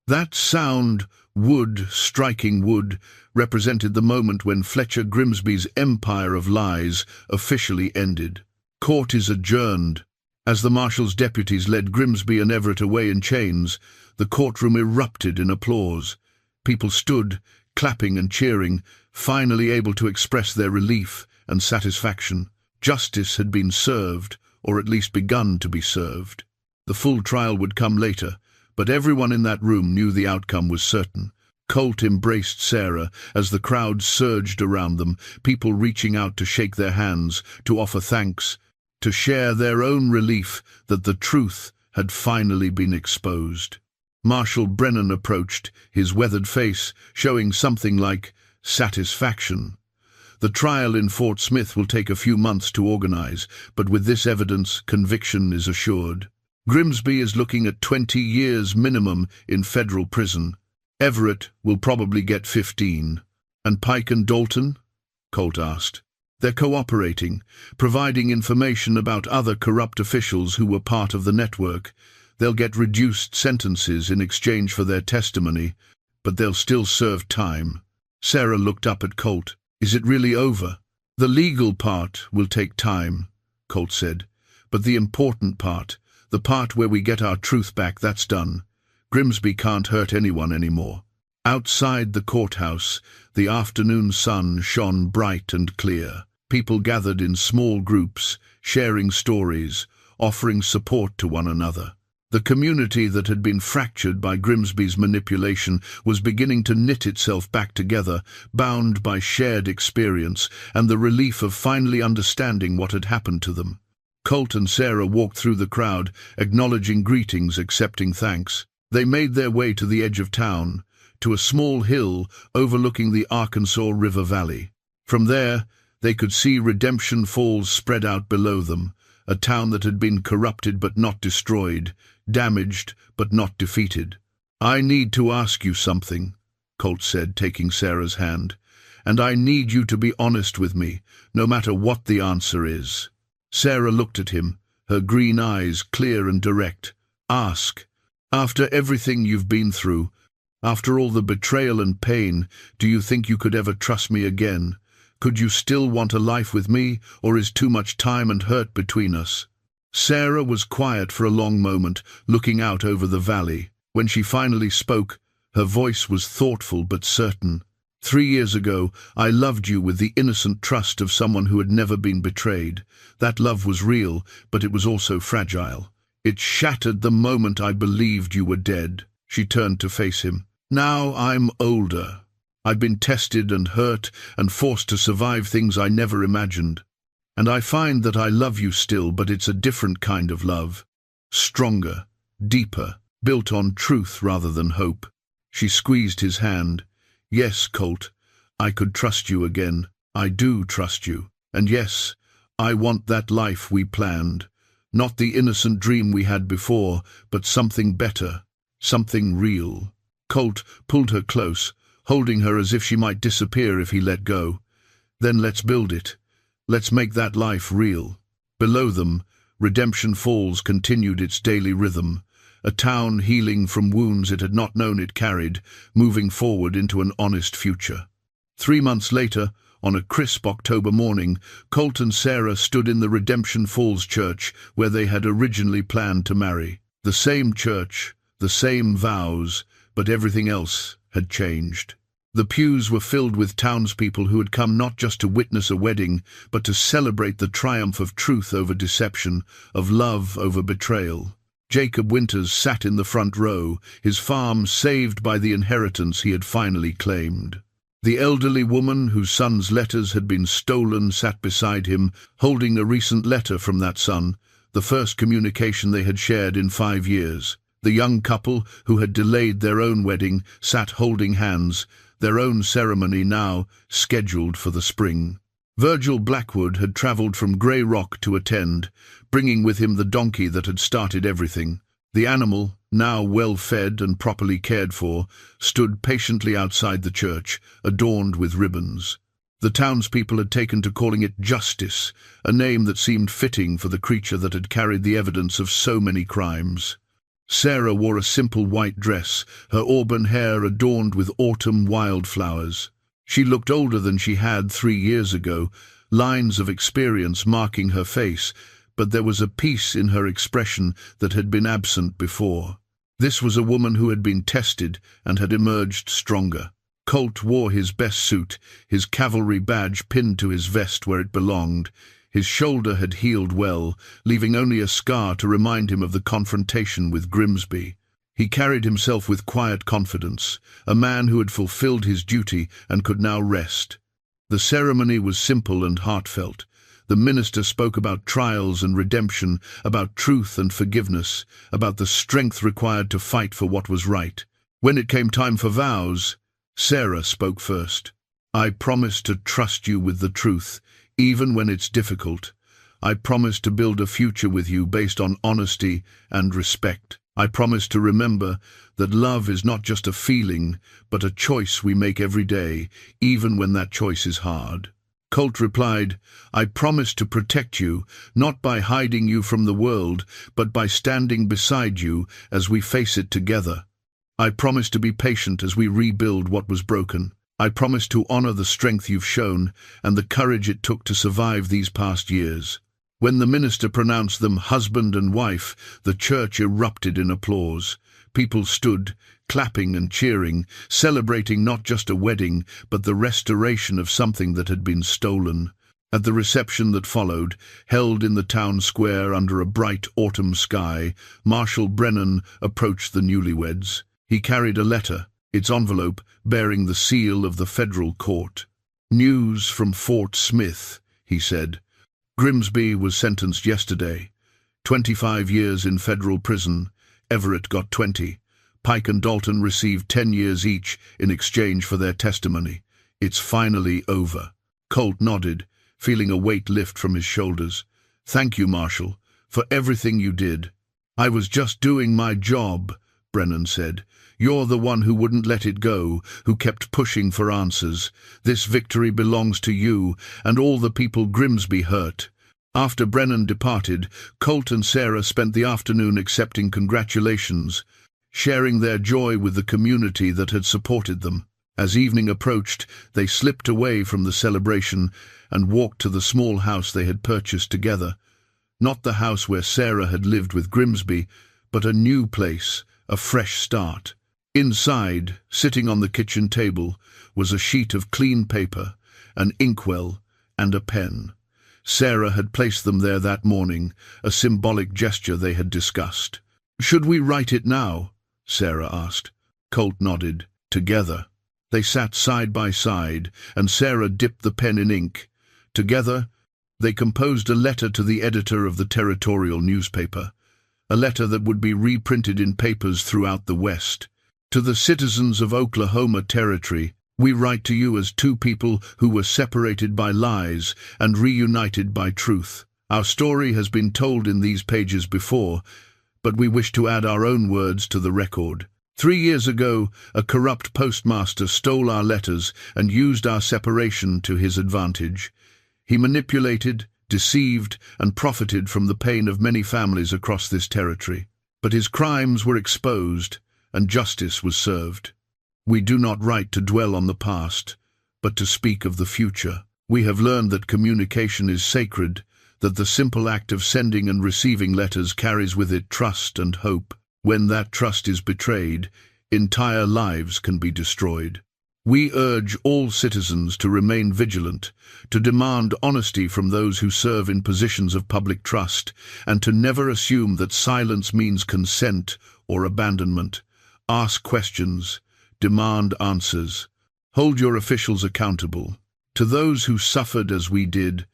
That sound, wood striking wood, represented the moment when Fletcher Grimsby's empire of lies officially ended. Court is adjourned. As the marshal's deputies led Grimsby and Everett away in chains, the courtroom erupted in applause. People stood, clapping and cheering, finally able to express their relief and satisfaction. Justice had been served, or at least begun to be served. The full trial would come later, but everyone in that room knew the outcome was certain. Colt embraced Sarah as the crowd surged around them, people reaching out to shake their hands, to offer thanks, to share their own relief that the truth had finally been exposed. Marshal Brennan approached, his weathered face showing something like satisfaction. The trial in Fort Smith will take a few months to organize, but with this evidence, conviction is assured. Grimsby is looking at 20 years minimum in federal prison. Everett will probably get 15. And Pike and Dalton? Colt asked. They're cooperating, providing information about other corrupt officials who were part of the network. They'll get reduced sentences in exchange for their testimony, but they'll still serve time. Sarah looked up at Colt. Is it really over? The legal part will take time, Colt said, but the important part, the part where we get our truth back, that's done. Grimsby can't hurt anyone anymore. Outside the courthouse, the afternoon sun shone bright and clear. People gathered in small groups, sharing stories, offering support to one another. The community that had been fractured by Grimsby's manipulation was beginning to knit itself back together, bound by shared experience and the relief of finally understanding what had happened to them. Colt and Sarah walked through the crowd, acknowledging greetings, accepting thanks. They made their way to the edge of town, to a small hill overlooking the Arkansas River Valley. From there, they could see Redemption Falls spread out below them, a town that had been corrupted but not destroyed, damaged but not defeated. "I need to ask you something," Colt said, taking Sarah's hand. "And I need you to be honest with me, no matter what the answer is." Sarah looked at him, her green eyes clear and direct. "Ask. After everything you've been through, after all the betrayal and pain, do you think you could ever trust me again? Could you still want a life with me, or is too much time and hurt between us?" Sarah was quiet for a long moment, looking out over the valley. When she finally spoke, her voice was thoughtful but certain. 3 years ago, I loved you with the innocent trust of someone who had never been betrayed. That love was real, but it was also fragile. It shattered the moment I believed you were dead." She turned to face him. "Now I'm older. I've been tested and hurt and forced to survive things I never imagined. And I find that I love you still, but it's a different kind of love. Stronger, deeper, built on truth rather than hope." She squeezed his hand. "Yes, Colt, I could trust you again. I do trust you. And yes, I want that life we planned. Not the innocent dream we had before, but something better, something real." Colt pulled her close, holding her as if she might disappear if he let go. "Then let's build it. Let's make that life real." Below them, Redemption Falls continued its daily rhythm, a town healing from wounds it had not known it carried, moving forward into an honest future. 3 months later, on a crisp October morning, Colt and Sarah stood in the Redemption Falls church where they had originally planned to marry. The same church, the same vows, but everything else had changed. The pews were filled with townspeople who had come not just to witness a wedding, but to celebrate the triumph of truth over deception, of love over betrayal. Jacob Winters sat in the front row, his farm saved by the inheritance he had finally claimed. The elderly woman whose son's letters had been stolen sat beside him, holding a recent letter from that son, the first communication they had shared in 5 years. The young couple, who had delayed their own wedding, sat holding hands, their own ceremony now scheduled for the spring. Virgil Blackwood had travelled from Grey Rock to attend, bringing with him the donkey that had started everything. The animal, now well fed and properly cared for, stood patiently outside the church, adorned with ribbons. The townspeople had taken to calling it Justice, a name that seemed fitting for the creature that had carried the evidence of so many crimes. Sarah wore a simple white dress, her auburn hair adorned with autumn wildflowers. She looked older than she had 3 years ago, lines of experience marking her face, but there was a peace in her expression that had been absent before. This was a woman who had been tested and had emerged stronger. Colt wore his best suit, his cavalry badge pinned to his vest where it belonged. His shoulder had healed well, leaving only a scar to remind him of the confrontation with Grimsby. He carried himself with quiet confidence, a man who had fulfilled his duty and could now rest. The ceremony was simple and heartfelt. The minister spoke about trials and redemption, about truth and forgiveness, about the strength required to fight for what was right. When it came time for vows, Sarah spoke first. "I promise to trust you with the truth, even when it's difficult. I promise to build a future with you based on honesty and respect. I promise to remember that love is not just a feeling, but a choice we make every day, even when that choice is hard." Colt replied, "I promise to protect you, not by hiding you from the world, but by standing beside you as we face it together. I promise to be patient as we rebuild what was broken. I promise to honor the strength you've shown and the courage it took to survive these past years." When the minister pronounced them husband and wife, the church erupted in applause. People stood, clapping and cheering, celebrating not just a wedding, but the restoration of something that had been stolen. At the reception that followed, held in the town square under a bright autumn sky, Marshal Brennan approached the newlyweds. He carried a letter, its envelope bearing the seal of the federal court. "News from Fort Smith," he said. "Grimsby was sentenced yesterday. 25 years in federal prison. Everett got 20. Pike and Dalton received 10 years each in exchange for their testimony. It's finally over." Colt nodded, feeling a weight lift from his shoulders. "Thank you, Marshal, for everything you did." "I was just doing my job," Brennan said. "You're the one who wouldn't let it go, who kept pushing for answers. This victory belongs to you and all the people Grimsby hurt." After Brennan departed, Colt and Sarah spent the afternoon accepting congratulations, sharing their joy with the community that had supported them. As evening approached, they slipped away from the celebration and walked to the small house they had purchased together. Not the house where Sarah had lived with Grimsby, but a new place, a fresh start. Inside, sitting on the kitchen table, was a sheet of clean paper, an inkwell, and a pen. Sarah had placed them there that morning, a symbolic gesture they had discussed. "Should we write it now?" Sarah asked. Colt nodded. Together. They sat side by side, and Sarah dipped the pen in ink. Together, they composed a letter to the editor of the territorial newspaper, a letter that would be reprinted in papers throughout the West. "To the citizens of Oklahoma Territory, we write to you as two people who were separated by lies and reunited by truth. Our story has been told in these pages before, but we wish to add our own words to the record. 3 years ago, a corrupt postmaster stole our letters and used our separation to his advantage. He manipulated, deceived, and profited from the pain of many families across this territory. But his crimes were exposed, and justice was served. We do not write to dwell on the past, but to speak of the future. We have learned that communication is sacred, that the simple act of sending and receiving letters carries with it trust and hope. When that trust is betrayed, entire lives can be destroyed. We urge all citizens to remain vigilant, to demand honesty from those who serve in positions of public trust, and to never assume that silence means consent or abandonment. Ask questions, demand answers. Hold your officials accountable. To those who suffered as we did,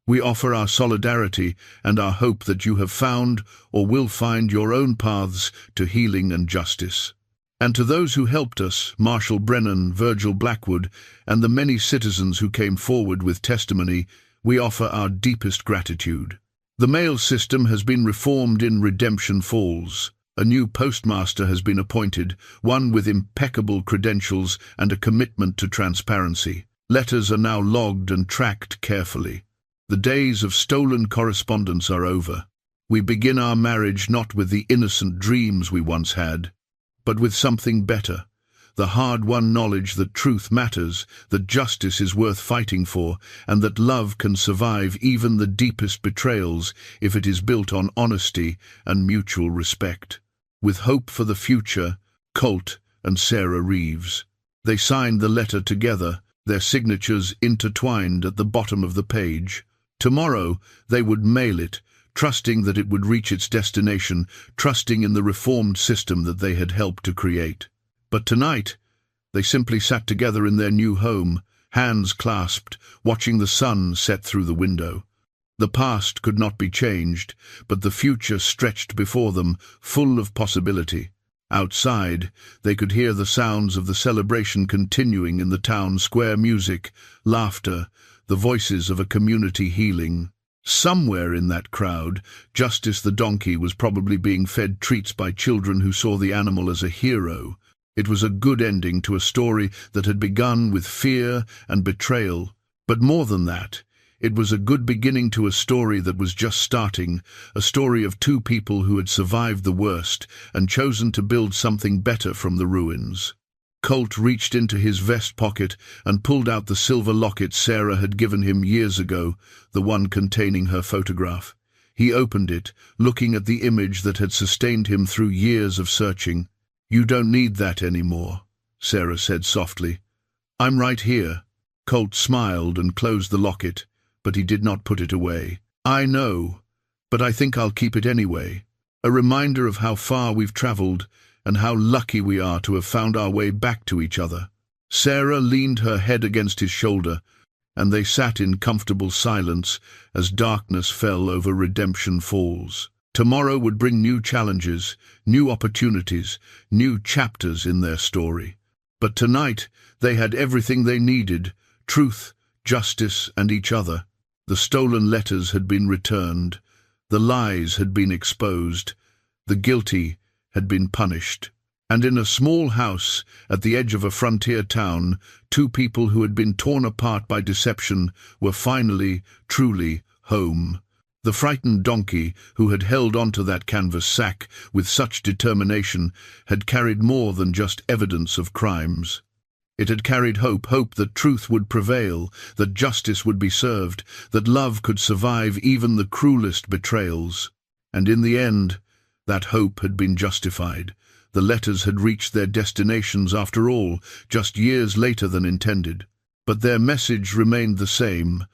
we offer our solidarity and our hope that you have found or will find your own paths to healing and justice. And to those who helped us, Marshal Brennan, Virgil Blackwood, and the many citizens who came forward with testimony, we offer our deepest gratitude. The mail system has been reformed in Redemption Falls. A new postmaster has been appointed, one with impeccable credentials and a commitment to transparency. Letters are now logged and tracked carefully. The days of stolen correspondence are over. We begin our marriage not with the innocent dreams we once had, but with something better, the hard-won knowledge that truth matters, that justice is worth fighting for, and that love can survive even the deepest betrayals if it is built on honesty and mutual respect. With hope for the future, Colt and Sarah Reeves. They signed the letter together, their signatures intertwined at the bottom of the page. Tomorrow they would mail it, trusting that it would reach its destination, trusting in the reformed system that they had helped to create. But tonight, they simply sat together in their new home, hands clasped, watching the sun set through the window. The past could not be changed, but the future stretched before them, full of possibility. Outside, they could hear the sounds of the celebration continuing in the town square: music, laughter, the voices of a community healing. Somewhere in that crowd, Justice the donkey was probably being fed treats by children who saw the animal as a hero. It was a good ending to a story that had begun with fear and betrayal. But more than that, it was a good beginning to a story that was just starting, a story of two people who had survived the worst and chosen to build something better from the ruins. Colt reached into his vest pocket and pulled out the silver locket Sarah had given him years ago, the one containing her photograph. He opened it, looking at the image that had sustained him through years of searching. "You don't need that anymore," Sarah said softly. "I'm right here." Colt smiled and closed the locket, but he did not put it away. "I know, but I think I'll keep it anyway. A reminder of how far we've traveled, and how lucky we are to have found our way back to each other." Sarah leaned her head against his shoulder, and they sat in comfortable silence as darkness fell over Redemption Falls. Tomorrow would bring new challenges, new opportunities, new chapters in their story. But tonight they had everything they needed: truth, justice, and each other. The stolen letters had been returned. The lies had been exposed. The guilty had been punished. And in a small house at the edge of a frontier town, two people who had been torn apart by deception were finally, truly, home. The frightened donkey, who had held onto that canvas sack with such determination, had carried more than just evidence of crimes. It had carried hope that truth would prevail, that justice would be served, that love could survive even the cruelest betrayals. And in the end, that hope had been justified. The letters had reached their destinations after all, just years later than intended. But their message remained the same.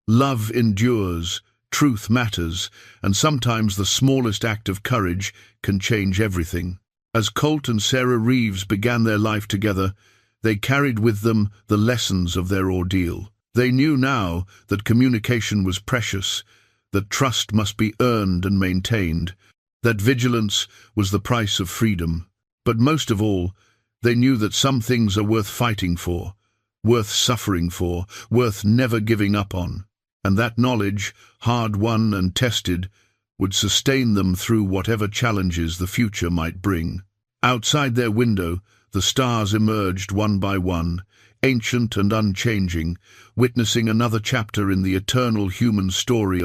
Love endures, truth matters, and sometimes the smallest act of courage can change everything. As Colt and Sarah Reeves began their life together, they carried with them the lessons of their ordeal. They knew now that communication was precious, that trust must be earned and maintained, that vigilance was the price of freedom. But most of all, they knew that some things are worth fighting for, worth suffering for, worth never giving up on. And that knowledge, hard-won and tested, would sustain them through whatever challenges the future might bring. Outside their window, the stars emerged one by one, ancient and unchanging, witnessing another chapter in the eternal human story